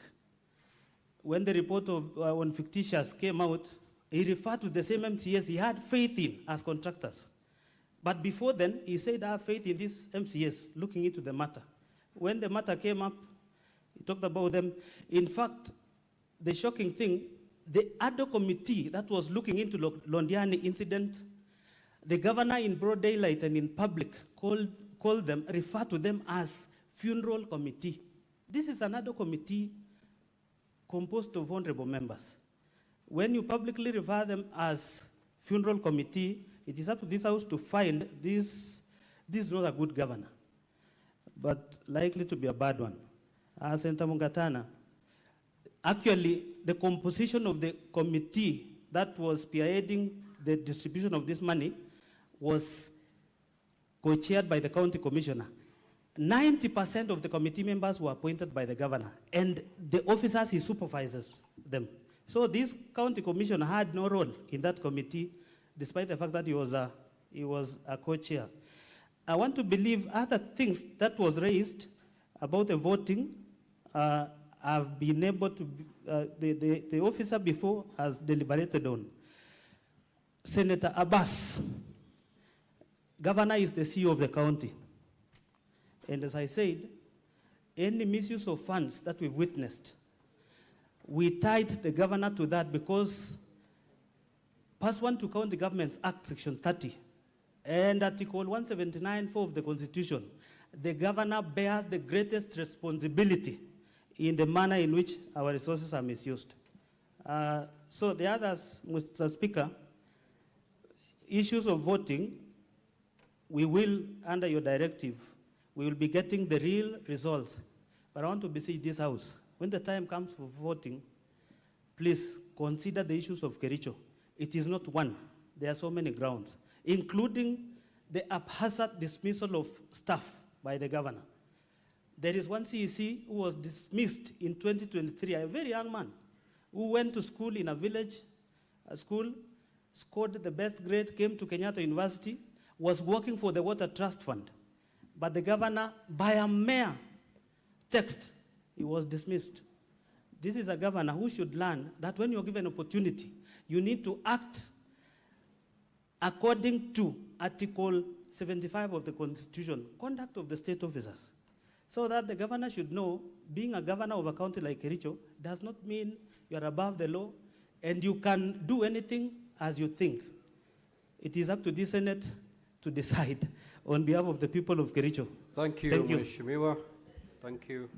When the report on fictitious came out, he referred to the same MCS he had faith in as contractors. But before then, he said, I have faith in this MCS, looking into the matter. When the matter came up, he talked about them. In fact, the shocking thing, the other committee that was looking into Londiani incident, the governor in broad daylight and in public called them, referred to them as funeral committee. This is another committee composed of honorable members. When you publicly refer them as funeral committee, it is up to this house to find this is not a good governor, but likely to be a bad one. Senator Mungatana, actually, the composition of the committee that was spearheading the distribution of this money was co-chaired by the county commissioner. 90% of the committee members were appointed by the governor, and the officers, he supervises them. So this county commissioner had no role in that committee, despite the fact that he was a co-chair. I want to believe other things that was raised about the voting have been able to, the officer before has deliberated on. Senator Abbas, governor is the CEO of the county. And as I said, any misuse of funds that we've witnessed, We tied the governor to that because pursuant to County Governments Act, Section 30, and Article 179(4) of the Constitution, the governor bears the greatest responsibility in the manner in which our resources are misused. So the others, Mr. Speaker, issues of voting, we will, under your directive, we will be getting the real results. But I want to beseech this House, when the time comes for voting, please consider the issues of Kericho. It is not one. There are so many grounds, including the haphazard dismissal of staff by the governor. There is one CEC who was dismissed in 2023, a very young man, who went to school in a village school, scored the best grade, came to Kenyatta University, was working for the Water Trust Fund. But the governor, by a mere text, he was dismissed. This is a governor who should learn that when you're given opportunity, you need to act according to Article 75 of the Constitution, conduct of the state officers, so that the governor should know being a governor of a county like Kericho does not mean you're above the law and you can do anything as you think. It is up to the Senate to decide on behalf of the people of Kericho. Thank you, Mheshimiwa. Thank you.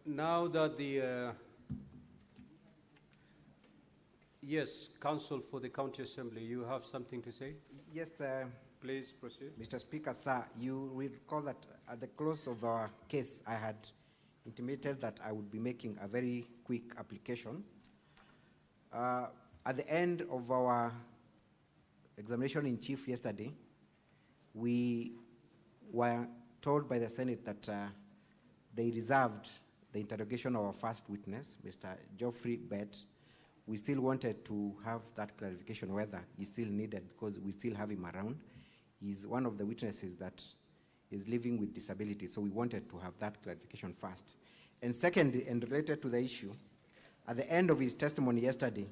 Now that the yes, Council for the County Assembly, you have something to say? Yes, please proceed. Mr. Speaker, sir, you will recall that at the close of our case, I had intimated that I would be making a very quick application. At the end of our examination in chief yesterday, we were told by the Senate that they reserved the interrogation of our first witness, Mr. Geoffrey Bett. We still wanted to have that clarification whether he's still needed because we still have him around. He's one of the witnesses that is living with disability, so we wanted to have that clarification first. And secondly, and related to the issue, at the end of his testimony yesterday,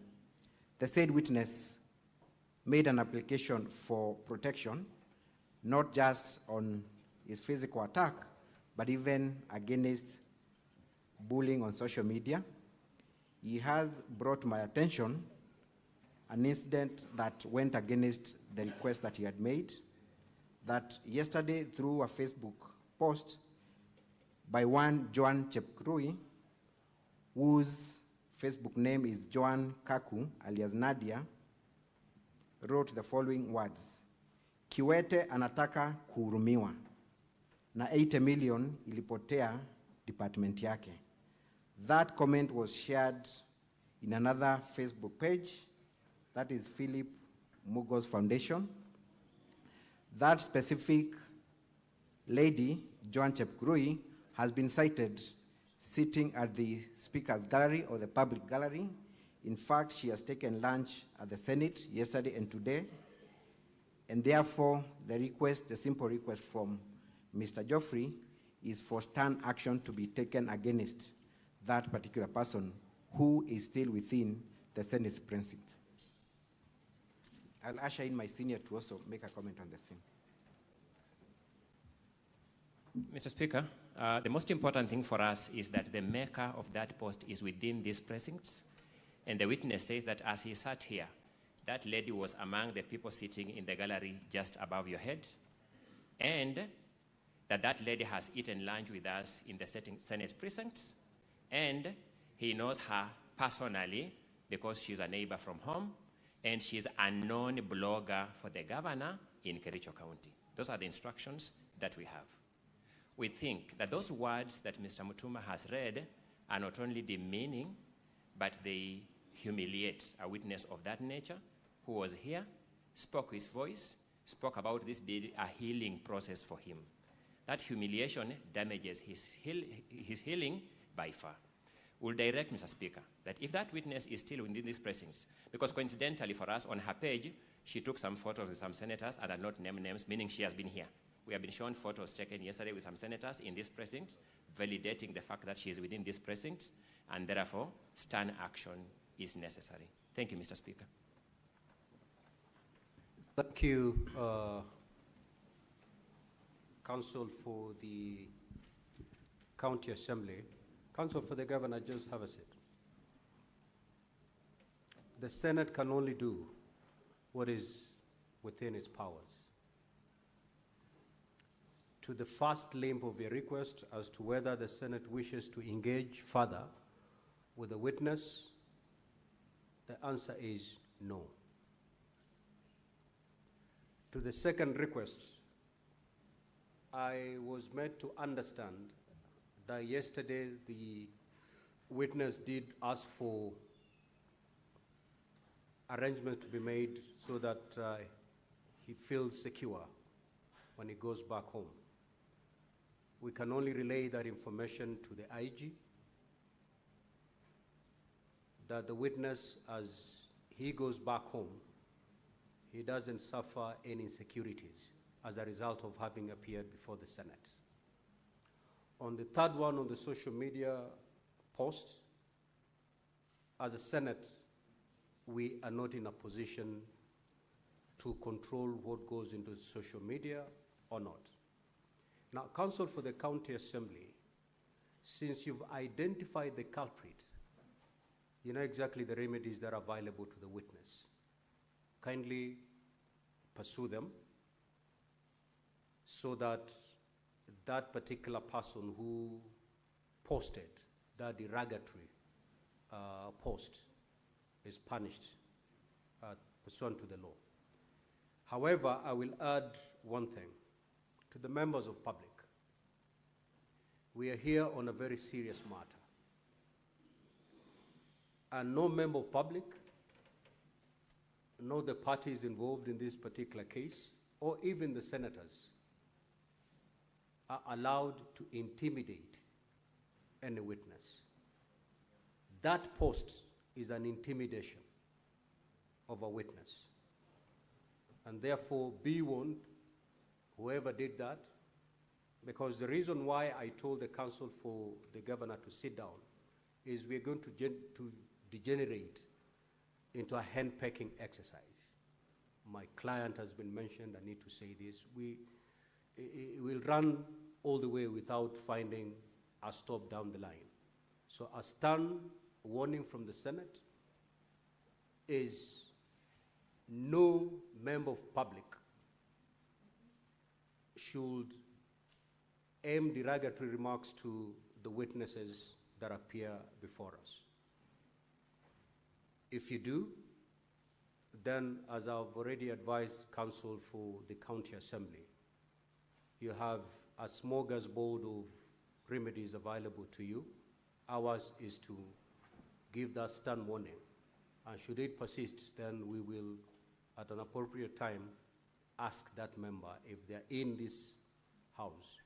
the said witness made an application for protection, not just on his physical attack, but even against bullying on social media. He has brought to my attention an incident that went against the request that he had made, that yesterday through a Facebook post by one Joan Chepkrui, whose Facebook name is Joan Kaku, alias Nadia, wrote the following words: Kiwete anataka kuhurumiwa na 80 million ilipotea department yake. That comment was shared in another Facebook page, that is Philip Mugo's Foundation. That specific lady, Joan Chepkurui, has been cited sitting at the Speaker's gallery or the public gallery. In fact, she has taken lunch at the Senate yesterday and today, and therefore the simple request from Mr. Geoffrey is for stern action to be taken against that particular person who is still within the Senate's precinct. I'll usher in my senior to also make a comment on the same. Mr. Speaker, the most important thing for us is that the maker of that post is within these precincts, and the witness says that as he sat here, that lady was among the people sitting in the gallery just above your head, and that lady has eaten lunch with us in the Senate precincts, and he knows her personally because she's a neighbor from home, and she's a known blogger for the governor in Kericho County. Those are the instructions that we have. We think that those words that Mr. Mutuma has read are not only demeaning, but they humiliate a witness of that nature who was here, spoke his voice, spoke about this being a healing process for him. That humiliation damages his healing by far. We'll direct, Mr. Speaker, that if that witness is still within these precincts, because coincidentally for us on her page, she took some photos with some senators and had not named names, meaning she has been here. We have been shown photos taken yesterday with some senators in this precinct, validating the fact that she is within this precinct, and therefore, stern action is necessary. Thank you, Mr. Speaker. Thank you, Council for the County Assembly. Counsel for the Governor, just have a seat. The Senate can only do what is within its powers. To the first limb of your request as to whether the Senate wishes to engage further with the witness, the answer is no. To the second request, I was made to understand that yesterday the witness did ask for arrangements to be made so that he feels secure when he goes back home. We can only relay that information to the IG, that the witness, as he goes back home, he doesn't suffer any insecurities as a result of having appeared before the Senate. On the third one, on the social media post, as a Senate, we are not in a position to control what goes into social media or not. Now, Counsel for the County Assembly, since you've identified the culprit, you know exactly the remedies that are available to the witness. Kindly pursue them so that that particular person who posted that derogatory post is punished pursuant to the law. However, I will add one thing to the members of public. We are here on a very serious matter. And no member of public, nor the parties involved in this particular case, or even the senators, are allowed to intimidate any witness. That post is an intimidation of a witness. And therefore, be warned, whoever did that, because the reason why I told the Counsel for the Governor to sit down is we're going to degenerate into a hand-pecking exercise. My client has been mentioned, I need to say this. It will run all the way without finding a stop down the line. So a stern warning from the Senate is no member of public should aim derogatory remarks to the witnesses that appear before us. If you do, then as I've already advised Counsel for the County Assembly, you have a smorgasbord of remedies available to you. Ours is to give that stern warning. And should it persist, then we will, at an appropriate time, ask that member, if they're in this House,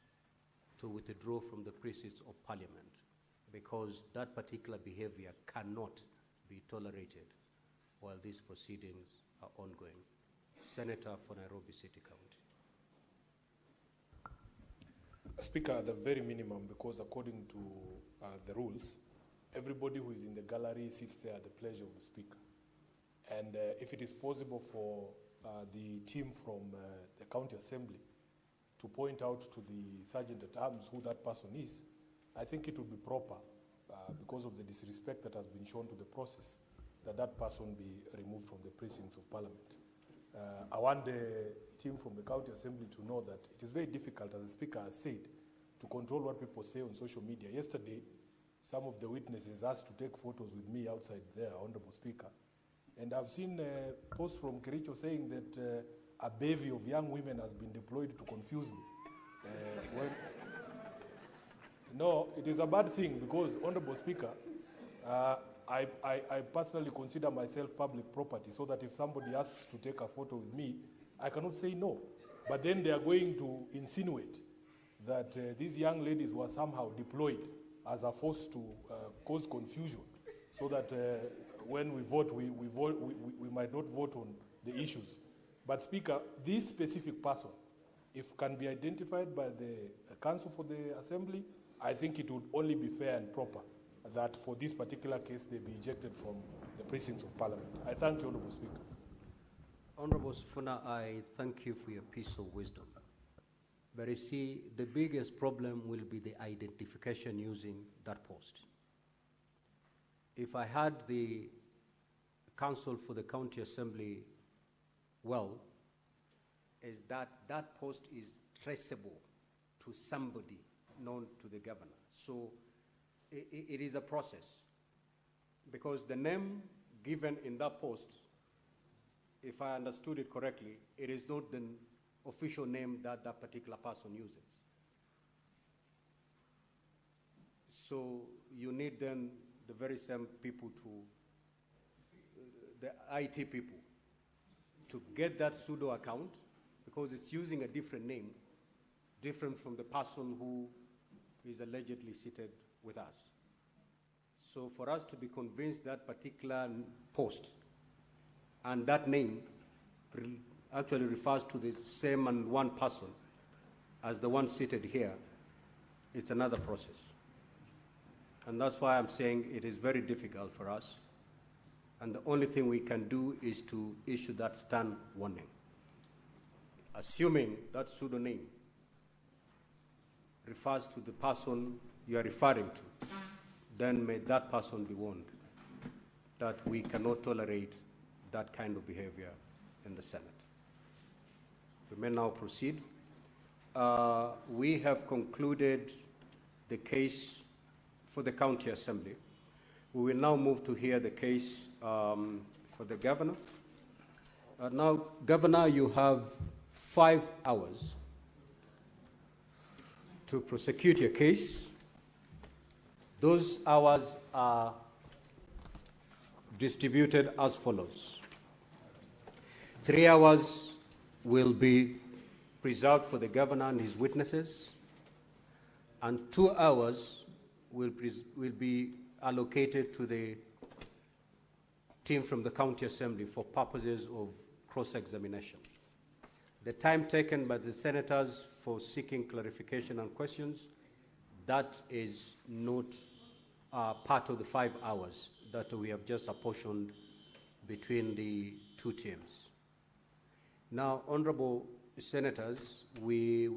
to withdraw from the precincts of Parliament, because that particular behavior cannot be tolerated while these proceedings are ongoing. Senator for Nairobi City County. Speaker, at the very minimum, because according to the rules, everybody who is in the gallery sits there at the pleasure of the Speaker. And if it is possible for the team from the County Assembly to point out to the Sergeant-at-Arms who that person is, I think it would be proper, because of the disrespect that has been shown to the process, that that person be removed from the precincts of Parliament. I want the team from the County Assembly to know that it is very difficult, as the Speaker has said, to control what people say on social media. Yesterday, some of the witnesses asked to take photos with me outside there, Honorable Speaker. And I've seen posts from Kericho saying that a bevy of young women has been deployed to confuse me. No, it is a bad thing because, Honorable Speaker, I personally consider myself public property, so that if somebody asks to take a photo with me, I cannot say no. But then they are going to insinuate that these young ladies were somehow deployed as a force to cause confusion, so that when we vote, we might not vote on the issues. But Speaker, this specific person, if can be identified by the Counsel for the Assembly, I think it would only be fair and proper that for this particular case they be ejected from the precincts of Parliament. I thank you, Honourable Speaker. Honourable Sifuna, I thank you for your piece of wisdom. But you see, the biggest problem will be the identification using that post. If I had the counsel for the county assembly well, is that that post is traceable to somebody known to the governor. So it is a process, because the name given in that post, if I understood it correctly, it is not the official name that that particular person uses. So you need then the very same people the IT people, to get that pseudo account, because it's using a different name, different from the person who is allegedly seated with us. So for us to be convinced that particular post and that name actually refers to the same and one person as the one seated here, it's another process. And that's why I'm saying it is very difficult for us. And the only thing we can do is to issue that stern warning. Assuming that pseudonym refers to the person you are referring to, then may that person be warned that we cannot tolerate that kind of behavior in the Senate. We may now proceed. We have concluded the case for the county assembly. We will now move to hear the case for the governor. Now, Governor, you have 5 hours to prosecute your case. Those hours are distributed as follows. 3 hours will be reserved for the governor and his witnesses, and 2 hours will be allocated to the team from the county assembly for purposes of cross-examination. The time taken by the senators for seeking clarification and questions, that is not part of the 5 hours that we have just apportioned between the 2 teams. Now, honorable senators, the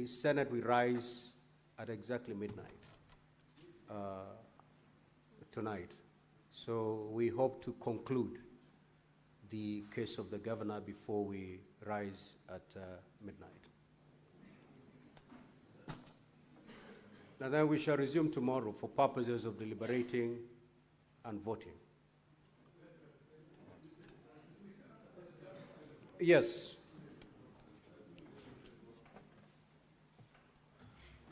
Senate will rise at exactly midnight tonight. So we hope to conclude the case of the governor before we rise at midnight. And then we shall resume tomorrow for purposes of deliberating and voting. Yes.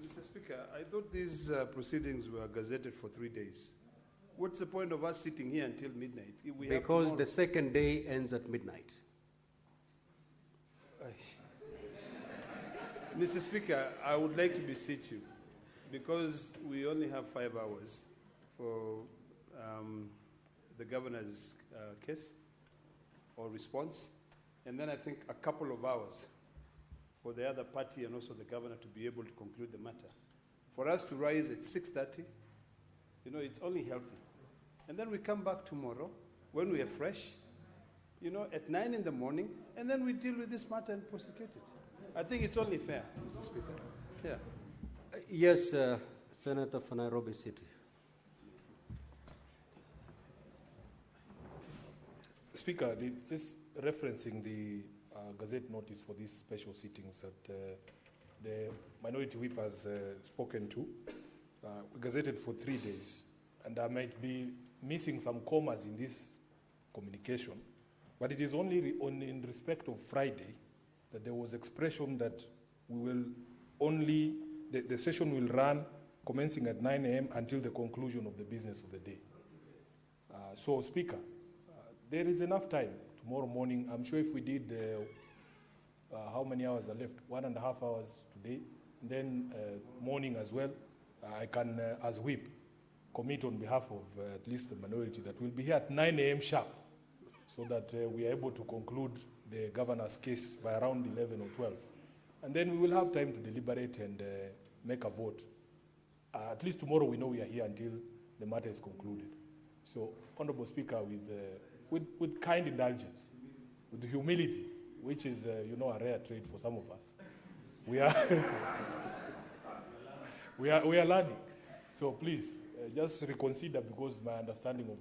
Mr. Speaker, I thought these proceedings were gazetted for 3 days. What's the point of us sitting here until midnight? If we because the second day ends at midnight. Mr. Speaker, I would like to beseech you, because we only have 5 hours for the governor's case or response, and then I think a couple of hours for the other party and also the governor to be able to conclude the matter. For us to rise at 6:30, it's only healthy. And then we come back tomorrow when we are fresh, at 9 in the morning, and then we deal with this matter and prosecute it. I think it's only fair, Mr. Speaker. Yeah. Yes, Senator for Nairobi City. Speaker, just referencing the Gazette notice for these special sittings that the Minority Whip has spoken to, we gazetted for 3 days, and I might be missing some commas in this communication, but it is only in respect of Friday that there was expression that we will only, the session will run commencing at 9 a.m. until the conclusion of the business of the day. So, Speaker, there is enough time tomorrow morning. I'm sure if we did, how many hours are left? 1.5 hours today, and then morning as well. I can, as whip, commit on behalf of at least the minority that we'll be here at 9 a.m. sharp, so that we are able to conclude the governor's case by around 11 or 12. And then we will have time to deliberate and make a vote. At least tomorrow we know we are here until the matter is concluded. So, Honorable Speaker, with kind indulgence, with humility, which is, a rare trait for some of us, We are, we are learning. So please, just reconsider, because my understanding of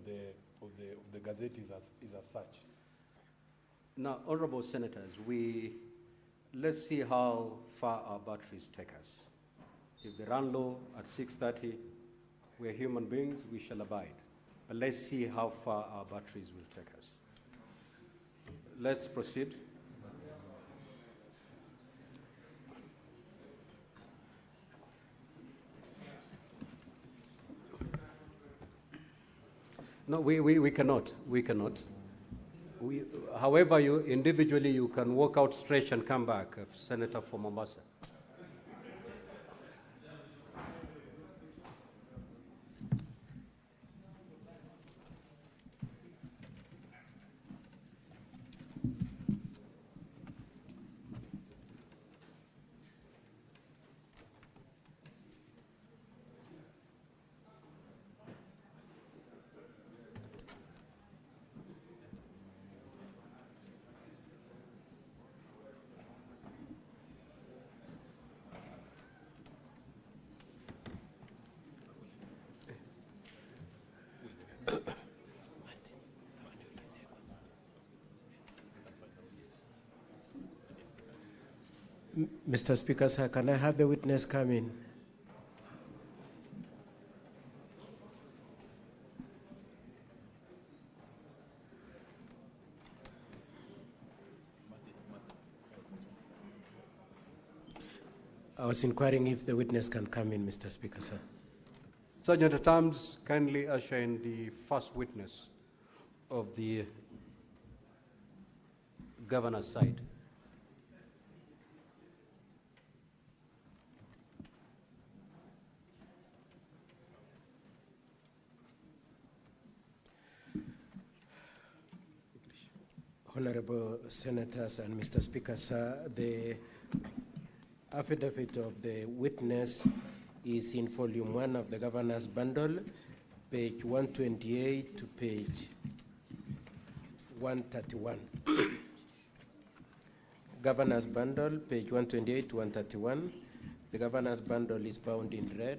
the Gazette is as such. Now, honorable senators, let's see how far our batteries take us. If they run low at 6:30, we're human beings, we shall abide. But let's see how far our batteries will take us. Let's proceed. No, we cannot. We cannot. However, individually you can walk out, stretch, and come back. Senator from Mombasa. Mr. Speaker, sir, can I have the witness come in? I was inquiring if the witness can come in, Mr. Speaker, sir. Sergeant at Arms, kindly usher in the first witness of the governor's side. Honorable Senators and Mr. Speaker, sir, the affidavit of the witness is in volume 1 of the governor's bundle, page 128 to page 131. Governor's bundle, page 128 to 131. The governor's bundle is bound in red.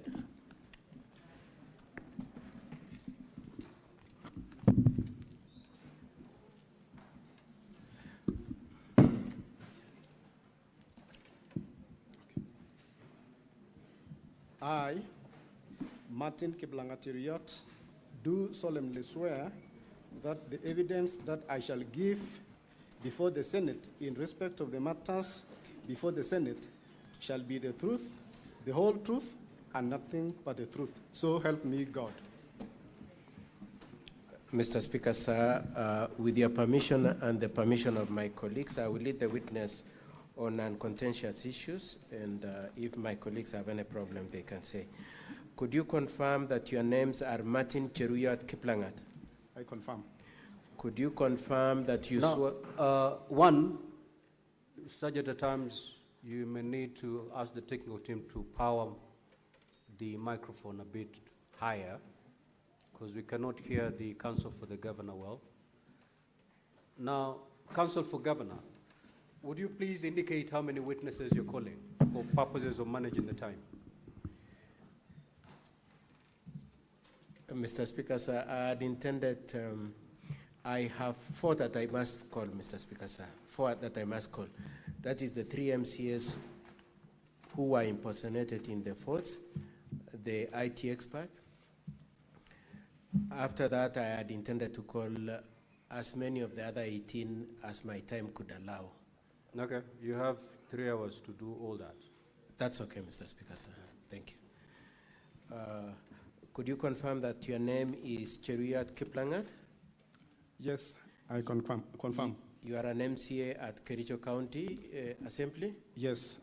I, Martin Kiplangatiriot, do solemnly swear that the evidence that I shall give before the Senate in respect of the matters before the Senate shall be the truth, the whole truth, and nothing but the truth. So help me God. Mr. Speaker, sir, with your permission and the permission of my colleagues, I will lead the witness on non-contentious issues, and if my colleagues have any problem, they can say. Could you confirm that your names are Martin Cheruyot Kiplangat? I confirm. Could you confirm that you One, Sergeant at Arms, you may need to ask the technical team to power the microphone a bit higher, because we cannot hear the counsel for the governor well. Now, counsel for governor, would you please indicate how many witnesses you're calling for purposes of managing the time? Mr. Speaker, sir, I had intended, I have 4 that I must call, Mr. Speaker, sir. 4 that I must call. That is the 3 MCAs who were impersonated in the forts, the IT expert. After that, I had intended to call as many of the other 18 as my time could allow. Okay, you have 3 hours to do all that. That's okay, Mr. Speaker, sir. Thank you. Could you confirm that your name is Cheruyot Kiplangat? Yes, I confirm. You are an MCA at Kericho County Assembly? Yes,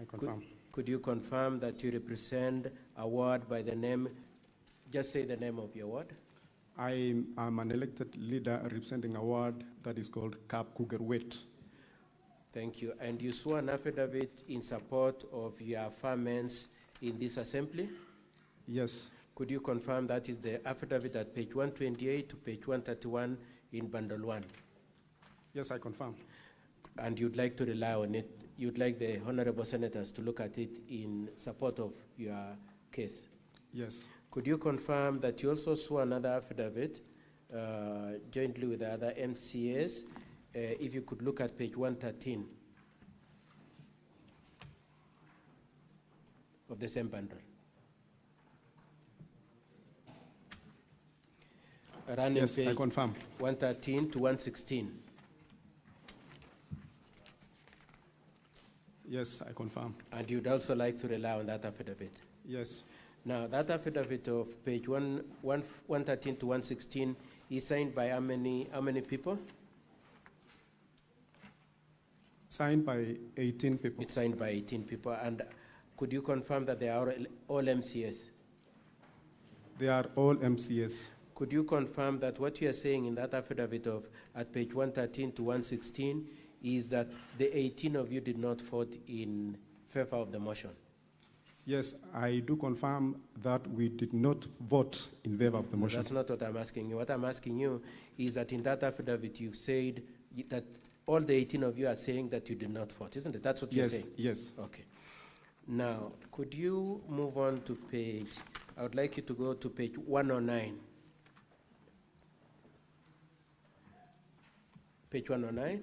I confirm. Could you confirm that you represent a ward by the name, just say the name of your ward? I am an elected leader representing a ward that is called Kap Kugerwet. Thank you. And you swore an affidavit in support of your affirmance in this assembly? Yes. Could you confirm that is the affidavit at page 128 to page 131 in bundle 1? Yes, I confirm. And you'd like to rely on it. You'd like the honorable senators to look at it in support of your case. Yes. Could you confirm that you also saw another affidavit jointly with the other MCAs? If you could look at page 113 of the same bundle. Running Yes, I page confirm. 113 to 116. Yes, I confirm. And you'd also like to rely on that affidavit? Yes. Now, that affidavit of page 113 to 116 is signed by how many people? Signed by 18 people. It's signed by 18 people. And could you confirm that they are all MCS? They are all MCS. Could you confirm that what you are saying in that affidavit of at page 113 to 116 is that the 18 of you did not vote in favor of the motion? Yes, I do confirm that we did not vote in favor of the motion. That's not what I'm asking you. What I'm asking you is that in that affidavit you said that all the 18 of you are saying that you did not vote, isn't it? That's what you're saying? Yes. Okay. Now, could you move on to page, I would like you to go to page 109. Page 109.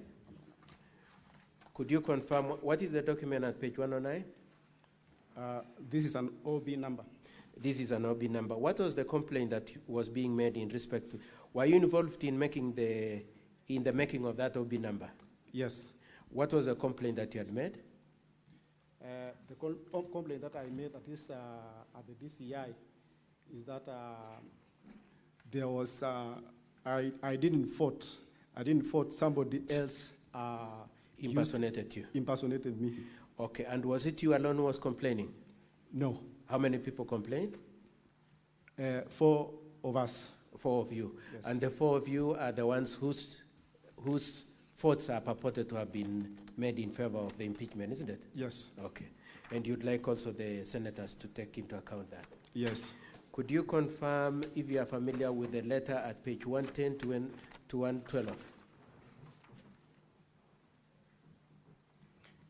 Could you confirm, what is the document at page 109? This is an OB number. This is an OB number. What was the complaint that was being made in respect to, were you involved in the making of that OB number? Yes. What was the complaint that you had made? The complaint that I made at the DCI is that there was, I didn't vote. I didn't vote. Somebody else impersonated you. Impersonated me. Okay, and was it you alone who was complaining? No. How many people complained? 4 of us. 4 of you. Yes. And the 4 of you are the ones whose votes are purported to have been made in favor of the impeachment, isn't it? Yes. Okay. And you'd like also the senators to take into account that? Yes. Could you confirm if you are familiar with the letter at page 110 to 112?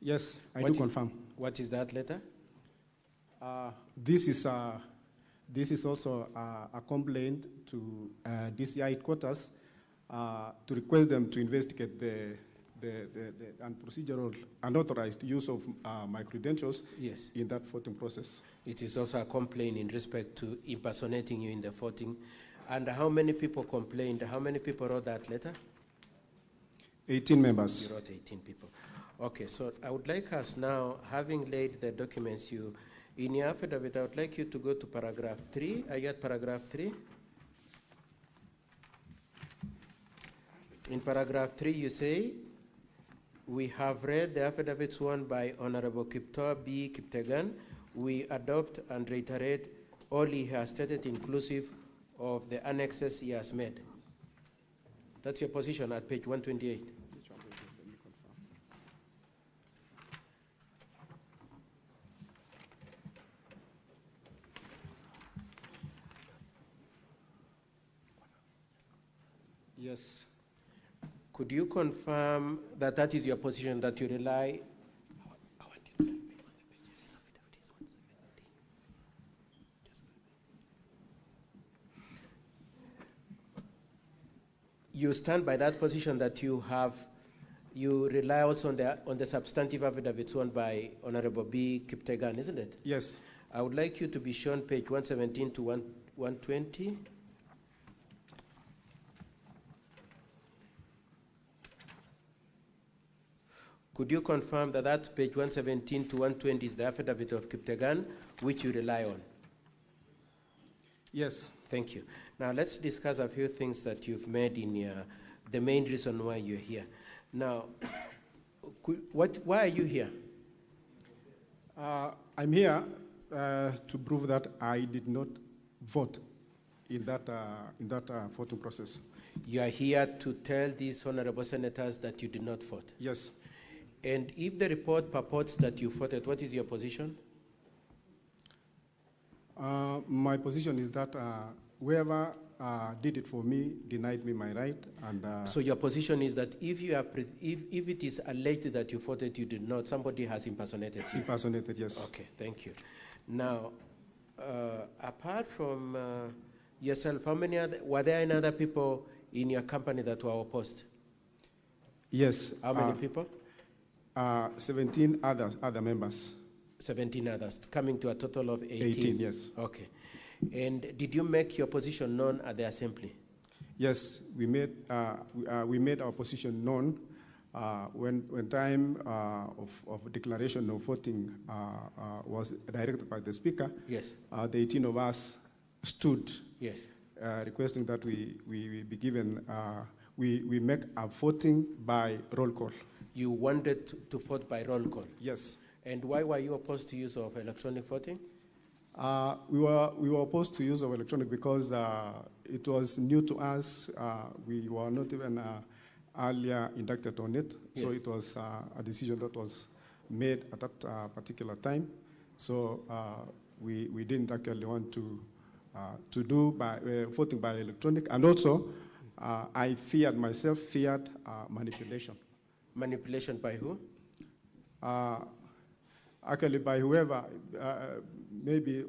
Yes, I do confirm. What is that letter? This is also a complaint to DCI headquarters to request them to investigate the unprocedural, unauthorized use of my credentials in that voting process. It is also a complaint in respect to impersonating you in the voting. And how many people complained? How many people wrote that letter? 18 members. You wrote 18 people. Okay, so I would like us now, having laid the documents in your affidavit, I would like you to go to paragraph 3. Are you at paragraph 3? In paragraph 3, you say, we have read the affidavit sworn by Honorable Kiptor B. Kiptegan. We adopt and reiterate all he has stated, inclusive of the annexes he has made. That's your position at page 128. Yes. Could you confirm that that is your position, that you rely? You stand by that position that you rely also on the substantive affidavit sworn by Honorable B. Kiptegan, isn't it? Yes. I would like you to be shown page 117 to 120. Could you confirm that that page 117 to 120 is the affidavit of Kiptegan, which you rely on? Yes. Thank you. Now let's discuss a few things that you've made in the main reason why you're here. Now, why are you here? I'm here to prove that I did not vote in that voting process. You are here to tell these honorable senators that you did not vote? Yes. And if the report purports that you voted, what is your position? My position is that whoever did it for me, denied me my right, and So your position is that if it is alleged that you voted, you did not, somebody has impersonated you? Impersonated, yes. Okay, thank you. Now, apart from yourself, were there any other people in your company that were opposed? Yes. How many people? 17 other members. 17 others, coming to a total of 18? 18, yes. Okay. And did you make your position known at the assembly? Yes, we made our position known when time of declaration of voting was directed by the speaker. Yes. The 18 of us stood, yes, requesting that we be given, we make a voting by roll call. You wanted to vote by roll call? Yes. And why were you opposed to use of electronic voting? We were opposed to use of electronic because it was new to us. We were not even earlier inducted on it, so it was a decision that was made at that particular time. So we didn't actually want to do by voting by electronic, and also I feared manipulation. Manipulation by who? Actually, by whoever maybe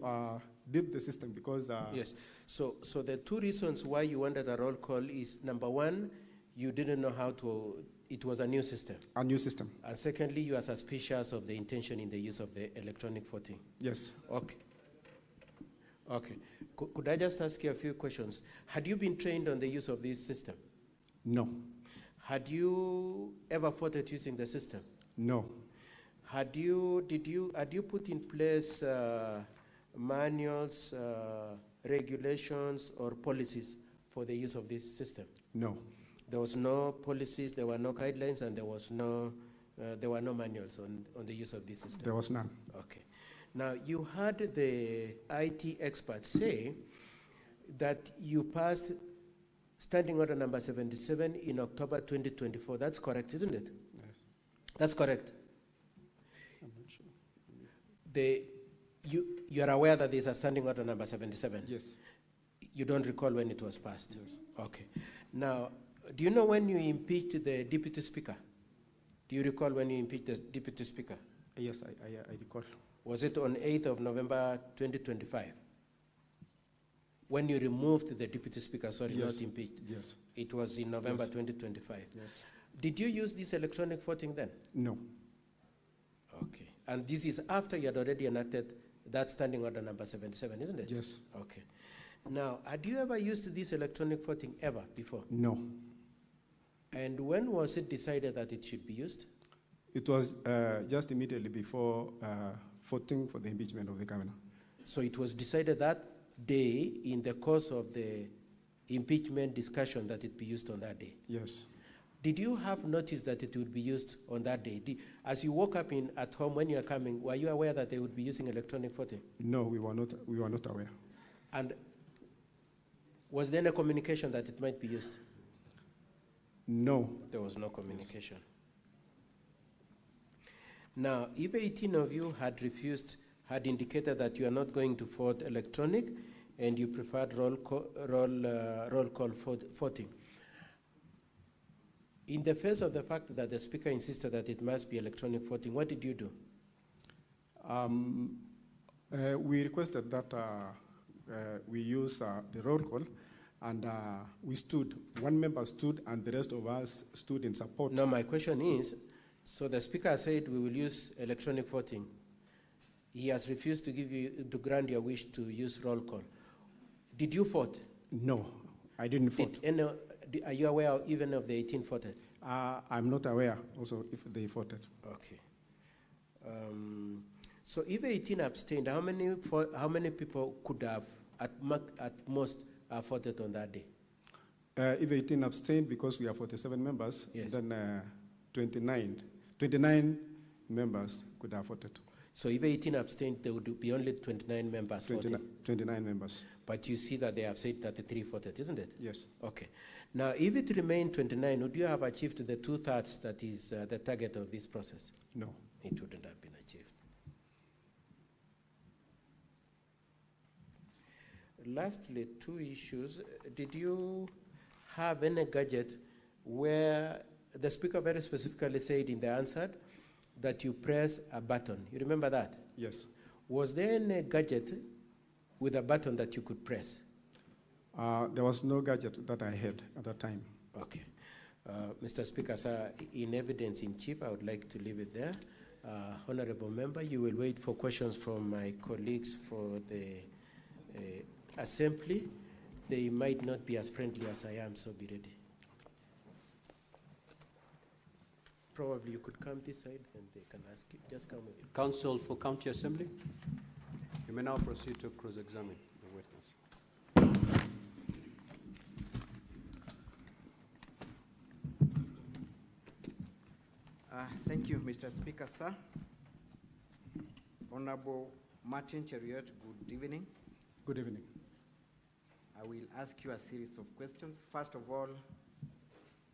did the system, because yes. So the two reasons why you wanted a roll call is, number one, you didn't know how to. It was a new system. A new system. And secondly, you are suspicious of the intention in the use of the electronic voting. Yes. Okay. Okay. Could I just ask you a few questions? Had you been trained on the use of this system? No. Had you ever voted using the system? No. Had you put in place manuals, regulations, or policies for the use of this system? No. There was no policies, there were no guidelines, and there were no manuals on the use of this system? There was none. Okay. Now, you heard the IT experts say that you passed Standing Order number 77 in October 2024. That's correct, isn't it? Yes. That's correct. I'm not sure. You are aware that there's a Standing Order number 77? Yes. You don't recall when it was passed? Yes. Okay. Now, do you know when you impeached the Deputy Speaker? Do you recall when you impeached the Deputy Speaker? Yes, I recall. Was it on 8th of November 2025? When you removed the Deputy Speaker, sorry, yes. not impeached? Yes. It was in November yes. 2025? Yes. Did you use this electronic voting then? No. Okay. And this is after you had already enacted that Standing Order number 77, isn't it? Yes. Okay. Now, had you ever used this electronic voting ever before? No. And when was it decided that it should be used? It was just immediately before voting for the impeachment of the governor. So it was decided that day in the course of the impeachment discussion that it be used on that day? Yes. Did you have notice that it would be used on that day? As you woke up at home when you were coming, were you aware that they would be using electronic voting? No, we were not aware. And was there any communication that it might be used? No. There was no communication. Now, if 18 of you had indicated that you are not going to vote electronic and you preferred roll call voting, in the face of the fact that the Speaker insisted that it must be electronic voting, what did you do? We requested that we use the roll call, and we stood. One member stood, and the rest of us stood in support. No, my question is, so the Speaker said we will use electronic voting. He has refused to grant your wish to use roll call. Did you vote? No, I didn't vote. Are you aware even of the 18 voted? I'm not aware also if they voted. Okay. So if 18 abstained, how many people could have at most voted on that day? If 18 abstained, because we are 47 members, yes. Then 29 members could have voted. So if 18 abstained, there would be only 29 members 29 members. But you see that they have said 33 voted, isn't it? Yes. Okay. Now, if it remained 29, would you have achieved the 2/3 that is the target of this process? No. It wouldn't have been achieved. lastly, two issues. Did you have any gadget where the speaker very specifically said in the answer that you press a button? You remember that? Yes. Was there any gadget with a button that you could press? There was no gadget that I had at that time. Okay. Mr. Speaker, sir, in evidence in chief, I would like to leave it there. Honorable member, you will wait for questions from my colleagues for the assembly. They might not be as friendly as I am, so be ready. Probably you could come this side and they can ask you. Just come with you. Counsel for County Assembly, you may now proceed to cross-examine the witness. Thank you, Mr. Speaker, sir. Honorable Martin Cheriot, good evening. Good evening. I will ask you a series of questions. First of all,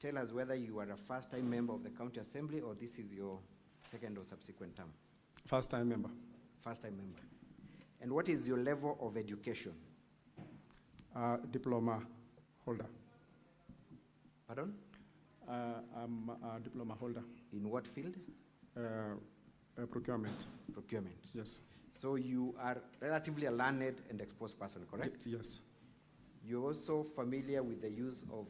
tell us whether you are a first-time member of the County Assembly or this is your second or subsequent term. First-time member. First-time member. And what is your level of education? Diploma holder. Pardon? I'm a diploma holder. In what field? Procurement. Procurement. Yes. So you are relatively a learned and exposed person, correct? Yes. You're also familiar with the use of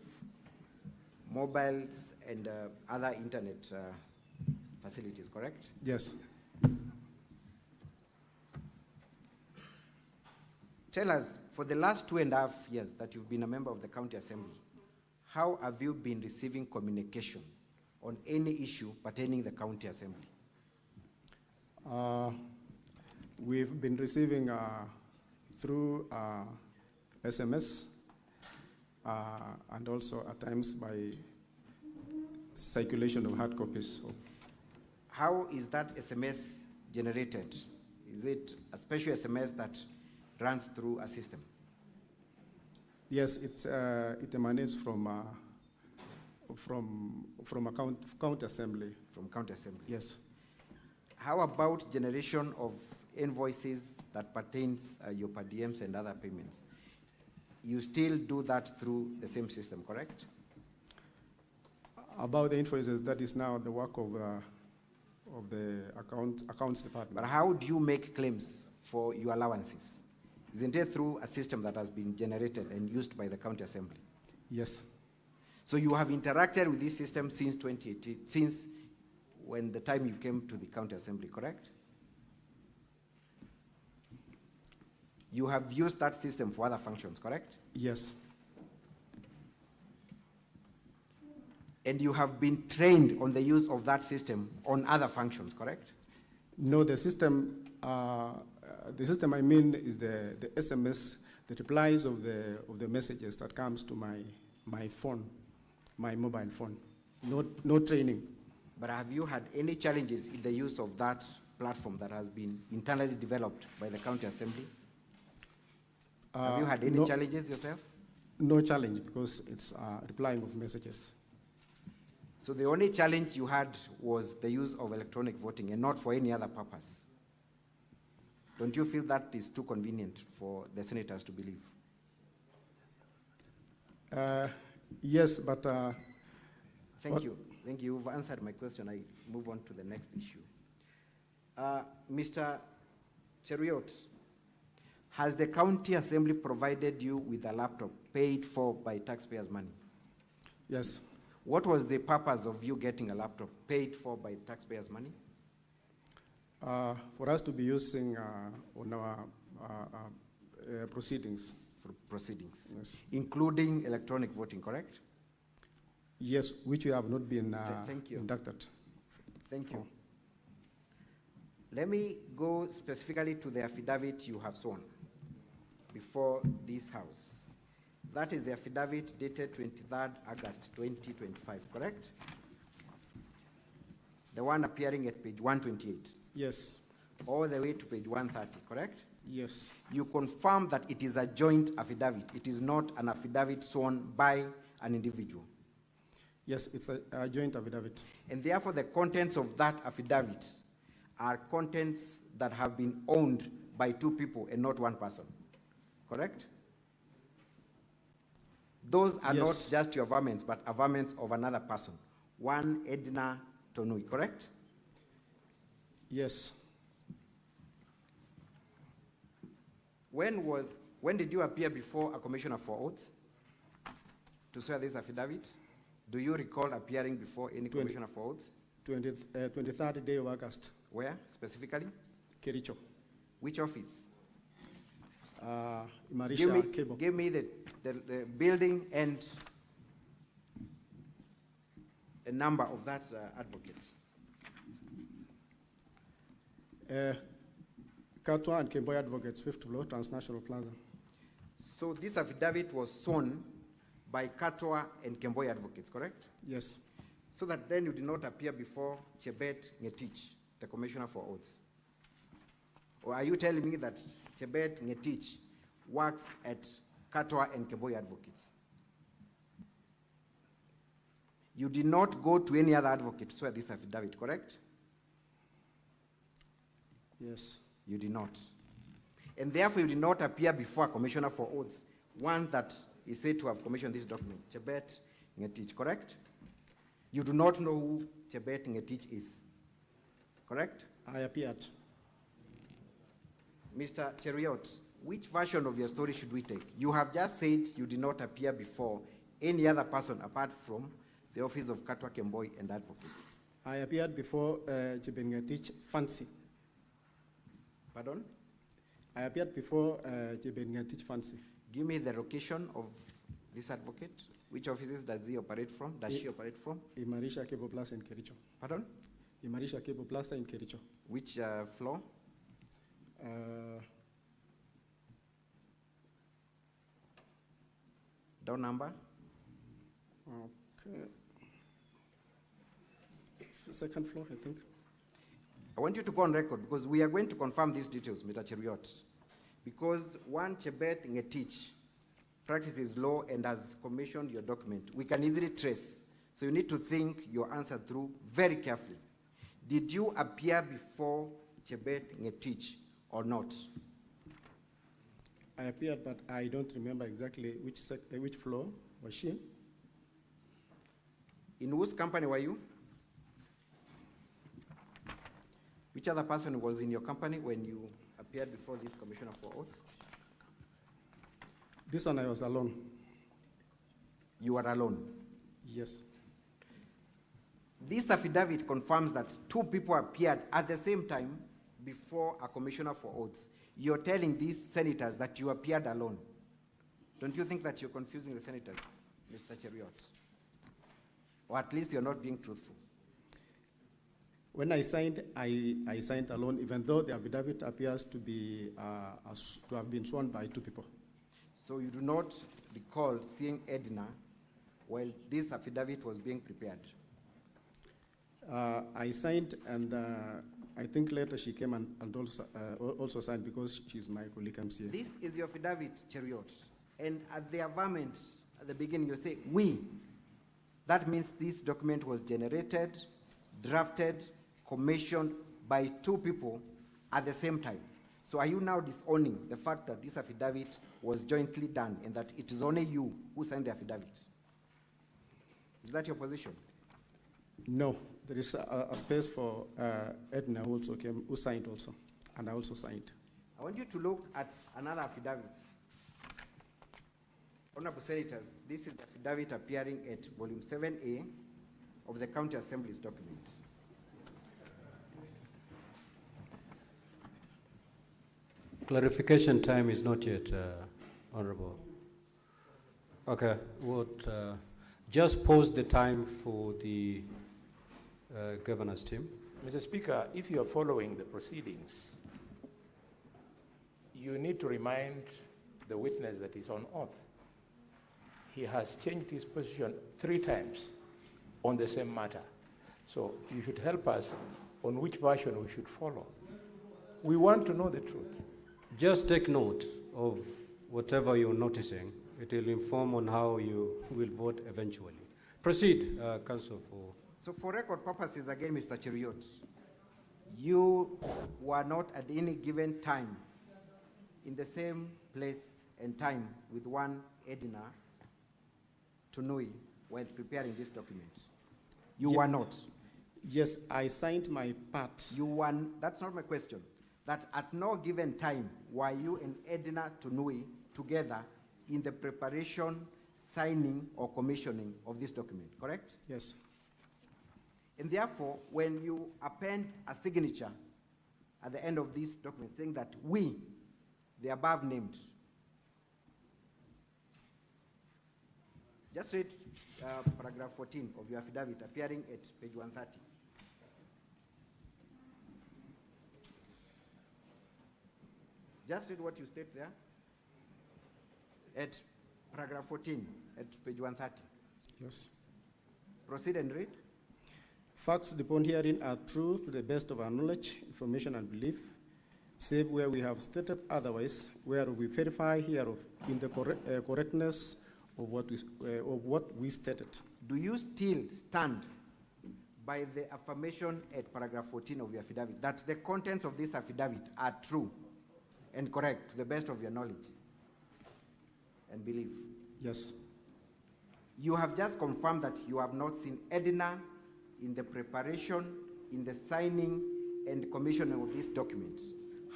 mobiles and other internet facilities, correct? Yes. Tell us, for the last 2.5 years that you've been a member of the County Assembly, how have you been receiving communication on any issue pertaining the County Assembly? We've been receiving through SMS and also at times by circulation of hard copies. How is that SMS generated? Is it a special SMS that runs through a system? Yes, it emanates from a county assembly. From county assembly? Yes. How about generation of invoices that pertains your per diems and other payments? You still do that through the same system, correct? About the invoices, that is now the work of the accounts department. But how do you make claims for your allowances? Isn't it through a system that has been generated and used by the county assembly? Yes. So you have interacted with this system since 2018, since when the time you came to the county assembly, correct? You have used that system for other functions, correct? Yes. And you have been trained on the use of that system on other functions, correct? No, the system I mean is the SMS, the replies of the messages that comes to my phone, my mobile phone. No training. But have you had any challenges in the use of that platform that has been internally developed by the county assembly? Have you had any challenges yourself? No challenge, because it's replying of messages. So the only challenge you had was the use of electronic voting and not for any other purpose. Don't you feel that is too convenient for the senators to believe? Yes, but... Thank you. Thank you. You've answered my question. I move on to the next issue. Mr. Cheriot, has the county assembly provided you with a laptop paid for by taxpayers' money? Yes. What was the purpose of you getting a laptop paid for by taxpayers' money? For us to be using on our proceedings. For proceedings. Yes. Including electronic voting, correct? Yes, which we have not been Thank you. inducted. Thank you. Let me go specifically to the affidavit you have sworn before this House. That is the affidavit dated 23rd August 2025, correct? The one appearing at page 128. Yes. All the way to page 130, correct? Yes. You confirm that it is a joint affidavit. It is not an affidavit sworn by an individual. Yes, it's a joint affidavit. And therefore, the contents of that affidavit are contents that have been owned by two people and not one person, correct? Those are Yes. not just your averments, but averments of another person. One Edna Tonui, correct? Yes. When did you appear before a commissioner for oaths to swear this affidavit? Do you recall appearing before any commissioner for oaths? 23rd day of August. Where specifically? Kericho. Which office? Marisha Cable. Give me the building and a number of that advocate. Katwa and Kemboy Advocates, 5th floor, Transnational Plaza. So this affidavit was sworn by Katwa and Kemboy Advocates, correct? Yes. So that then you did not appear before Chebet Ngetich, the commissioner for oaths. Or are you telling me that Chebet Ngetich works at Katwa and Kemboy Advocates? You did not go to any other advocate to swear this affidavit, correct? Yes. You did not. And therefore you did not appear before a commissioner for oaths, one that is said to have commissioned this document, Chebet Ngetich, correct? You do not know who Chebet Ngetich is, correct? I appeared. Mr. Cheriot, which version of your story should we take? You have just said you did not appear before any other person apart from the office of Katwa Kemboy and advocates. I appeared before Chebet Ngetich Fancy. Pardon? I appeared before Chebet Ngetich Fancy. Give me the location of this advocate. Which offices does he operate from? Does she operate from? Marisha Cable Plaza in Kericho. Pardon? Marisha Cable Plaza in Kericho. Which floor? Door number? Okay. Second floor, I think. I want you to go on record because we are going to confirm these details, Mr. Cheriot. Because one Chebet Ngetich practices law and has commissioned your document, we can easily trace. So you need to think your answer through very carefully. Did you appear before Chebet Ngetich or not? I appeared, but I don't remember exactly which floor was she. In whose company were you? Which other person was in your company when you appeared before this commissioner for oaths? This one I was alone. You were alone? Yes. This affidavit confirms that two people appeared at the same time before a commissioner for oaths. You're telling these senators that you appeared alone. Don't you think that you're confusing the senators, Mr. Cheriot? Or at least you're not being truthful. When I signed, I signed alone, even though the affidavit appears to be to have been sworn by two people. So you do not recall seeing Edna while this affidavit was being prepared? I signed, and I think later she came and also signed because she's my colleague MCA. This is your affidavit, Cheriot. And at the averment, at the beginning, you say, we. That means this document was generated, drafted, commissioned by two people at the same time. So are you now disowning the fact that this affidavit was jointly done and that it is only you who signed the affidavit? Is that your position? No, there is a space for Edna who also came, who signed also, and I also signed. I want you to look at another affidavit. Honorable Senators, this is the affidavit appearing at volume 7A of the County Assembly's document. Clarification time is not yet, Honorable. Okay, just pause the time for the governor's team. Mr. Speaker, if you are following the proceedings, you need to remind the witness that is on oath. He has changed his position 3 times on the same matter. So you should help us on which version we should follow. We want to know the truth. Just take note of whatever you're noticing. It will inform on how you will vote eventually. Proceed, Council. So for record purposes, again, Mr. Cheriot, you were not at any given time in the same place and time with one Edna to Nui while preparing this document? You were not. Yes, I signed my part. You were, that's not my question. That at no given time were you and Edna Tunui together in the preparation, signing, or commissioning of this document, correct? Yes. And therefore, when you append a signature at the end of this document saying that we, the above named, just read paragraph 14 of your affidavit appearing at page 130. Just read what you state there at paragraph 14 at page 130. Yes. Proceed and read. Facts upon hearing are true to the best of our knowledge, information, and belief, save where we have stated otherwise, where we verify hereof in the correctness of what we stated. Do you still stand by the affirmation at paragraph 14 of your affidavit that the contents of this affidavit are true and correct to the best of your knowledge and belief? Yes. You have just confirmed that you have not seen Edna in the preparation, in the signing, and commissioning of these documents.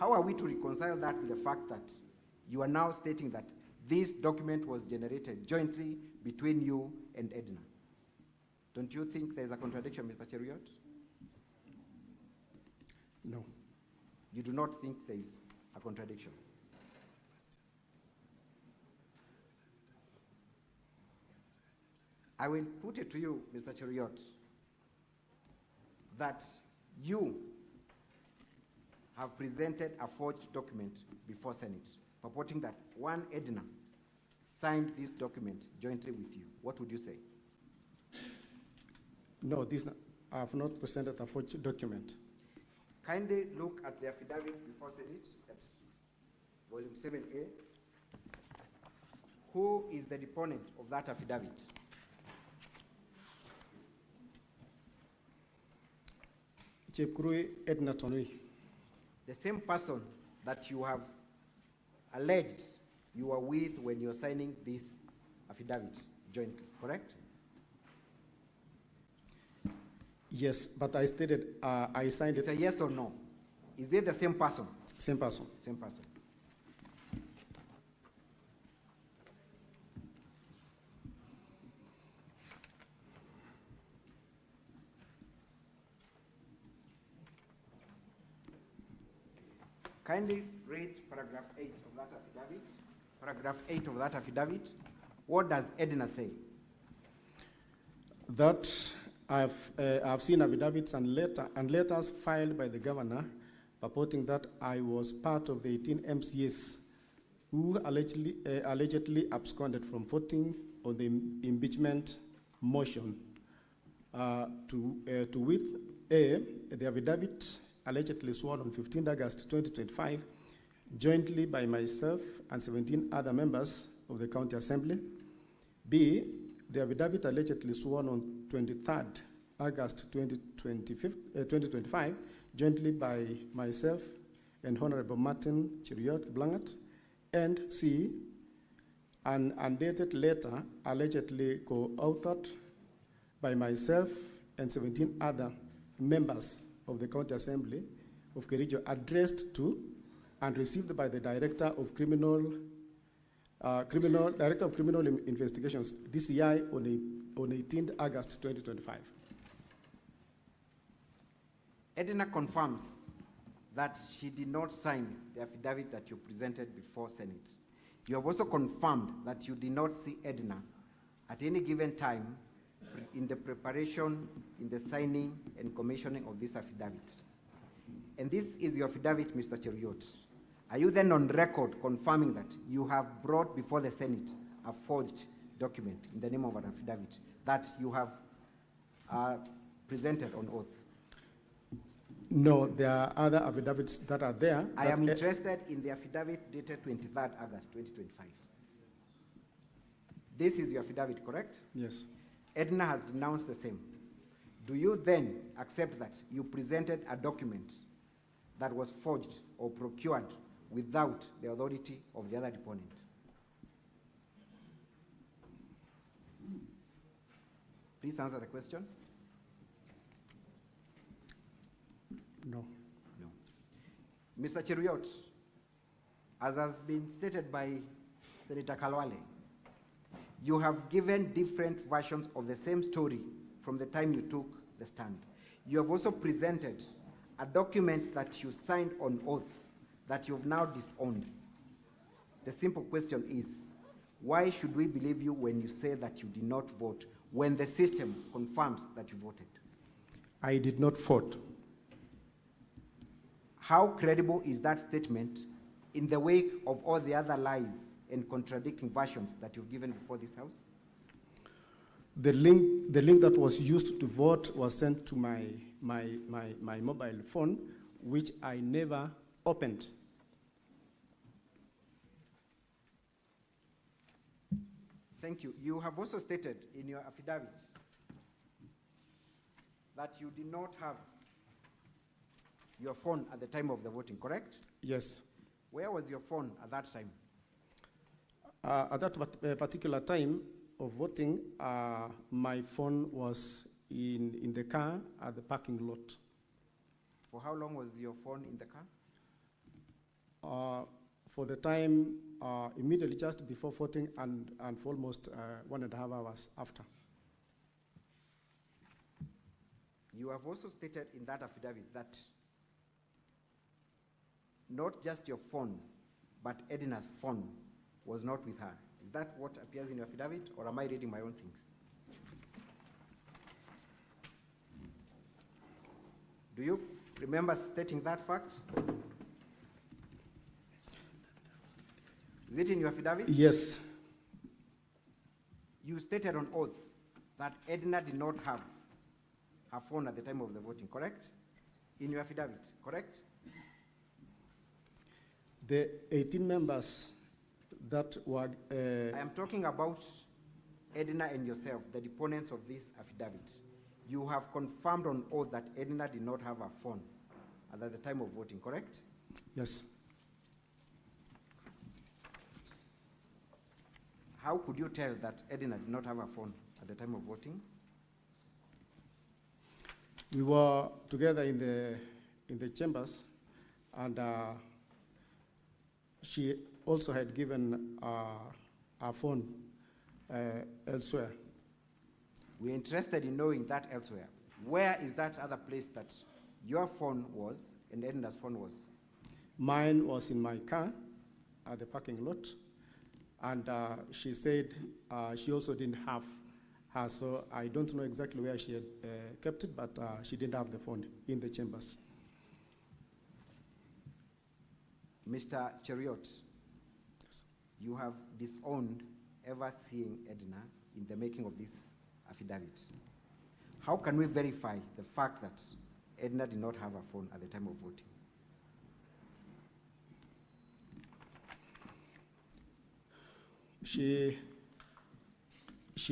How are we to reconcile that with the fact that you are now stating that this document was generated jointly between you and Edna? Don't you think there's a contradiction, Mr. Cheruiyot? No. You do not think there is a contradiction? I will put it to you, Mr. Cheruiyot, that you have presented a forged document before Senate, purporting that one Edna signed this document jointly with you. What would you say? No, I have not presented a forged document. Kindly look at the affidavit before Senate at volume 7A. Who is the deponent of that affidavit? Chepkurui Edna Tonui. The same person that you have alleged you were with when you're signing this affidavit jointly, correct? Yes, but I stated I signed it's it. It's a yes or no. Is it the same person? Same person. Same person. Kindly read paragraph 8 of that affidavit. Paragraph 8 of that affidavit. What does Edna say? That I've seen affidavits and letters filed by the governor purporting that I was part of the 18 MCAs who allegedly absconded from voting on the impeachment motion. To wit, the affidavit allegedly sworn on 15 August 2025, jointly by myself and 17 other members of the County Assembly. B, the affidavit allegedly sworn on 23rd August 2025, jointly by myself and Honorable Martin Cheruiyot Blangat. And C, an undated letter allegedly co-authored by myself and 17 other members of the County Assembly of Kericho, addressed to and received by the Director of Criminal Investigations, DCI, on 18th August 2025. Edna confirms that she did not sign the affidavit that you presented before Senate. You have also confirmed that you did not see Edna at any given time in the preparation, in the signing and commissioning of this affidavit. And this is your affidavit, Mr. Cheruiyot. Are you then on record confirming that you have brought before the Senate a forged document in the name of an affidavit that you have presented on oath? No, there are other affidavits that are there. I am interested in the affidavit dated 23rd August 2025. This is your affidavit, correct? Yes. Edna has denounced the same. Do you then accept that you presented a document that was forged or procured without the authority of the other deponent? Please answer the question. No. No. Mr. Cheruiyot, as has been stated by Senator Kalwale, you have given different versions of the same story from the time you took the stand. You have also presented a document that you signed on oath that you've now disowned. The simple question is, why should we believe you when you say that you did not vote, when the system confirms that you voted? I did not vote. How credible is that statement in the wake of all the other lies and contradicting versions that you've given before this House? The link that was used to vote was sent to my mobile phone, which I never opened. Thank you. You have also stated in your affidavit that you did not have your phone at the time of the voting, correct? Yes. Where was your phone at that time? At that particular time of voting, my phone was in the car at the parking lot. For how long was your phone in the car? For the time immediately just before voting and for almost 1.5 hours after. You have also stated in that affidavit that not just your phone, but Edna's phone was not with her. Is that what appears in your affidavit, or am I reading my own things? Do you remember stating that fact? Is it in your affidavit? Yes. You stated on oath that Edna did not have her phone at the time of the voting, correct? In your affidavit, correct? The 18 members that were... I am talking about Edna and yourself, the deponents of this affidavit. You have confirmed on oath that Edna did not have her phone at the time of voting, correct? Yes. How could you tell that Edna did not have her phone at the time of voting? We were together in the chambers, and she also had given her phone elsewhere. We're interested in knowing that elsewhere. Where is that other place that your phone was and Edna's phone was? Mine was in my car at the parking lot, and she said she also didn't have her, so I don't know exactly where she had kept it, but she didn't have the phone in the chambers. Mr. Cheruiyot, yes. You have disowned ever seeing Edna in the making of this affidavit. How can we verify the fact that Edna did not have a phone at the time of voting? She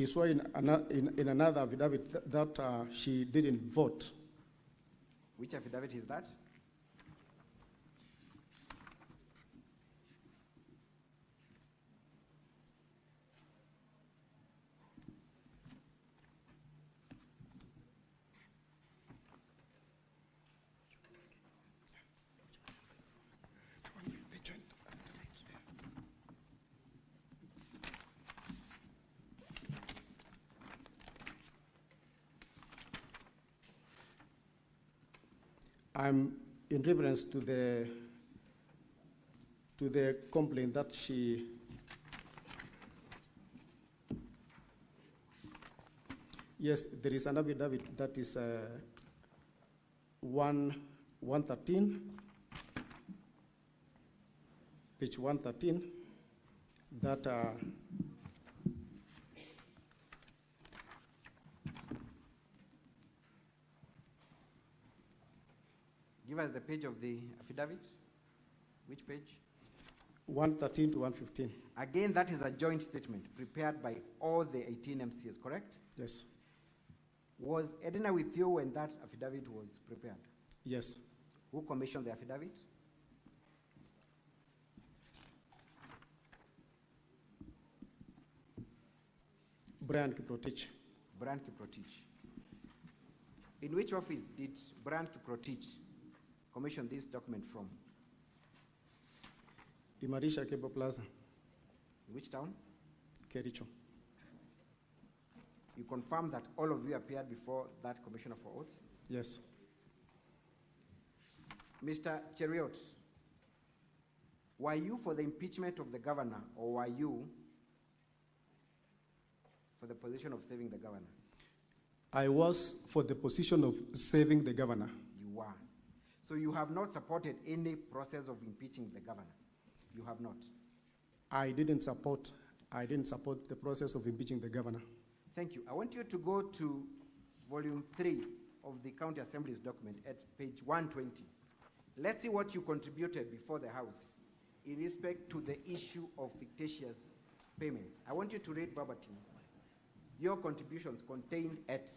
swore in another affidavit that she didn't vote. Which affidavit is that? I'm in reference to the complaint that she yes, there is an affidavit that is 113, page 113, that give us the page of the affidavit. Which page? 113 to 115. Again, that is a joint statement prepared by all the 18 MCs, correct? Yes. Was Edna with you when that affidavit was prepared? Yes. Who commissioned the affidavit? Brian Kiprotich. Brian Kiprotich. In which office did Brian Kiprotich commission this document from? Imarisha Cable Plaza, In which town? Kericho. You confirm that all of you appeared before that commissioner for oaths? Yes. Mr. Cheriot, were you for the impeachment of the governor, or were you for the position of saving the governor? I was for the position of saving the governor. You were. So you have not supported any process of impeaching the governor? You have not? I didn't support the process of impeaching the governor. Thank you. I want you to go to volume 3 of the County Assembly's document at page 120. Let's see what you contributed before the House in respect to the issue of fictitious payments. I want you to read verbatim your contributions contained at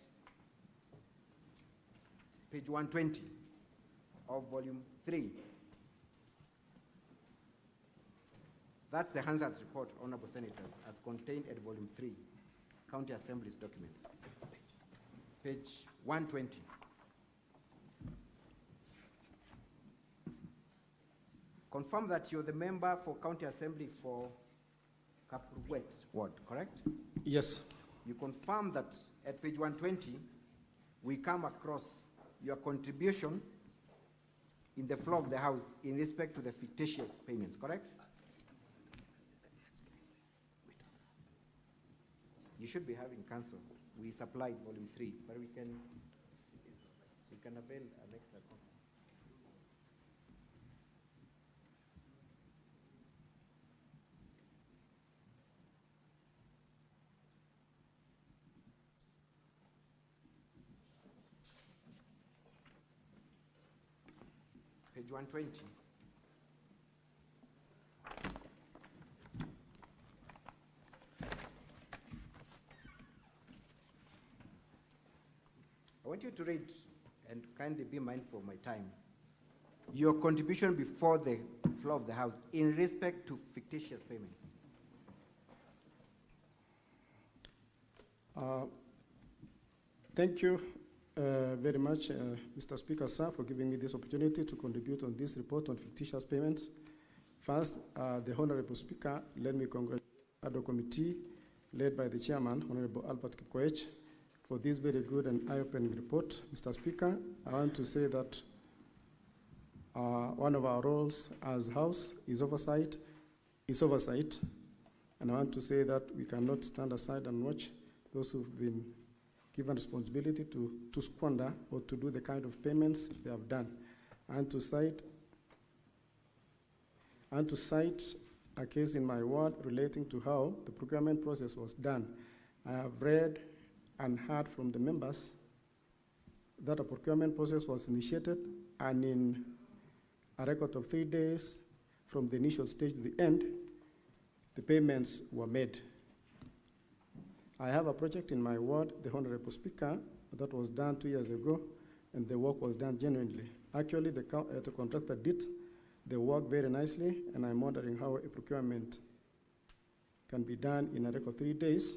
page 120 of volume 3. That's the Hansard's report, Honorable Senators, as contained at volume 3, County Assembly's documents. Page 120. Confirm that you're the member for County Assembly for Kapurwet Ward, correct? Yes. You confirm that at page 120, we come across your contribution in the floor of the House in respect to the fictitious payments, correct? You should be having counsel. We supplied volume 3, but we can avail an extra copy. Page 120. I want you to read, and kindly be mindful of my time, your contribution before the floor of the House in respect to fictitious payments. Thank you very much, Mr. Speaker, sir, for giving me this opportunity to contribute on this report on fictitious payments. First, the Honorable Speaker, let me congratulate the ADO Committee, led by the Chairman, Honorable Albert Kipkoech, for this very good and eye-opening report. Mr. Speaker, I want to say that one of our roles as House is oversight, and I want to say that we cannot stand aside and watch those who've been given responsibility to squander or to do the kind of payments they have done. And to cite a case in my ward relating to how the procurement process was done. I have read and heard from the members that a procurement process was initiated, and in a record of 3 days from the initial stage to the end, the payments were made. I have a project in my ward, the Honorable Speaker, that was done 2 years ago, and the work was done genuinely. Actually, the contractor did the work very nicely, and I'm wondering how a procurement can be done in a record 3 days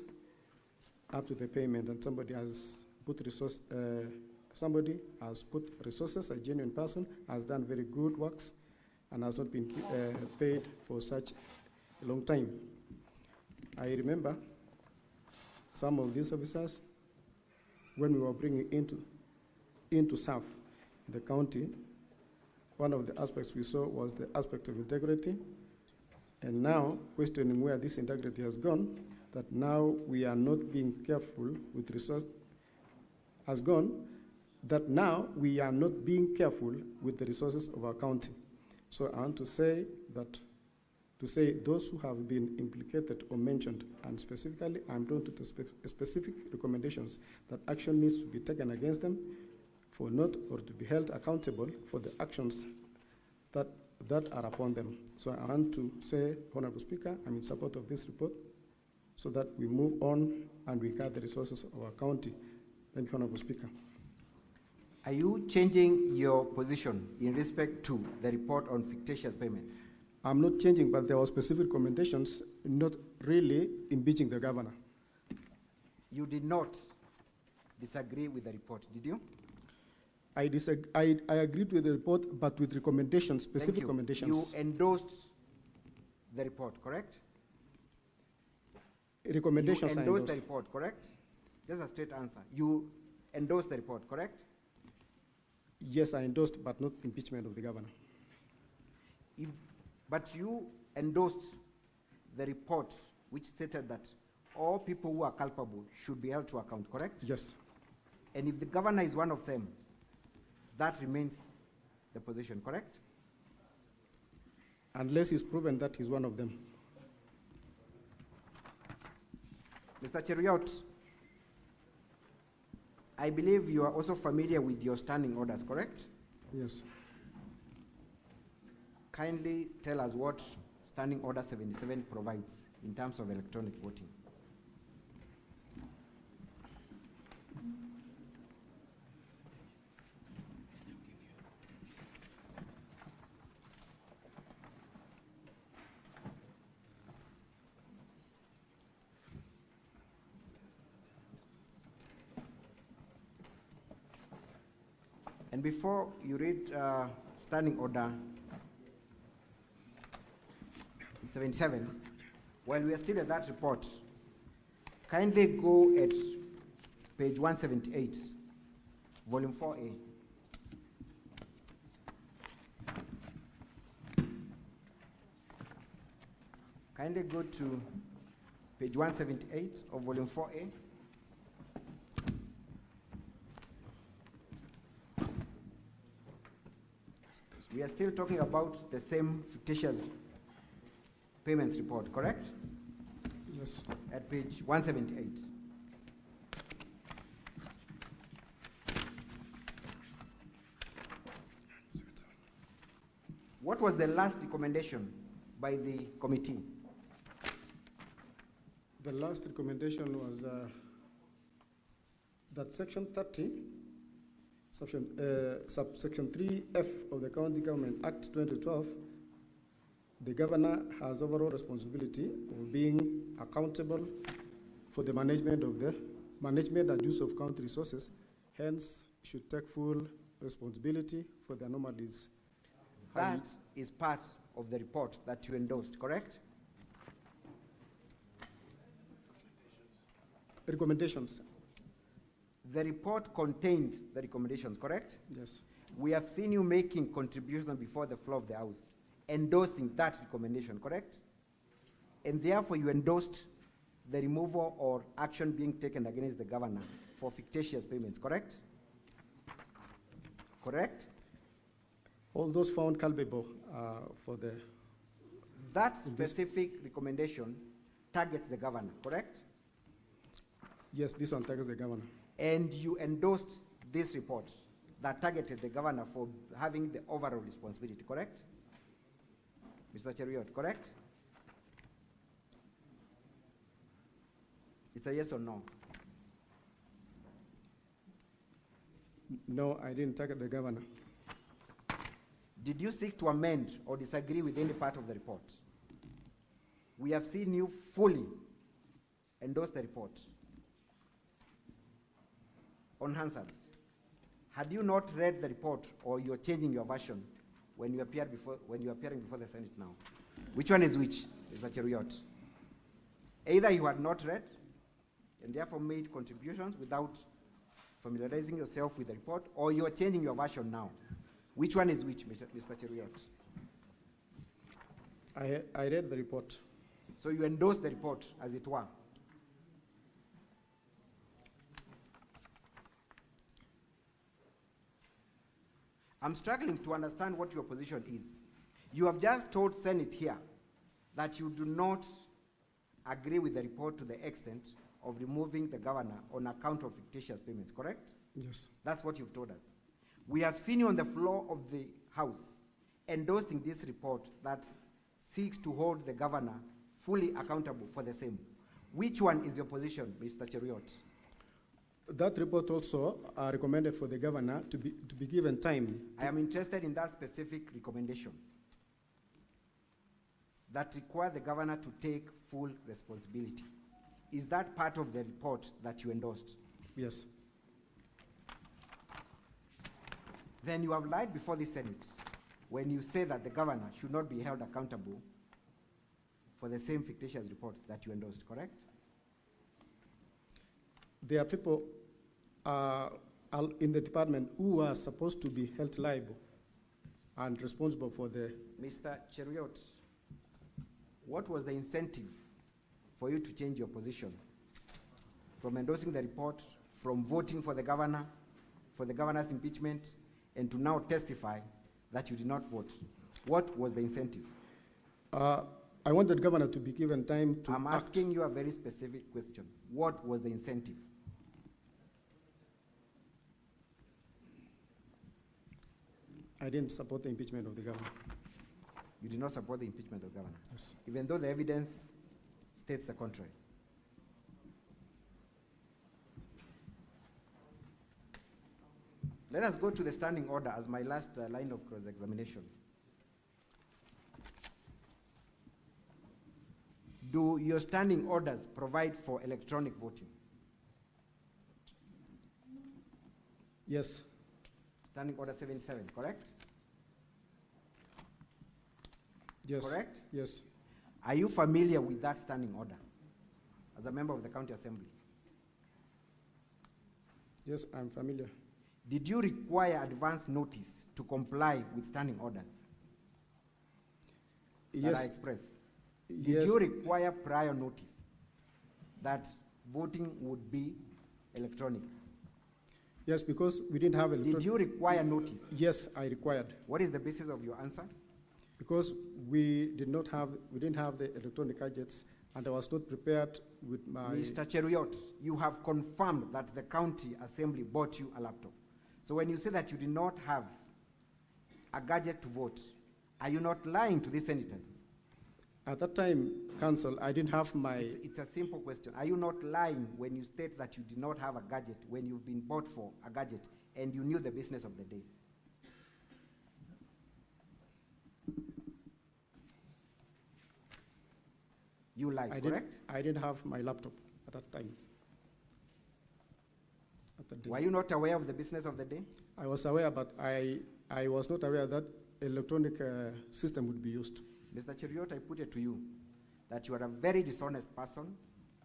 up to the payment, and somebody has put resources, a genuine person, has done very good works, and has not been paid for such a long time. I remember some of these officers, when we were bringing into serve the county, one of the aspects we saw was the aspect of integrity, and now questioning where this integrity has gone, that now we are not being careful with resource, has gone, that now we are not being careful with the resources of our county. So I want to say that, those who have been implicated or mentioned, and specifically I'm drawn to the specific recommendations that action needs to be taken against them for not, or to be held accountable for the actions that are upon them. So I want to say, Honorable Speaker, I'm in support of this report, so that we move on and we guard the resources of our county. Thank you, Honorable Speaker. Are you changing your position in respect to the report on fictitious payments? I'm not changing, but there were specific recommendations, not really impeaching the governor. You did not disagree with the report, did you? I agreed with the report, but with recommendations, specific recommendations. You endorsed the report, correct? Recommendations You I endorsed the endorsed. report, correct? Just a straight answer. You endorsed the report, correct? Yes, I endorsed, but not impeachment of the governor. But you endorsed the report which stated that all people who are culpable should be held to account, correct? Yes. And if the governor is one of them, that remains the position, correct? Unless it's proven that he's one of them. Mr. Cheruiyot, I believe you are also familiar with your standing orders, correct? Yes. Kindly tell us what Standing Order 77 provides in terms of electronic voting. And before you read Standing Order 77, while we are still at that report, kindly go at page 178, volume 4A. Kindly go to page 178 of volume 4A. We are still talking about the same fictitious payments report, correct? Yes. At page 178. What was the last recommendation by the committee? The last recommendation was that section 30, subsection 3F of the County Government Act 2012, the governor has overall responsibility of being accountable for the management and use of county resources, hence should take full responsibility for the anomalies. That is part of the report that you endorsed, correct? Recommendations. The report contained the recommendations, correct? Yes. We have seen you making contributions before the floor of the House, endorsing that recommendation, correct? And therefore you endorsed the removal or action being taken against the governor for fictitious payments, correct? Correct? All those found culpable for the... That specific recommendation targets the governor, correct? Yes, this one targets the governor. And you endorsed this report that targeted the governor for having the overall responsibility, correct? Mr. Cheruiyot, correct? It's a yes or no? No, I didn't target the governor. Did you seek to amend or disagree with any part of the report? We have seen you fully endorse the report. On Hansard, had you not read the report or you're changing your version when you appear before the Senate now? Which one is which, Mr. Cheruiyot? Either you had not read and therefore made contributions without familiarizing yourself with the report, or you're changing your version now. Which one is which, Mr. Cheruiyot? I read the report. So you endorsed the report, as it were. I'm struggling to understand what your position is. You have just told Senate here that you do not agree with the report to the extent of removing the governor on account of fictitious payments, correct? Yes. That's what you've told us. We have seen you on the floor of the House endorsing this report that seeks to hold the governor fully accountable for the same. Which one is your position, Mr. Cheruiyot? That report also recommended for the governor to be given time. I am interested in that specific recommendation that requires the governor to take full responsibility. Is that part of the report that you endorsed? Yes. Then you have lied before the Senate when you say that the governor should not be held accountable for the same fictitious report that you endorsed, correct? There are people in the department who are supposed to be held liable and responsible for the... Mr. Cheruiyot, what was the incentive for you to change your position from endorsing the report, from voting for the governor, for the governor's impeachment, and to now testify that you did not vote? What was the incentive? I wanted the governor to be given time to I'm act. asking you a very specific question. What was the incentive? I didn't support the impeachment of the governor. You did not support the impeachment of the governor? Yes. Even though the evidence states the contrary. Let us go to the standing order as my last line of cross-examination. Do your standing orders provide for electronic voting? Yes. Standing order 77, correct? Yes. Correct? Yes. Are you familiar with that standing order as a member of the county assembly? Yes, I'm familiar. Did you require advance notice to comply with standing orders that I expressed? Did Yes. you require prior notice that voting would be electronic? Yes, because we didn't have electronic... Did you require notice? Yes, I required. What is the basis of your answer? Because we didn't have the electronic gadgets, and I was not prepared with my... Mr. Cheruiyot, you have confirmed that the county assembly bought you a laptop. So when you say that you did not have a gadget to vote, are you not lying to the senators? At that time, Council, I didn't have my... It's a simple question. Are you not lying when you state that you did not have a gadget when you've been bought for a gadget and you knew the business of the day? You lied, correct? I didn't have my laptop at that time. Were you not aware of the business of the day? I was aware, but I was not aware that electronic system would be used. Mr. Cheruiyot, I put it to you that you are a very dishonest person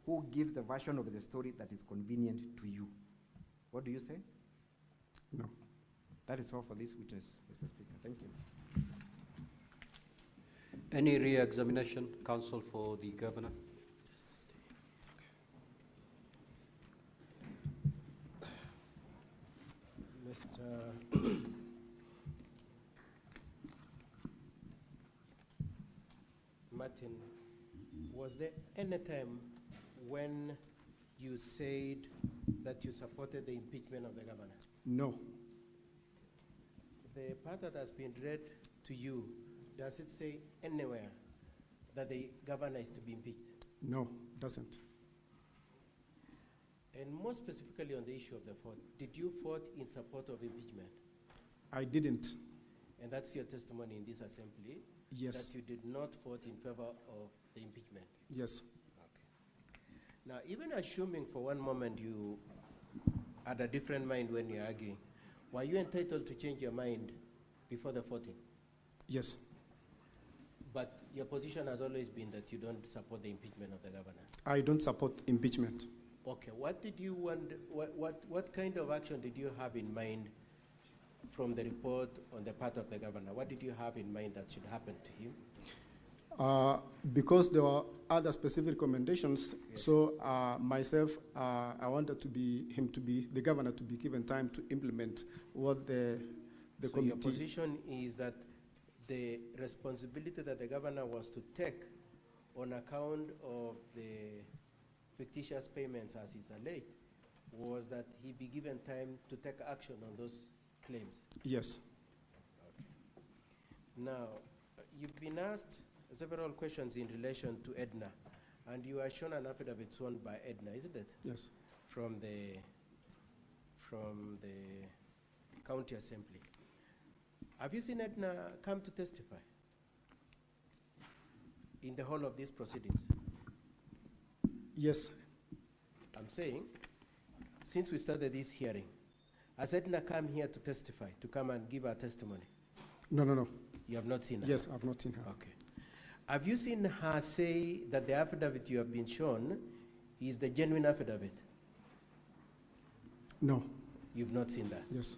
who gives the version of the story that is convenient to you. What do you say? No. That is all for this witness, Mr. Speaker. Thank you. Any re-examination, counsel, for the governor? Mr. Martin, was there any time when you said that you supported the impeachment of the governor? No. The part that has been read to you, does it say anywhere that the governor is to be impeached? No, it doesn't. And more specifically on the issue of the vote, did you vote in support of impeachment? I didn't. And that's your testimony in this assembly? Yes. That you did not vote in favor of the impeachment? Yes. Okay. Now, even assuming for one moment you had a different mind when you're arguing, were you entitled to change your mind before the voting? Yes. But your position has always been that you don't support the impeachment of the governor? I don't support impeachment. Okay, what did you want, what kind of action did you have in mind from the report on the part of the governor? What did you have in mind that should happen to him? Because there were other specific recommendations, yes. So myself, I wanted the governor to be given time to implement what the committee... Your position is that the responsibility that the governor was to take on account of the fictitious payments, as is alleged, was that he be given time to take action on those claims? Yes. Okay. Now, you've been asked several questions in relation to Edna, and you are shown an affidavit sworn by Edna, isn't it? Yes. From the county assembly. Have you seen Edna come to testify in the whole of these proceedings? Yes. I'm saying, since we started this hearing, Has Edna come here to testify, to come and give her testimony? No, no, no. You have not seen her? Yes, I've not seen her. Okay. Have you seen her say that the affidavit you have been shown is the genuine affidavit? No. You've not seen that? Yes.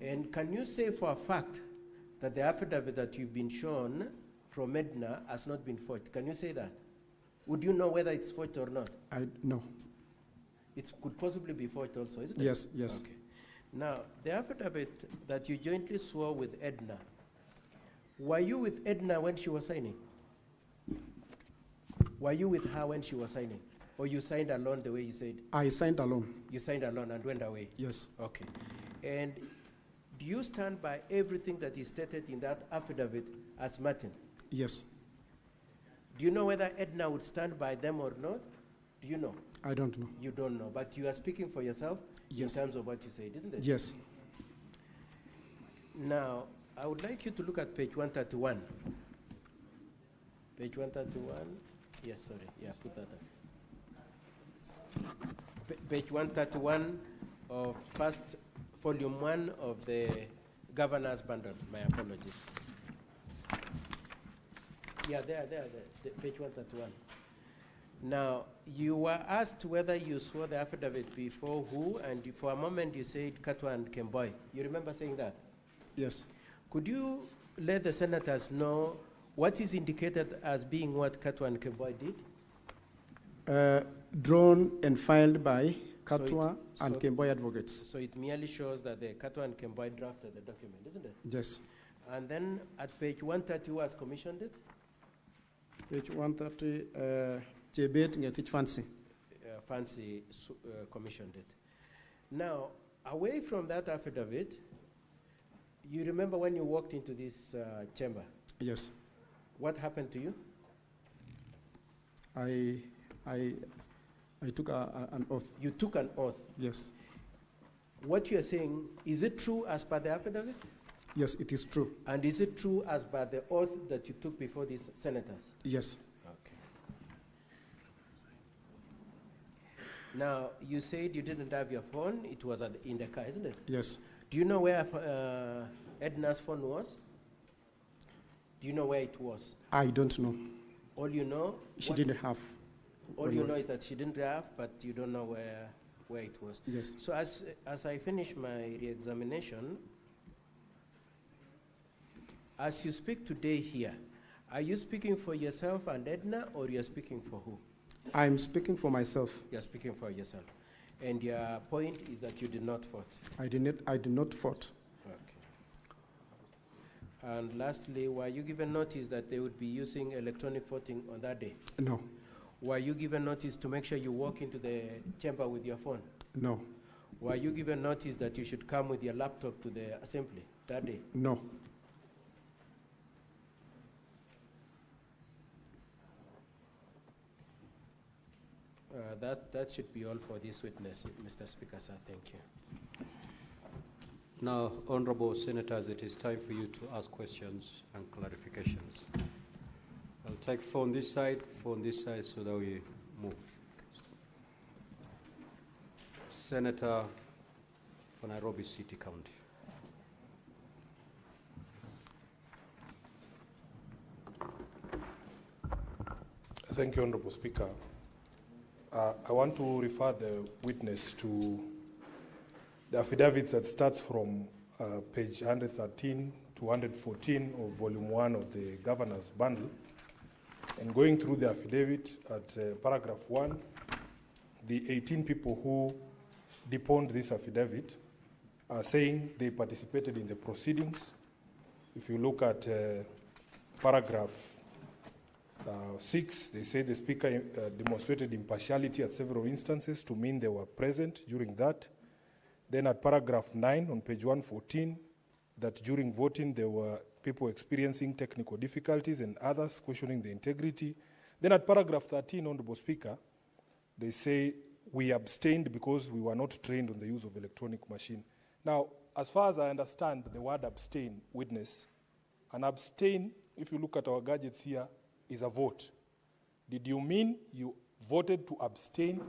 And can you say for a fact that the affidavit that you've been shown from Edna has not been forged? Can you say that? Would you know whether it's forged or not? No. It could possibly be forged also, isn't it? Yes, yes. Okay. Now, the affidavit that you jointly swore with Edna, were you with Edna when she was signing? Were you with her when she was signing? Or you signed alone the way you said? I signed alone. You signed alone and went away? Yes. Okay. And do you stand by everything that is stated in that affidavit as Martin? Yes. Do you know whether Edna would stand by them or not? Do you know? I don't know. You don't know, but you are speaking for yourself Yes. in terms of what you said, isn't it? Yes. Now, I would like you to look at page 131. Page 131. Yes, sorry. Yeah, put that up. Page 131 of first volume 1 of the governor's bundle. My apologies. Yeah, there, page 131. Now, you were asked whether you swore the affidavit before who, and for a moment you said Katwa and Kemboy. You remember saying that? Yes. Could you let the senators know what is indicated as being what Katwa and Kemboy did? Drawn and filed by Katwa So and Kemboy advocates. So it merely shows that the Katwa and Kemboy drafted the document, isn't it? Yes. And then at page 130, who has commissioned it? Page 130, Jebet Ngetich Fancy. Fancy commissioned it. Now, away from that affidavit, you remember when you walked into this chamber? Yes. What happened to you? I took an oath. You took an oath? Yes. What you are saying, is it true as per the affidavit? Yes, it is true. And is it true as per the oath that you took before these senators? Yes. Okay. Now, you said you didn't have your phone. It was in the car, isn't it? Yes. Do you know where Edna's phone was? Do you know where it was? I don't know. All you know? She didn't have. All you know is that she didn't have, but you don't know where it was. Yes. So as I finish my re-examination, as you speak today here, are you speaking for yourself and Edna, or you're speaking for who? I'm speaking for myself. You're speaking for yourself. And your point is that you did not vote? I did not vote. Okay. And lastly, were you given notice that they would be using electronic voting on that day? No. Were you given notice to make sure you walk into the chamber with your phone? No. Were you given notice that you should come with your laptop to the assembly that day? No. That should be all for this witness, Mr. Speaker, sir. Thank you. Now, honorable senators, it is time for you to ask questions and clarifications. I'll take phone this side, so that we move. Senator for Nairobi City County. Thank you, Honorable Speaker. I want to refer the witness to the affidavit that starts from page 113 to 114 of volume 1 of the governor's bundle. And going through the affidavit at paragraph 1, the 18 people who deponed this affidavit are saying they participated in the proceedings. If you look at paragraph 6, they say the speaker demonstrated impartiality at several instances to mean they were present during that. Then at paragraph 9 on page 114, that during voting there were people experiencing technical difficulties and others questioning the integrity. Then at paragraph 13, Honorable Speaker, they say we abstained because we were not trained on the use of electronic machine. Now, as far as I understand the word abstain, witness, an abstain, if you look at our gadgets here, is a vote. Did you mean you voted to abstain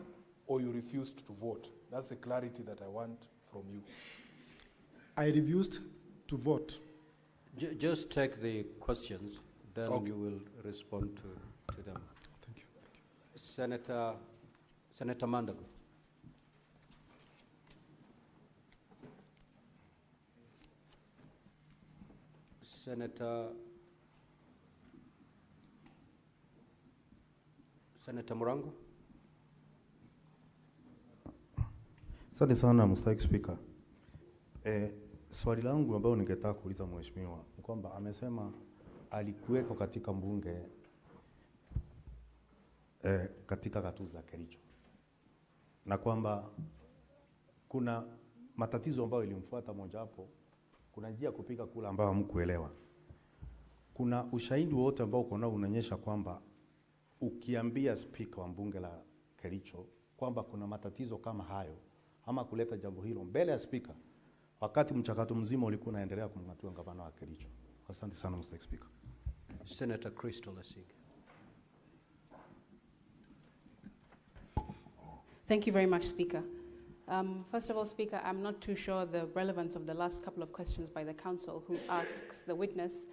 or you refused to vote? That's the clarity that I want from you. I refused to vote. Just take the questions, then Okay. you will respond to them. Thank you. Senator Mandago. Senator Murango. Asante sana Mstahiki Spika. Swali langu ambalo ningetaka kuuliza mheshimiwa ni kwamba amesema alikuweko katika mbunge katika gatuzi za Kericho na kwamba kuna matatizo ambayo ilimfuata, mojawapo kuna njia kupiga kula ambayo hamkuelewa. Kuna ushahidi wote ambao uko nao unaonyesha kwamba ukiambia spika wa mbunge la Kericho kwamba kuna matatizo kama hayo ama kuleta jambo hilo mbele ya spika wakati mchakato mzima ulikuwa unaendelea kumng'atua gavana wa Kericho. Asante sana Mr. Speaker. Senator Crystal Asig. Thank you very much, Speaker. First of all, Speaker, I'm not too sure the relevance of the last couple of questions by the council, who asks the witness,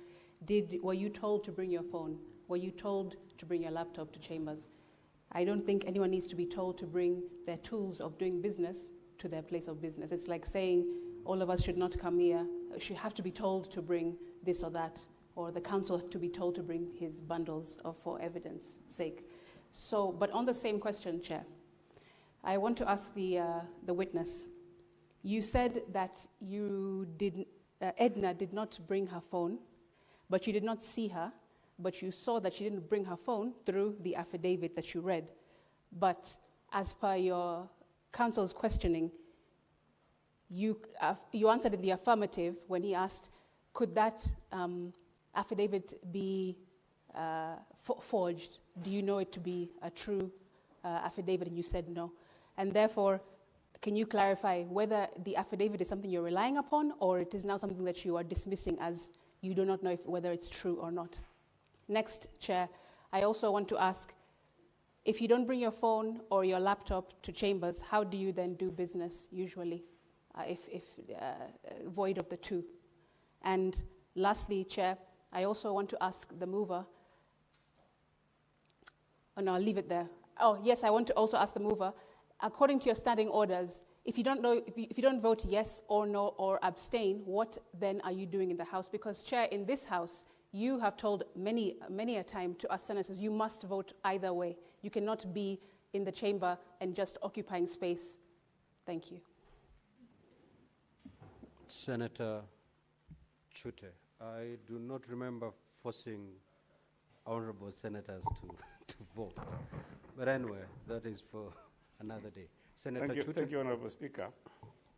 were you told to bring your phone? Were you told to bring your laptop to chambers? I don't think anyone needs to be told to bring their tools of doing business to their place of business. It's like saying all of us should not come here, should have to be told to bring this or that, or the council to be told to bring his bundles for evidence sake. So, but on the same question, Chair, I want to ask the witness. You said that Edna did not bring her phone, but you did not see her, but you saw that she didn't bring her phone through the affidavit that you read. But as per your counsel's questioning, you answered in the affirmative when he asked, could that affidavit be forged? Do you know it to be a true affidavit? And you said no. And therefore, can you clarify whether the affidavit is something you're relying upon, or it is now something that you are dismissing as you do not know whether it's true or not? Next, Chair, I also want to ask, if you don't bring your phone or your laptop to chambers, how do you then do business usually, if void of the two? And lastly, Chair, I also want to ask the mover, oh no, I'll leave it there. Oh yes, I want to also ask the mover, according to your standing orders, if you don't vote yes or no or abstain, what then are you doing in the House? Because Chair, in this House, you have told many a time to us senators, you must vote either way. You cannot be in the chamber and just occupying space. Thank you. Senator Chute, I do not remember forcing honorable senators to vote. But anyway, that is for another day. Senator Chute. Thank you, Honorable Speaker.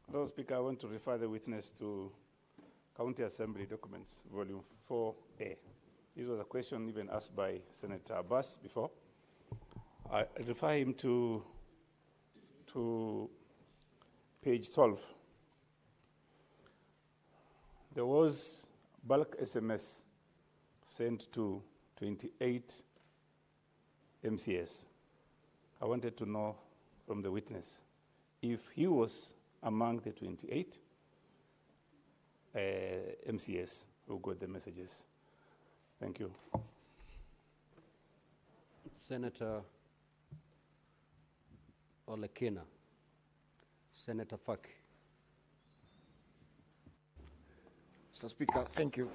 Honorable Speaker, I want to refer the witness to County Assembly Documents, Volume 4A. This was a question even asked by Senator Abbas before. I refer him to page 12. There was bulk SMS sent to 28 MCS. I wanted to know from the witness if he was among the 28 MCS who got the messages. Thank you. Senator Olekina. Senator Faki. Mr. Speaker, thank you.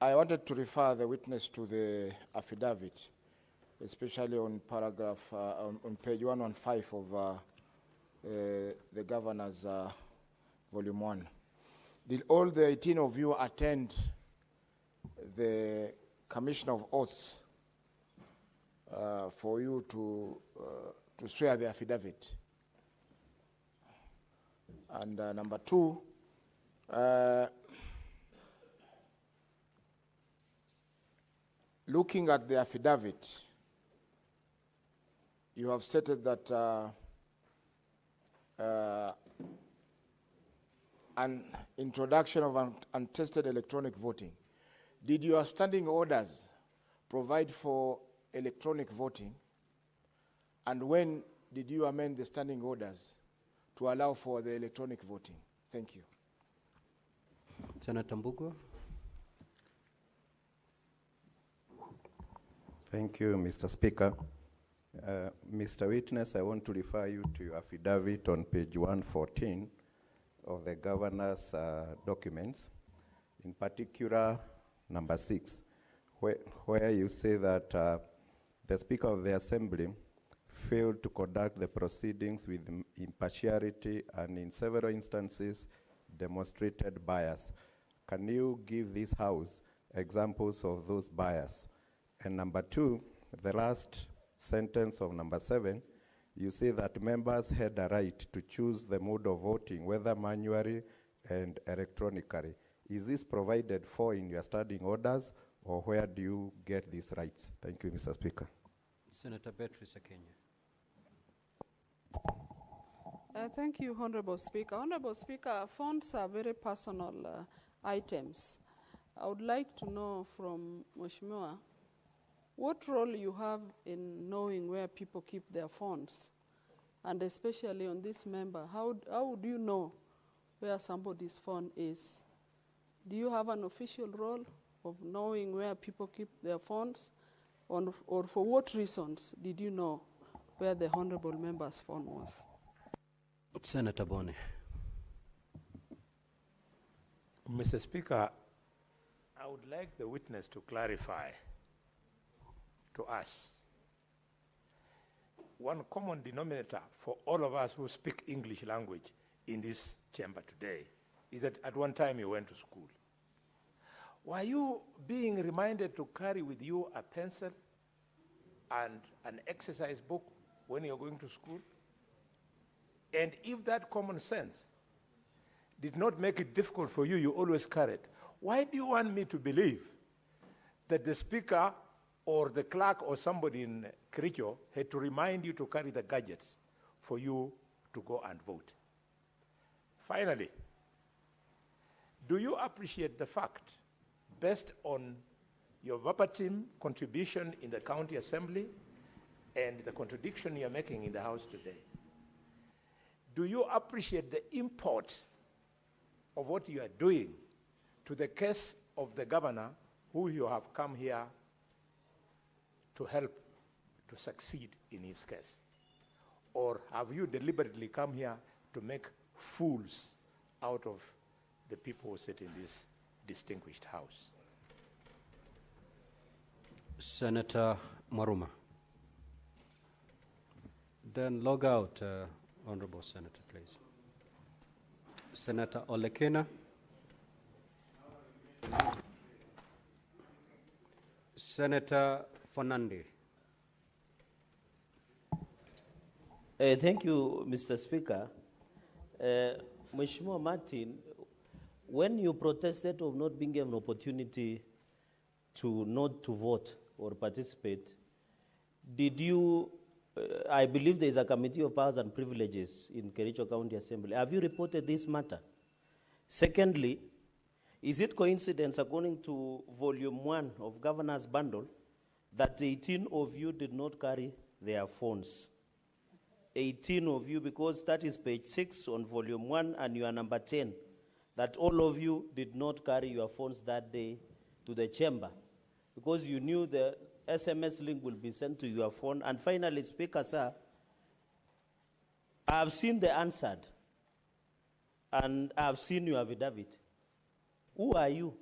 I wanted to refer the witness to the affidavit, especially on paragraph, on page 115 of the Governor's Volume 1. Did all the 18 of you attend the Commission of Oaths for you to swear the affidavit? And number two, looking at the affidavit, you have stated that an introduction of untested electronic voting. Did your standing orders provide for electronic voting? And when did you amend the standing orders to allow for the electronic voting. Thank you. Senator Mbugo. Thank you, Mr. Speaker. Mr. Witness, I want to refer you to your affidavit on page 114 of the governor's documents, in particular number 6, where you say that the Speaker of the Assembly failed to conduct the proceedings with impartiality and in several instances demonstrated bias. Can you give this House examples of those bias? And number 2, the last sentence of number 7, you say that members had a right to choose the mode of voting, whether manually and electronically. Is this provided for in your standing orders, or where do you get these rights? Thank you, Mr. Speaker. Senator Beatrice Akenya. Thank you, Honorable Speaker. Honorable Speaker, phones are very personal items. I would like to know from Mheshimiwa, what role you have in knowing where people keep their phones? And especially on this member, how would you know where somebody's phone is? Do you have an official role of knowing where people keep their phones? Or for what reasons did you know where the honorable member's phone was? Senator Boni. Mr. Speaker, I would like the witness to clarify to us one common denominator for all of us who speak English language in this chamber today is that at one time you went to school. Were you being reminded to carry with you a pencil and an exercise book when you're going to school? And if that common sense did not make it difficult for you, you always carried, why do you want me to believe that the Speaker or the clerk or somebody in Kericho had to remind you to carry the gadgets for you to go and vote? Finally, do you appreciate the fact, based on your verbatim contribution in the county assembly and the contradiction you're making in the House today, do you appreciate the import of what you are doing to the case of the governor who you have come here to help to succeed in his case? Or have you deliberately come here to make fools out of the people who sit in this distinguished House? Senator Maruma. Then log out, Honorable Senator, please. Senator Olekena. Senator Fernande. Thank you, Mr. Speaker. Mheshimiwa Martin, when you protested of not being given an opportunity to not to vote or participate, did you, I believe there is a Committee of Powers and Privileges in Kericho County Assembly. Have you reported this matter? Secondly, is it coincidence, according to Volume 1 of Governor's Bundle, that 18 of you did not carry their phones? 18 of you, because that is page 6 on Volume 1 and you are number 10, that all of you did not carry your phones that day to the chamber because you knew the SMS link will be sent to your phone. And finally, Speaker, sir, I have seen the answered and I have seen your affidavit. Who are you?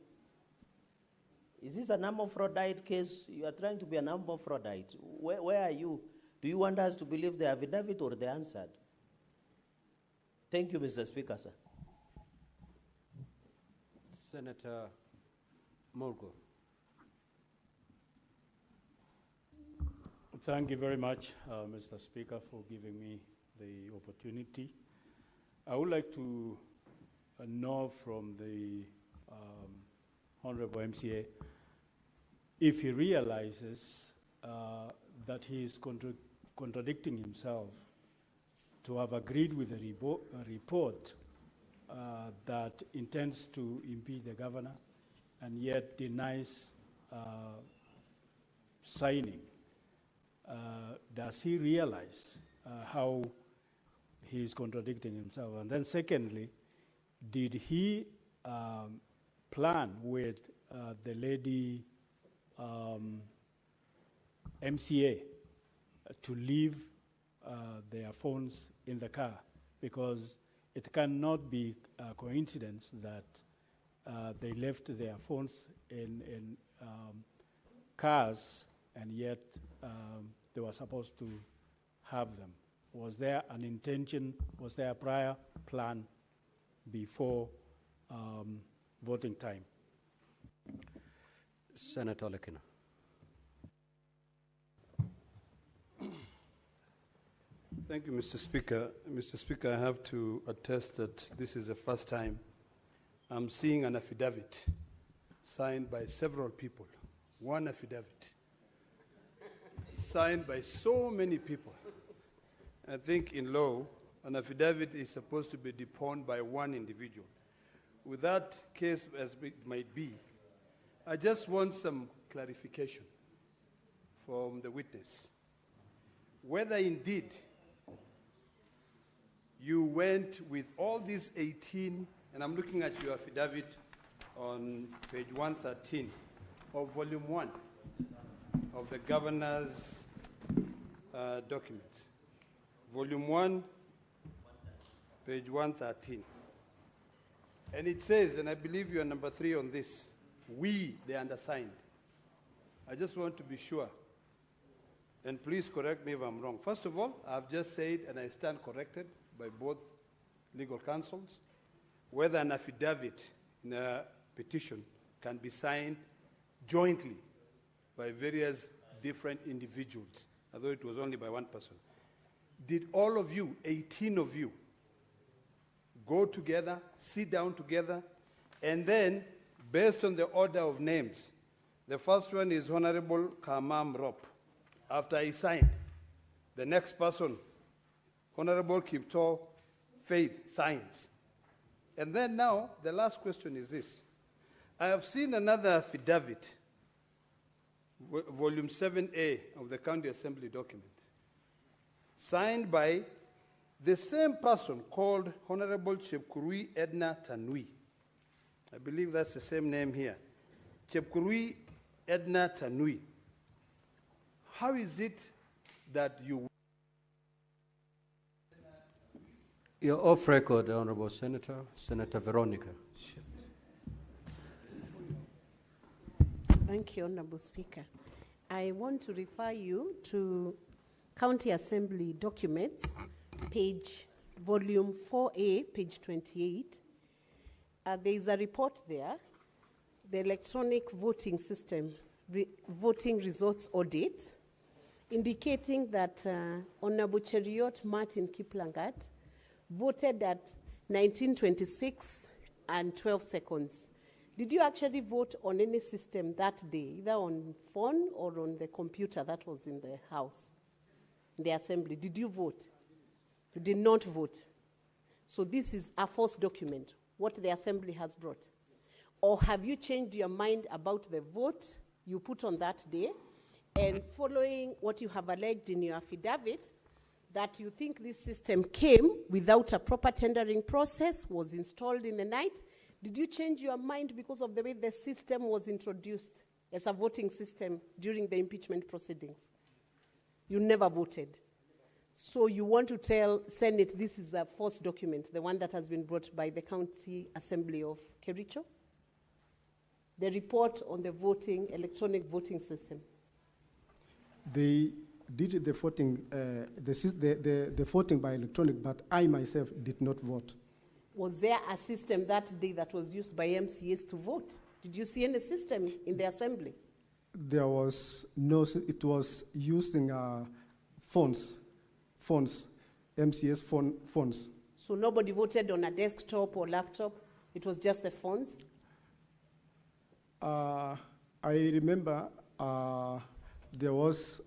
Is this a number fraudite case? You are trying to be a number fraudite. Where are you? Do you want us to believe the affidavit or the answered? Thank you, Mr. Speaker, sir. Senator Morgo. Thank you very much, Mr. Speaker, for giving me the opportunity. I would like to know from the Honorable MCA if he realizes that he is contradicting himself to have agreed with a report that intends to impeach the governor and yet denies signing. Does he realize how he is contradicting himself. And then secondly, did he plan with the lady MCA to leave their phones in the car? Because it cannot be a coincidence that they left their phones in cars, and yet they were supposed to have them. Was there an intention, was there a prior plan before voting time? Senator Lekina. Thank you, Mr. Speaker. Mr. Speaker, I have to attest that this is the first time I'm seeing an affidavit signed by several people. One affidavit signed by so many people. I think in law, an affidavit is supposed to be deponed by one individual. With that case as it might be, I just want some clarification from the witness. Whether indeed you went with all these 18, and I'm looking at your affidavit on page 113 of volume 1 of the governor's documents. Volume 1, page 113. And it says, and I believe you are number 3 on this, we, the undersigned. I just want to be sure, and please correct me if I'm wrong. First of all, I've just said, and I stand corrected by both legal counsels, whether an affidavit in a petition can be signed jointly by various different individuals, although it was only by one person. Did all of you, 18 of you, go together, sit down together, and then, based on the order of names, the first one is Honorable Kamam Rop. After he signed, the next person, Honorable Kipto Faith, signs. And then now, the last question is this. I have seen another affidavit, volume 7A of the County Assembly document, signed by the same person called Honorable Chepkurui Edna Tanui. I believe that's the same name here. Chepkurui Edna Tanui. How is it that you... You're off record, Honorable Senator. Senator Veronica. Thank you, Honorable Speaker. I want to refer you to County Assembly documents, volume 4A, page 28. There is a report there, the electronic voting system, voting results audit, indicating that Honorable Cheriot Martin Kiplangat voted at 19:26 and 12 seconds. Did you actually vote on any system that day, either on phone or on the computer that was in the house, in the assembly? Did you vote? You did not vote. So this is a false document, what the assembly has brought. Or have you changed your mind about the vote you put on that day, and following what you have alleged in your affidavit, that you think this system came without a proper tendering process, was installed in the night? Did you change your mind because of the way the system was introduced as a voting system during the impeachment proceedings? You never voted. So you want to tell Senate this is a false document, the one that has been brought by the County Assembly of Kericho? The report on the voting, electronic voting system. They did the voting, the voting by electronic, but I myself did not vote. Was there a system that day that was used by MCAs to vote? Did you see any system in the assembly? There was no, it was using phones, MCAs phones. So nobody voted on a desktop or laptop? It was just the phones? I remember there was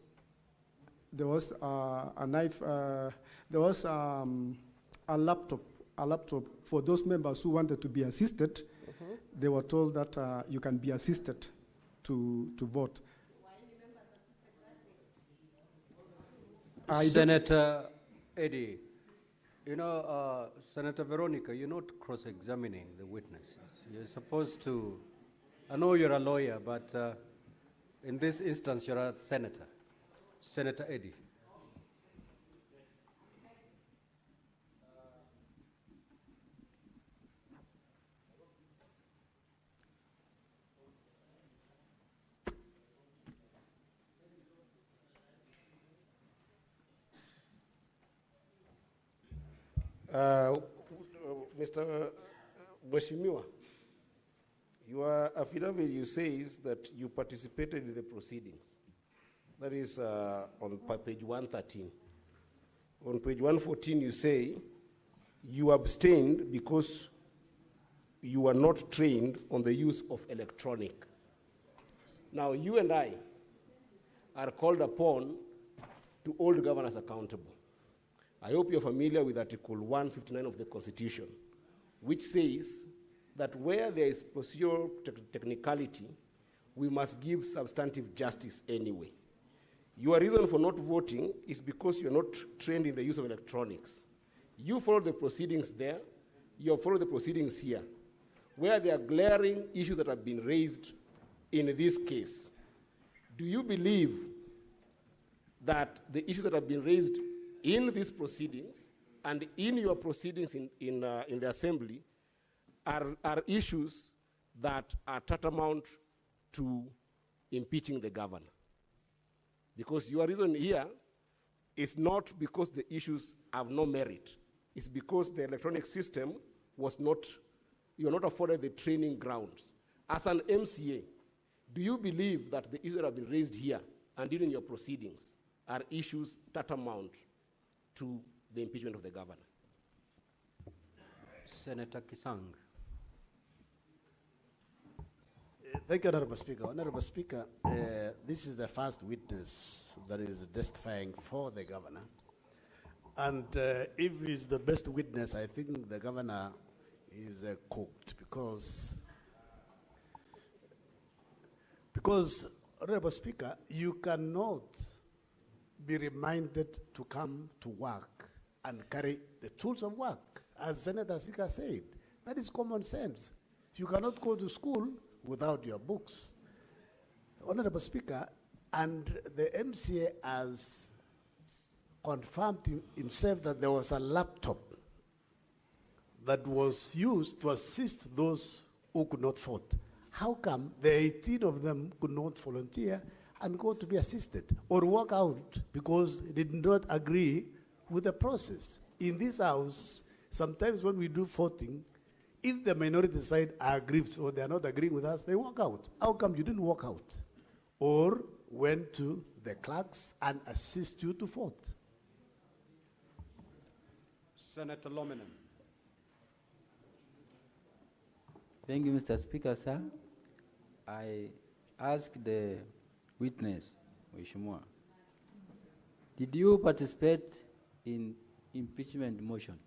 a knife, there was a laptop for those members who wanted to be assisted. They were told that you can be assisted to vote. Senator Eddie, You know, Senator Veronica, you're not cross-examining the witnesses. You're supposed to, I know you're a lawyer, but in this instance, you're a senator. Senator Eddy. Mr. Mheshimiwa, your affidavit, you says that you participated in the proceedings. That is on page 113. On page 114, you say you abstained because you were not trained on the use of electronic. Now, you and I are called upon to hold governors accountable. I hope you're familiar with Article 159 of the Constitution, which says that where there is procedural technicality, we must give substantive justice anyway. Your reason for not voting is because you're not trained in the use of electronics. You followed the proceedings there, you have followed the proceedings here, where there are glaring issues that have been raised in this case. Do you believe that the issues that have been raised in these proceedings and in your proceedings in the Assembly are issues that are tantamount to impeaching the governor? Because your reason here is not because the issues have no merit. It's because the electronic system was not, you are not afforded the training grounds. As an MCA, do you believe that the issues that have been raised here and in your proceedings are issues tantamount to the impeachment of the governor? Senator Kisang. Thank you, Honorable Speaker. Honorable Speaker, this is the first witness that is testifying for the governor. And if he's the best witness, I think the governor is cooked because, Honorable Speaker, you cannot be reminded to come to work and carry the tools of work, as Senator Sika said. That is common sense. You cannot go to school without your books. Honorable Speaker, and the MCA has confirmed himself that there was a laptop that was used to assist those who could not vote. How come the 18 of them could not volunteer and go to be assisted or walk out because they did not agree with the process? In this house, sometimes when we do voting, if the minority side are aggrieved or they are not agreeing with us, they walk out. How come you didn't walk out or went to the clerks and assist you to vote? Senator Lominen. Thank you, Mr. Speaker, sir. I ask the witness, Mheshimiwa, did you participate in impeachment motion?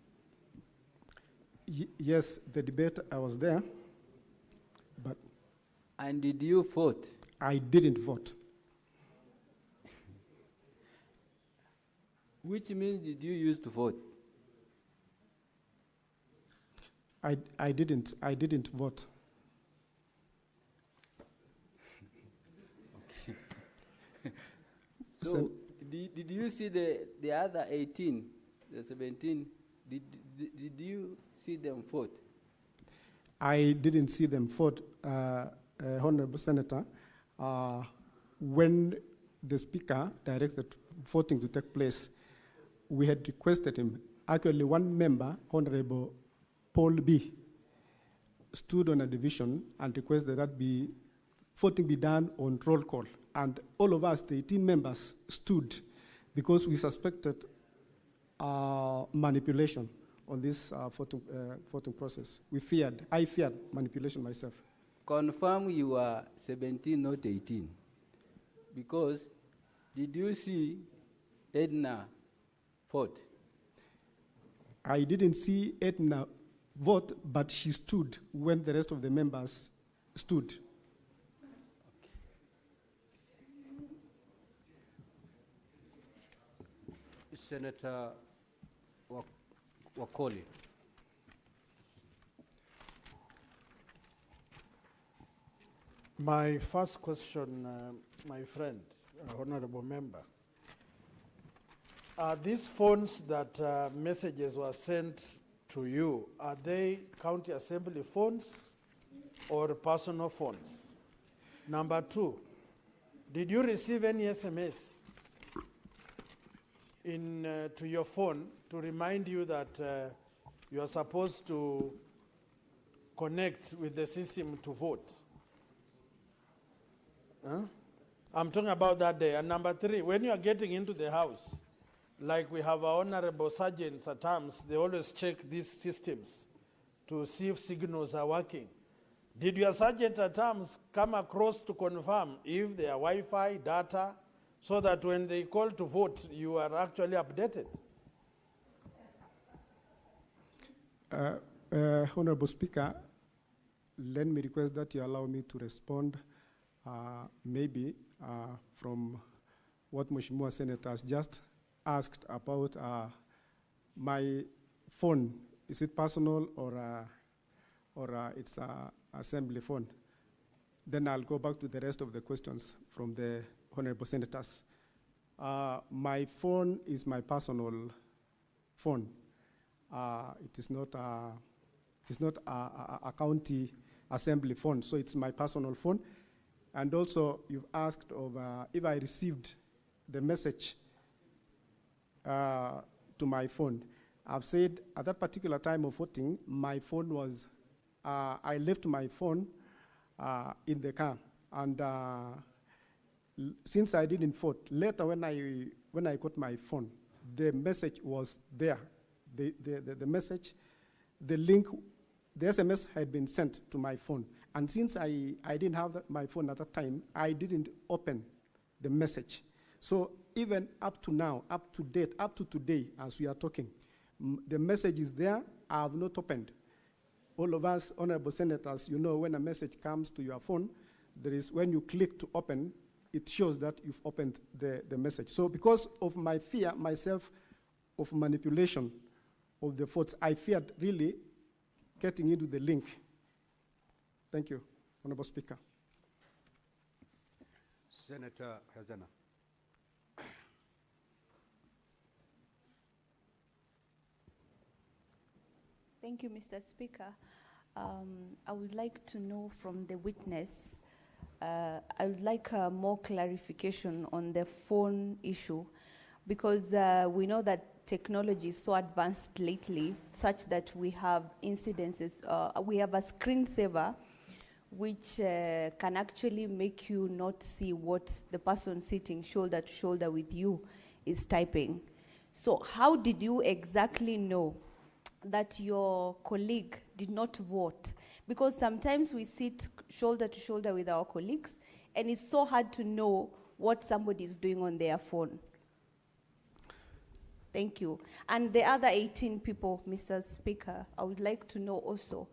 Yes, the debate, I was there, but... And did you vote? I didn't vote. Which means did you use to vote? I didn't vote. So, did you see the other 18, the 17, did you see them vote? I didn't see them vote, Honorable Senator. When the Speaker directed voting to take place, we had requested him. Actually, one member, Honorable Paul B., stood on a division and requested that voting be done on roll call. And all of us, the 18 members, stood because we suspected manipulation on this voting process. I feared manipulation myself. Confirm you are 17, not 18. Because did you see Edna vote? I didn't see Edna vote, but she stood when the rest of the members stood. Senator Wakoli. My first question, my friend, honorable member. Are these phones that messages were sent to you, are they county assembly phones or personal phones? Number two, did you receive any SMS to your phone to remind you that you are supposed to connect with the system to vote? Huh? I'm talking about that day. And number three, when you are getting into the house, like we have our honorable sergeants at times, they always check these systems to see if signals are working. Did your sergeant at times come across to confirm if there are Wi-Fi, data, so that when they call to vote, you are actually updated? Honorable Speaker, let me request that you allow me to respond maybe from what Mheshimiwa Senator has just asked about my phone. Is it personal or it's assembly phone? Then I'll go back to the rest of the questions from the honorable senators. My phone is my personal phone. It is not a county assembly phone, so it's my personal phone. And also, you've asked of if I received the message to my phone. I've said at that particular time of voting, my phone was, I left my phone in the car. And since I didn't vote, later when I got my phone, the message was there. The message, the link, the SMS had been sent to my phone. And since I didn't have my phone at that time, I didn't open the message. So even up to now, up to date, up to today, as we are talking, the message is there. I have not opened. All of us, honorable senators, you know when a message comes to your phone, there is, when you click to open, it shows that you've opened the message. So because of my fear, myself, of manipulation of the votes, I feared really getting into the link. Thank you, Honorable Speaker. Senator Hazana. Thank you, Mr. Speaker. I would like to know from the witness, I would like more clarification on the phone issue, because we know that technology is so advanced lately, such that we have incidences, we have a screensaver which can actually make you not see what the person sitting shoulder to shoulder with you is typing. So how did you exactly know that your colleague did not vote? Because sometimes we sit shoulder to shoulder with our colleagues, and it's so hard to know what somebody is doing on their phone. Thank you. And the other 18 people, Mr. Speaker, I would like to know also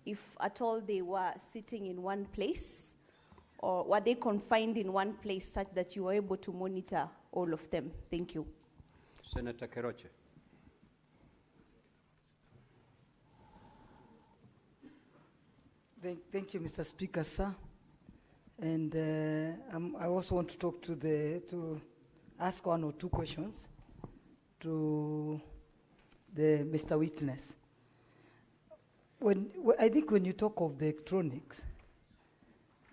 if at all they were sitting in one place, or were they confined in one place such that you were able to monitor all of them? Thank you. Senator Kericho. Thank you, Mr. Speaker, sir. And I also want to talk to ask one or two questions to the Mr. Witness. I think when you talk of the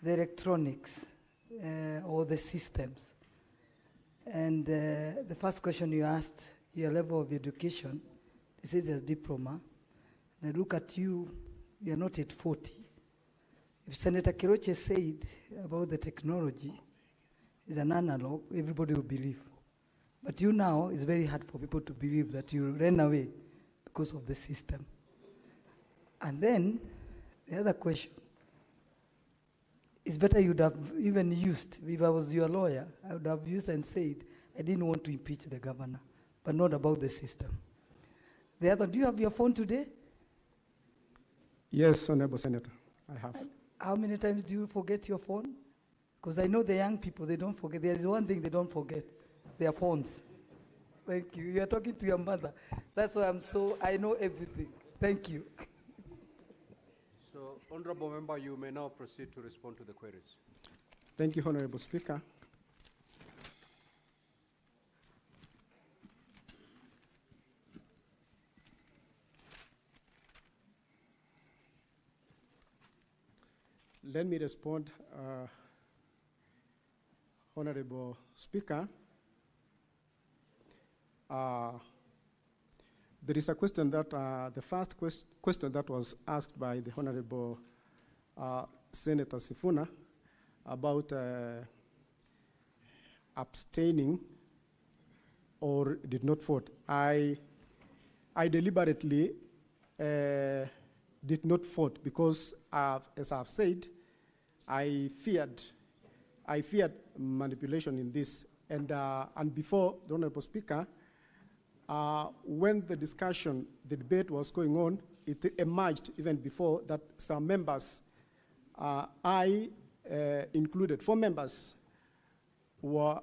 electronics or the systems, and the first question you asked, your level of education, this is a diploma, and I look at you, you're not at 40. If Senator Kericho said about the technology is an analog, everybody will believe. But you now, it's very hard for people to believe that you ran away because of the system. And then, the other question, it's better you'd have even used, if I was your lawyer, I would have used and said, I didn't want to impeach the governor, but not about the system. The other, do you have your phone today? Yes, Honorable Senator, I have. And how many times do you forget your phone? Because I know the young people, they don't forget. There is one thing they don't forget, their phones. Thank you. You are talking to your mother. That's why I know everything. Thank you. So, Honorable Member, you may now proceed to respond to the queries. Thank you, Honorable Speaker. Let me respond, Honorable Speaker. There is a question that, the first question that was asked by the Honorable Senator Sifuna about abstaining or did not vote. I deliberately did not vote because, as I've said, I feared manipulation in this. And before, the Honorable Speaker, when the debate was going on, it emerged even before that some members, I included 4 members, were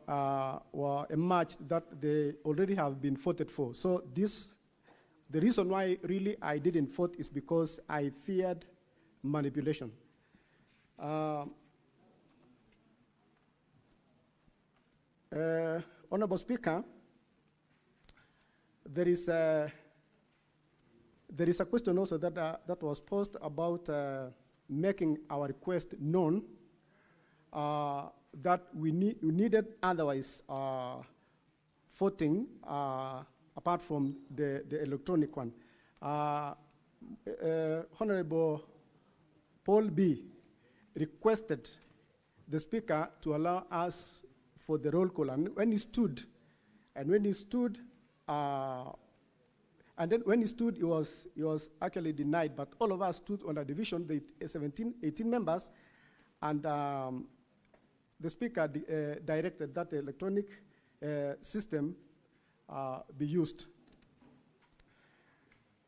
emerged that they already have been voted for. So the reason why really I didn't vote is because I feared manipulation. Honorable Speaker, there is a question also that was posed about making our request known, that we needed otherwise voting apart from the electronic one. Honorable Paul B. requested the Speaker to allow us for the roll call, and when he stood, he was actually denied, but all of us stood on a division, the 18 members, and the Speaker directed that the electronic system be used.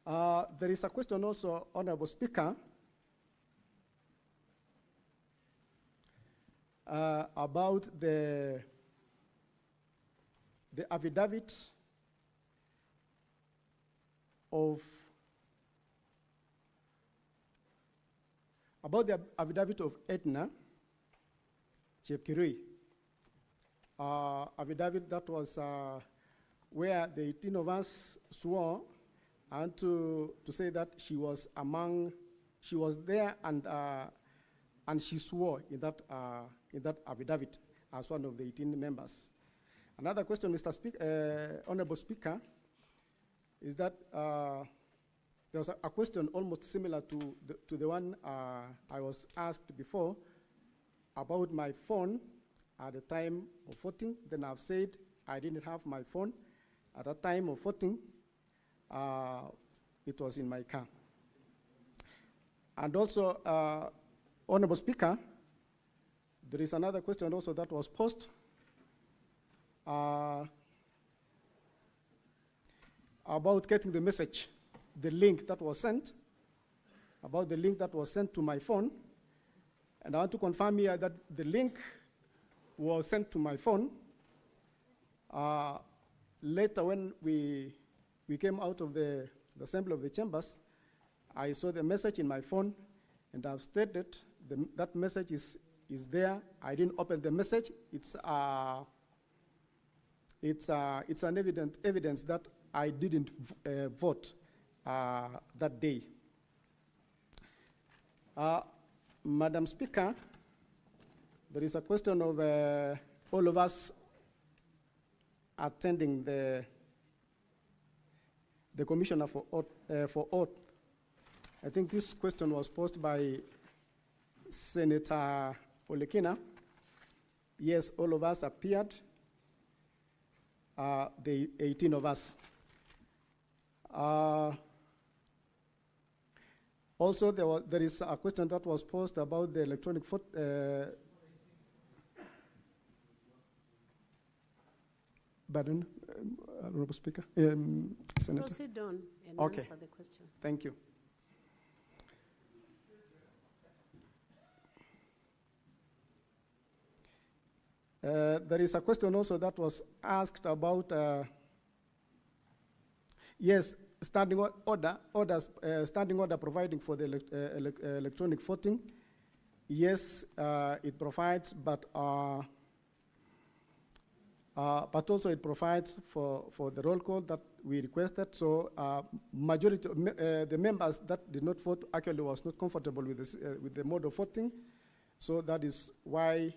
There is a question also, Honorable Speaker, about the affidavit of Edna Chepkirui, affidavit that was where the 18 of us swore and to say that she was there and she swore in that affidavit as one of the 18 members. Another question, Honorable Speaker, is that there was a question almost similar to the one I was asked before about my phone at the time of voting. Then I've said I didn't have my phone at the time of voting. It was in my car. And also, Honorable Speaker, there is another question also that was posed about getting the message, the link that was sent, to my phone. And I want to confirm here that the link was sent to my phone. Later, when we came out of the assembly of the chambers, I saw the message in my phone, and I've stated that message is there. I didn't open the message. It's an evidence that I didn't vote that day. Madam Speaker, there is a question of all of us attending the Commissioner for Oath. I think this question was posed by Senator Olekina. Yes, all of us appeared, the 18 of us. Also, there is a question that was posed about the electronic vote. Pardon, Honorable Speaker. Senator. Proceed on and okay. Answer the questions. Thank you. There is a question also that was asked about Yes, standing order providing for the electronic voting. Yes, it provides, but also it provides for the roll call that we requested. So majority of the members that did not vote actually was not comfortable with this, with the mode of voting. So that is why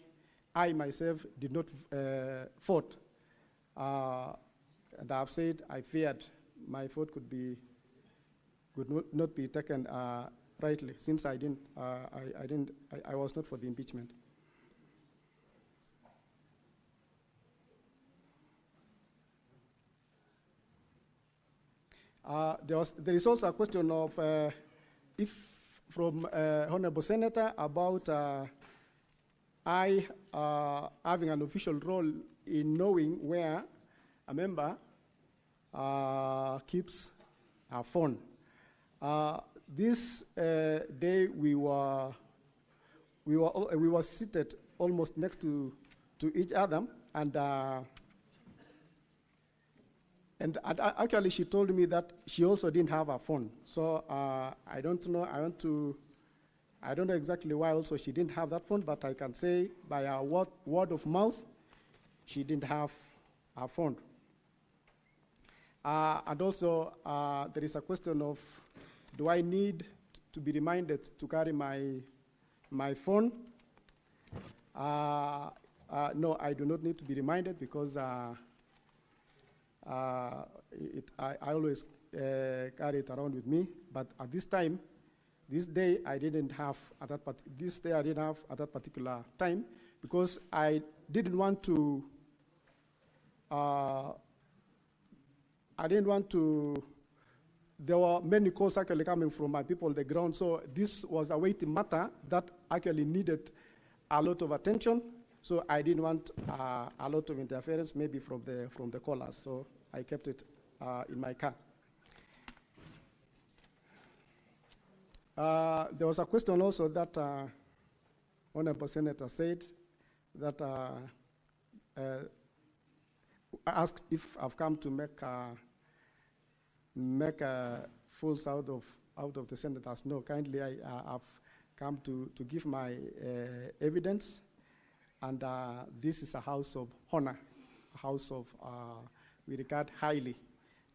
I myself did not vote. And I've said I feared my vote could not be taken rightly, since I was not for the impeachment. There is also a question of if from Honorable Senator about I having an official role in knowing where a member keeps a phone. This day we were seated almost next to each other, and actually she told me that she also didn't have a phone. So I don't know. I don't know exactly why also she didn't have that phone, but I can say by a word of mouth, she didn't have a phone. And also there is a question of, do I need to be reminded to carry my phone? No, I do not need to be reminded, because I always carry it around with me. But at this time, this day I didn't have at that particular time, because I didn't want to. There were many calls actually coming from my people on the ground, so this was a weighty matter that actually needed a lot of attention. So I didn't want a lot of interference, maybe from the callers. So I kept it in my car. There was a question also that Honorable Senator said that asked if I've come to make fools out of the senators. No, kindly, I've come to give my evidence, and this is a house of honor, a house of we regard highly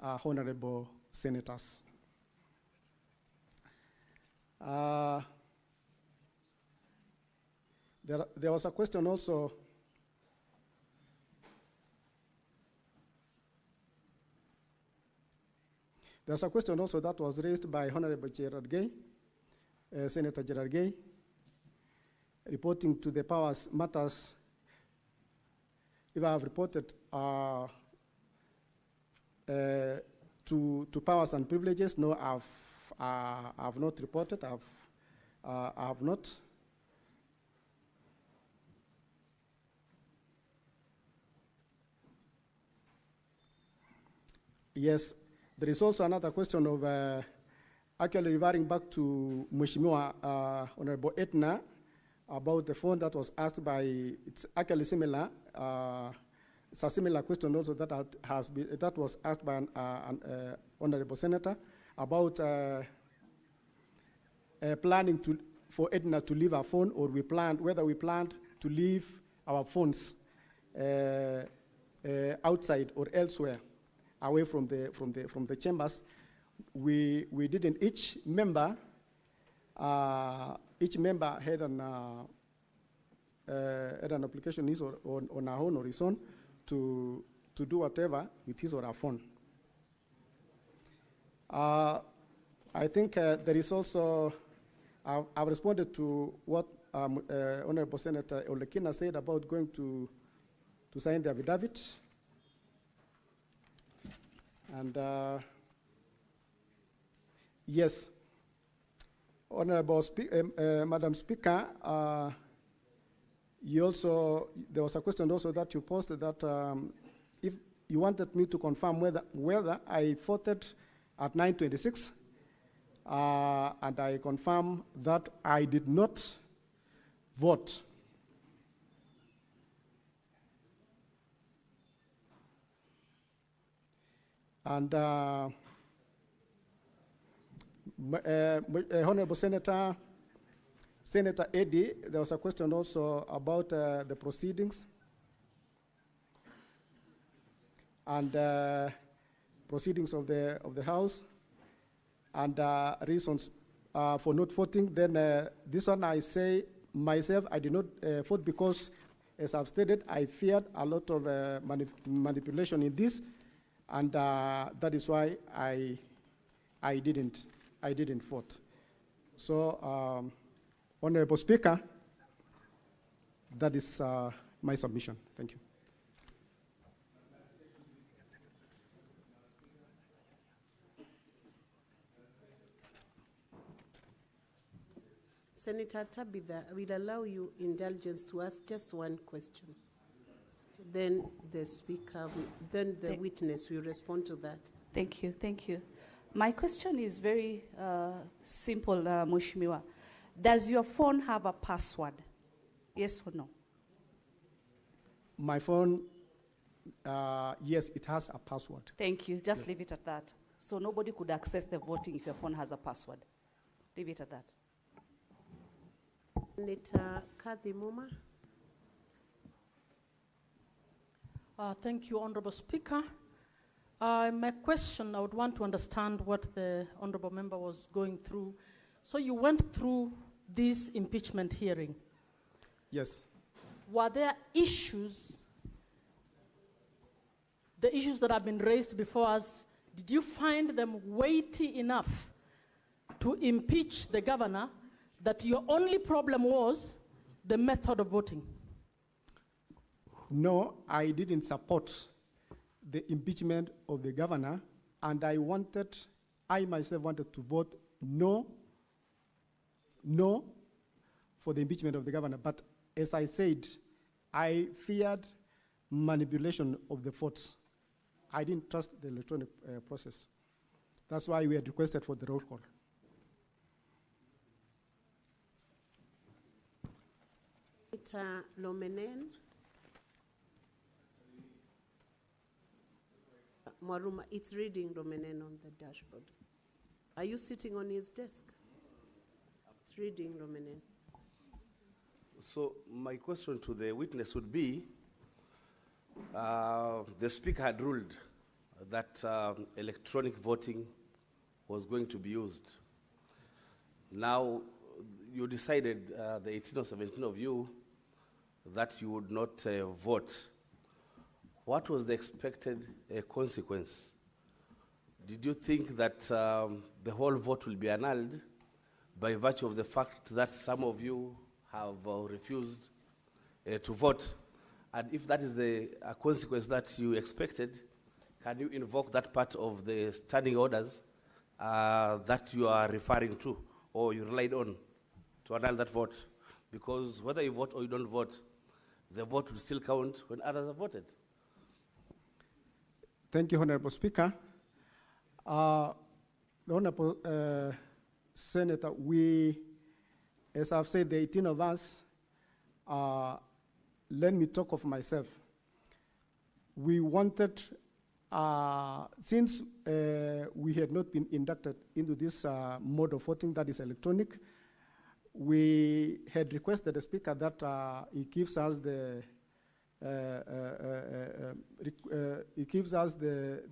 honorable senators. There was a question also. There's a question also that was raised by Honorable Gerard Gay, Senator Gerard Gay, reporting to the powers matters. If I have reported to powers and privileges, no, I've not reported. I have not. Yes. There is also another question of actually referring back to Mheshimiwa Honorable Etna about the phone that was asked by, it's actually similar. It's a similar question also that was asked by an Honorable Senator about planning for Edna to leave her phone, or whether we planned to leave our phones outside or elsewhere, away from the chambers. We didn't. Each member had an application his or on her own or his own to do whatever with his or her phone. I think there is also. I've responded to what Honorable Senator Olekina said about going to sign the affidavit. And yes, Honorable Madam Speaker, there was a question also that you posted that if you wanted me to confirm whether I voted at 9:26, and I confirm that I did not vote. And Honorable Senator Eddy, there was a question also about the proceedings and proceedings of the House and reasons for not voting. Then this one I say myself, I did not vote because, as I've stated, I feared a lot of manipulation in this, and that is why I didn't vote. So, Honorable Speaker, that is my submission. Thank you. Senator Tabitha, I will allow you indulgence to ask just one question. Then the speaker, then the witness will respond to that. Thank you, thank you. My question is very simple, Mheshimiwa. Does your phone have a password? Yes or no? My phone, yes, it has a password. Thank you. Just leave it at that. So nobody could access the voting if your phone has a password. Leave it at that. Senator Kazimani. Thank you, Honorable Speaker. My question, I would want to understand what the Honorable Member was going through. So you went through this impeachment hearing. Yes. Were there issues, the issues that have been raised before us, did you find them weighty enough to impeach the governor, that your only problem was the method of voting? No, I didn't support the impeachment of the governor, and I myself wanted to vote no for the impeachment of the governor. But as I said, I feared manipulation of the votes. I didn't trust the electronic process. That's why we had requested for the roll call. Senator Lomenen. Mwaruma, it's reading Lomenen on the dashboard. Are you sitting on his desk? It's reading Lomenen. So my question to the witness would be, the speaker had ruled that electronic voting was going to be used. Now, you decided, the 18 or 17 of you, that you would not vote. What was the expected consequence? Did you think that the whole vote will be annulled by virtue of the fact that some of you have refused to vote? And if that is the consequence that you expected, can you invoke that part of the standing orders that you are referring to or you relied on to annul that vote? Because whether you vote or you don't vote, the vote will still count when others have voted. Thank you, Honorable Speaker. The Honorable Senator, as I've said, the 18 of us, let me talk of myself. We wanted, since we had not been inducted into this mode of voting that is electronic, we had requested the Speaker that he gives us the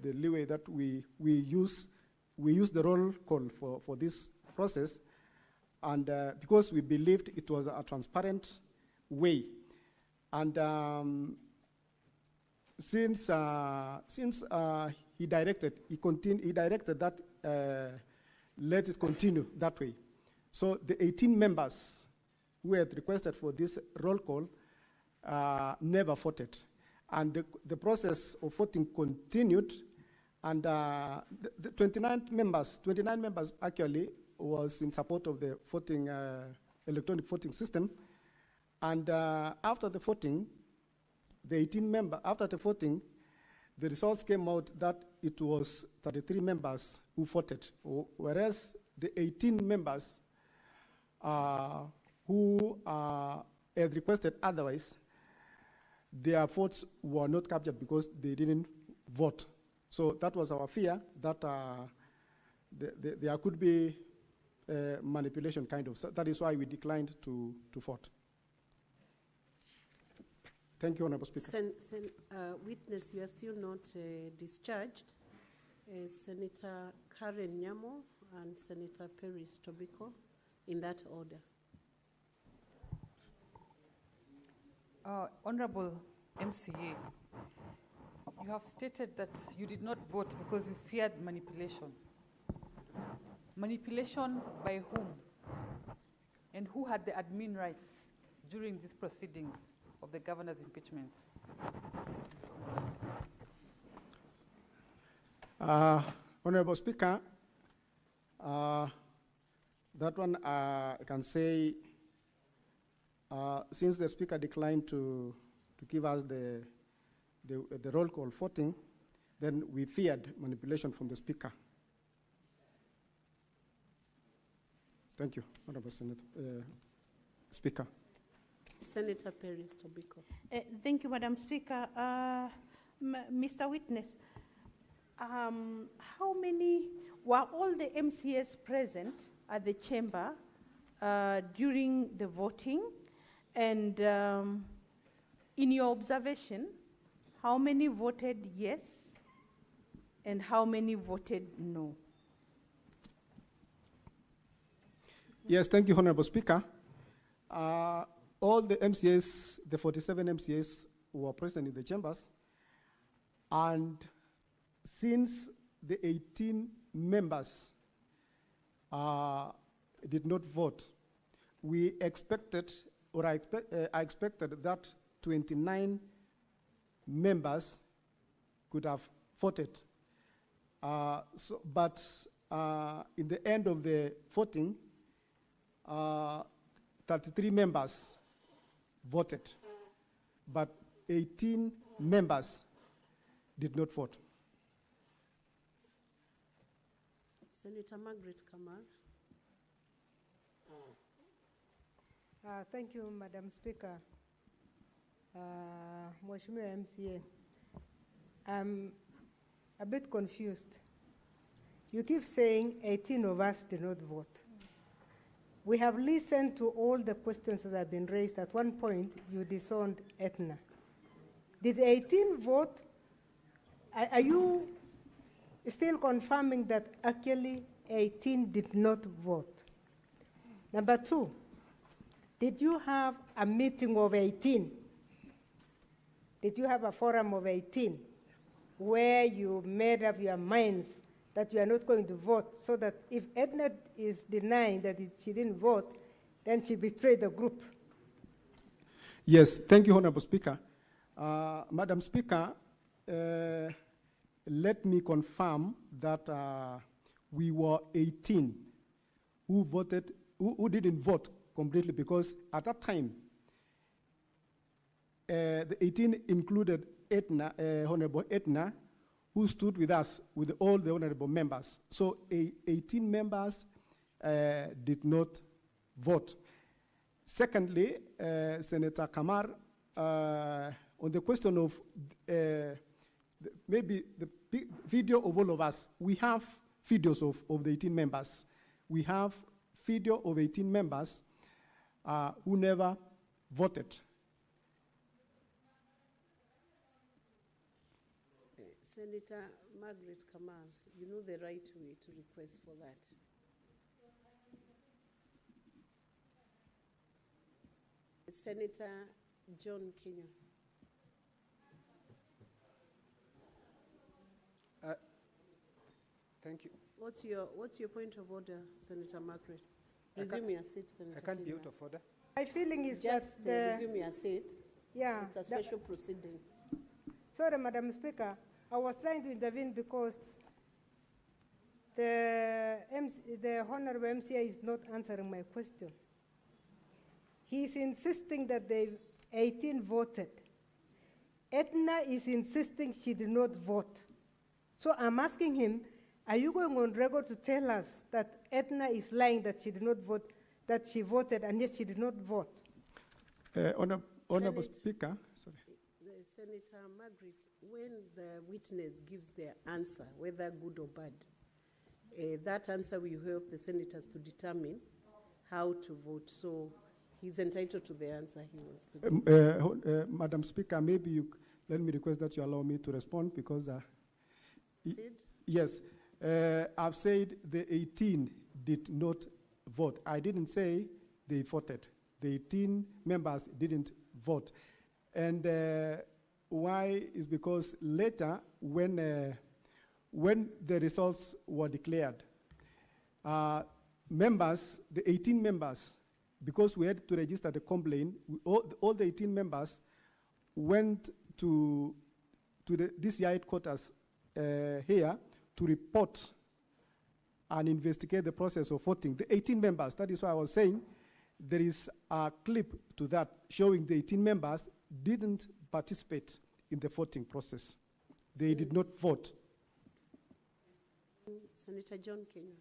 leeway that we use the roll call for this process, and because we believed it was a transparent way, and since he directed that let it continue that way. So the 18 members who had requested for this roll call never voted. And the process of voting continued, and the 29 members actually was in support of the voting, electronic voting system. And after the voting, after the voting, the results came out that it was 33 members who voted, whereas the 18 members who had requested otherwise, their votes were not captured because they didn't vote. So that was our fear, that there could be manipulation kind of. So that is why we declined to vote. Thank you, Honorable Speaker. Witness, you are still not discharged. Senator Karen Nyamo and Senator Peris Tobiko, in that order. Honorable MCA, you have stated that you did not vote because you feared manipulation. Manipulation by whom? And who had the admin rights during these proceedings of the governor's impeachment? Honorable Speaker, that one I can say, since the Speaker declined to give us the roll call voting, then we feared manipulation from the Speaker. Thank you, Honorable Speaker. Senator Peris Tobiko. Thank you, Madam Speaker. Mr. Witness, how many, were all the MCAs present at the chamber during the voting? And in your observation, how many voted yes and how many voted no? Yes, thank you, Honorable Speaker. All the MCAs, the 47 MCAs were present in the chambers, and since the 18 members did not vote, we expected, or I expected that 29 members could have voted. But in the end of the voting, 33 members voted, but 18 members did not vote. Senator Margaret Kamal. Thank you, Madam Speaker. Mheshimiwa MCA, I'm a bit confused. You keep saying 18 of us did not vote. We have listened to all the questions that have been raised. At one point, you disowned Etna. Did 18 vote? Are you still confirming that actually 18 did not vote? Number two, did you have a meeting of 18? Did you have a forum of 18 where you made up your minds that you are not going to vote, so that if Edna is denying that she didn't vote, then she betrayed the group? Yes, thank you, Honorable Speaker. Madam Speaker, let me confirm that we were 18 who voted, who didn't vote completely, because at that time, the 18 included Edna, Honorable Edna, who stood with us, with all the honorable members. So 18 members did not vote. Secondly, Senator Kamar, on the question of maybe the video of all of us, we have videos of the 18 members. We have video of 18 members who never voted. Senator Margaret Kamal, you know the right way to request for that. Senator John Kenya. Thank you. What's your point of order, Senator Margaret? Resume your seat, Senator. I can't be Kenya. out of order. My feeling is Just that resume your seat. Yeah, It's a special proceeding. Sorry, Madam Speaker. I was trying to intervene because the Honorable MCA is not answering my question. He's insisting that the 18 voted. Edna is insisting she did not vote. So I'm asking him, are you going on record to tell us that Edna is lying, that she did not vote, that she voted and yet she did not vote? Honorable Speaker, sorry. Senator Margaret, when the witness gives their answer, whether good or bad, that answer will help the senators to determine how to vote. So he's entitled to the answer he wants to give. Madam Speaker, maybe let me request that you allow me to respond because yes, I've said the 18 did not vote. I didn't say they voted. The 18 members didn't vote. And why is because later when the results were declared, members, the 18 members, because we had to register the complaint, all the 18 members went to the DCI headquarters here to report and investigate the process of voting. The 18 members, that is why I was saying there is a clip to that showing the 18 members didn't participate in the voting process. They did not vote. Senator John Kenya.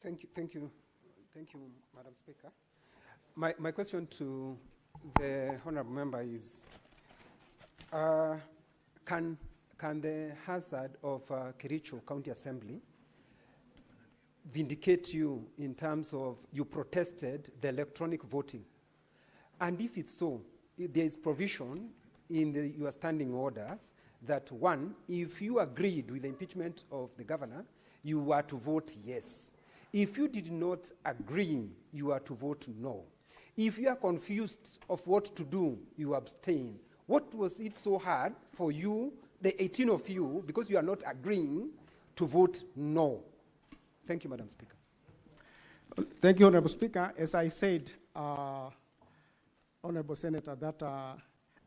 Thank you, Madam Speaker. My question to the honourable member is, can the hazard of Kericho County Assembly vindicate you in terms of you protested the electronic voting? And if it's so, there is provision in your standing orders that one, if you agreed with the impeachment of the governor, you were to vote yes. If you did not agree, you are to vote no. If you are confused of what to do, you abstain. What was it so hard for you, the 18 of you, because you are not agreeing, to vote no? Thank you, Madam Speaker. Thank you, Honorable Speaker. As I said, Honorable Senator, that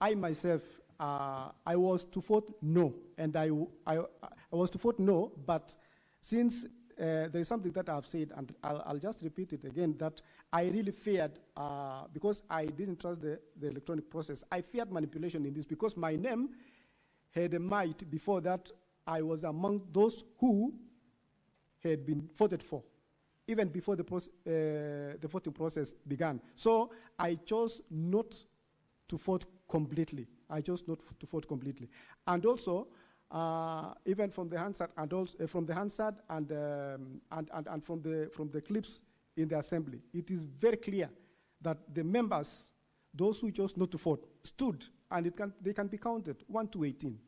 I myself, I was to vote no, and I was to vote no, but since there is something that I've said, and I'll just repeat it again, that I really feared, because I didn't trust the electronic process, I feared manipulation in this, because my name had a might before that I was among those who had been voted for, even before the voting process began. So I chose not to vote completely. I chose not to vote completely. And also, even from the Hansard and also from the Hansard and from the clips in the assembly, it is very clear that the members, those who chose not to vote, stood, and they can be counted 1 to 18.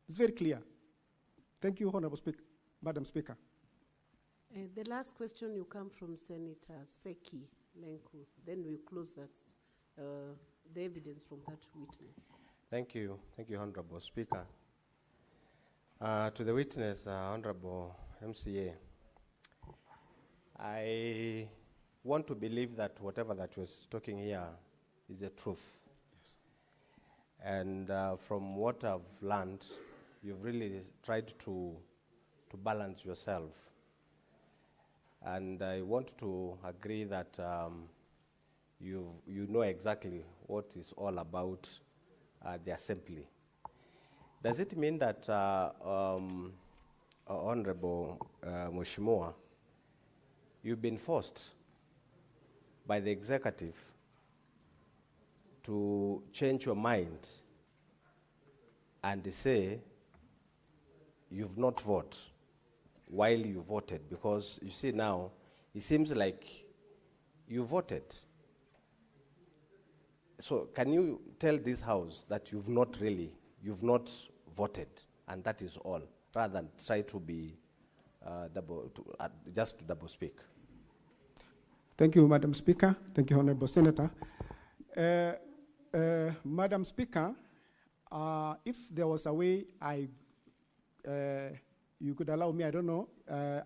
It's very clear. Thank you, Honorable Speaker, Madam Speaker. The last question will come from Senator Seki Lenku. Then we'll close that, the evidence from that witness. Thank you, Honorable Speaker. To the witness, Honorable MCA, I want to believe that whatever that was talking here is the truth. Yes. And from what I've learned, you've really tried to balance yourself. And I want to agree that you know exactly what is all about the assembly. Does it mean that, Honorable Mheshimiwa, you've been forced by the executive to change your mind and say you've not voted while you voted? Because you see now, it seems like you voted. So can you tell this House that you've not voted, and that is all, rather than try to be just to double speak? Thank you, Madam Speaker. Thank you, Honorable Senator. Madam Speaker, if there was a way you could allow me, I don't know.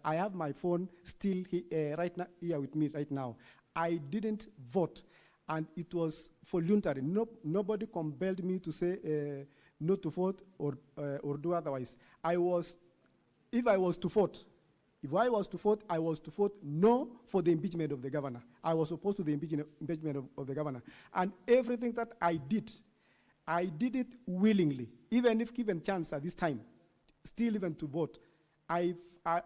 I have my phone still right now, here with me right now. I didn't vote, and it was voluntary. Nobody compelled me to say not to vote or do otherwise. If I was to vote, I was to vote no for the impeachment of the governor. I was opposed to the impeachment of the governor. And everything that I did it willingly, even if given chance at this time, still even to vote, I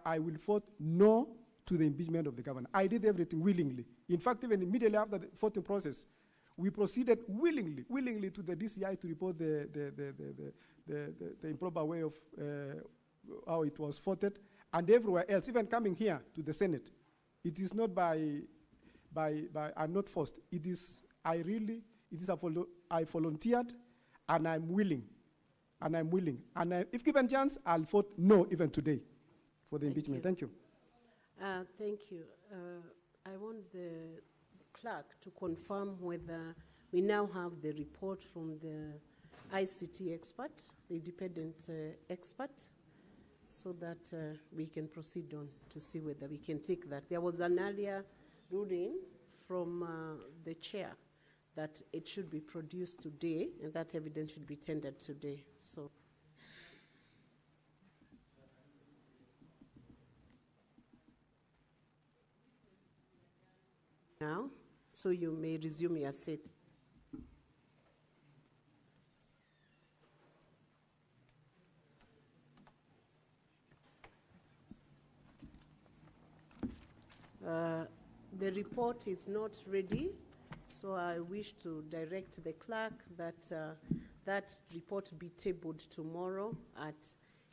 will vote no to the impeachment of the governor. I did everything willingly. In fact, even immediately after the voting process, we proceeded willingly to the DCI to report the improper way of how it was voted, and everywhere else, even coming here to the Senate. It is not by I'm not forced. It is, I volunteered, and I'm willing. And if given chance, I'll vote no even today for the impeachment. Thank you. Thank you. I want the clerk to confirm whether we now have the report from the ICT expert, the independent expert, so that we can proceed on to see whether we can take that. There was an earlier ruling from the chair that it should be produced today, and that evidence should be tendered today. So. Now, so you may resume your seat. The report is not ready, so I wish to direct the clerk that that report be tabled tomorrow at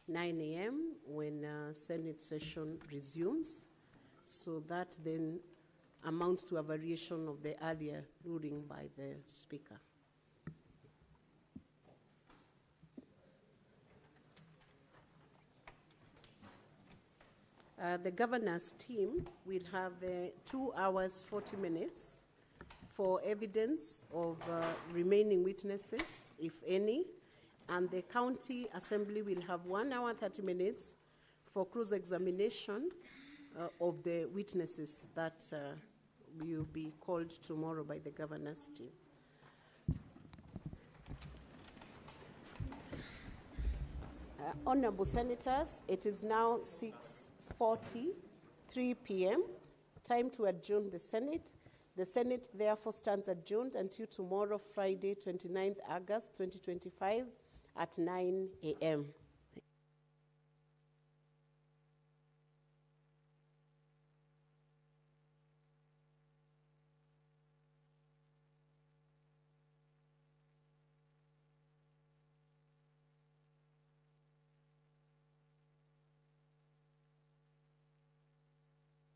9 a.m. when Senate session resumes, so that then amounts to a variation of the earlier ruling by the Speaker. The governor's team will have 2 hours, 40 minutes for evidence of remaining witnesses, if any, and the county assembly will have 1 hour, 30 minutes for cross-examination of the witnesses that will be called tomorrow by the governor's team. Honorable Senators, it is now 6:43 p.m. Time to adjourn the Senate. The Senate therefore stands adjourned until tomorrow, Friday, 29th August 2025 at 9 a.m.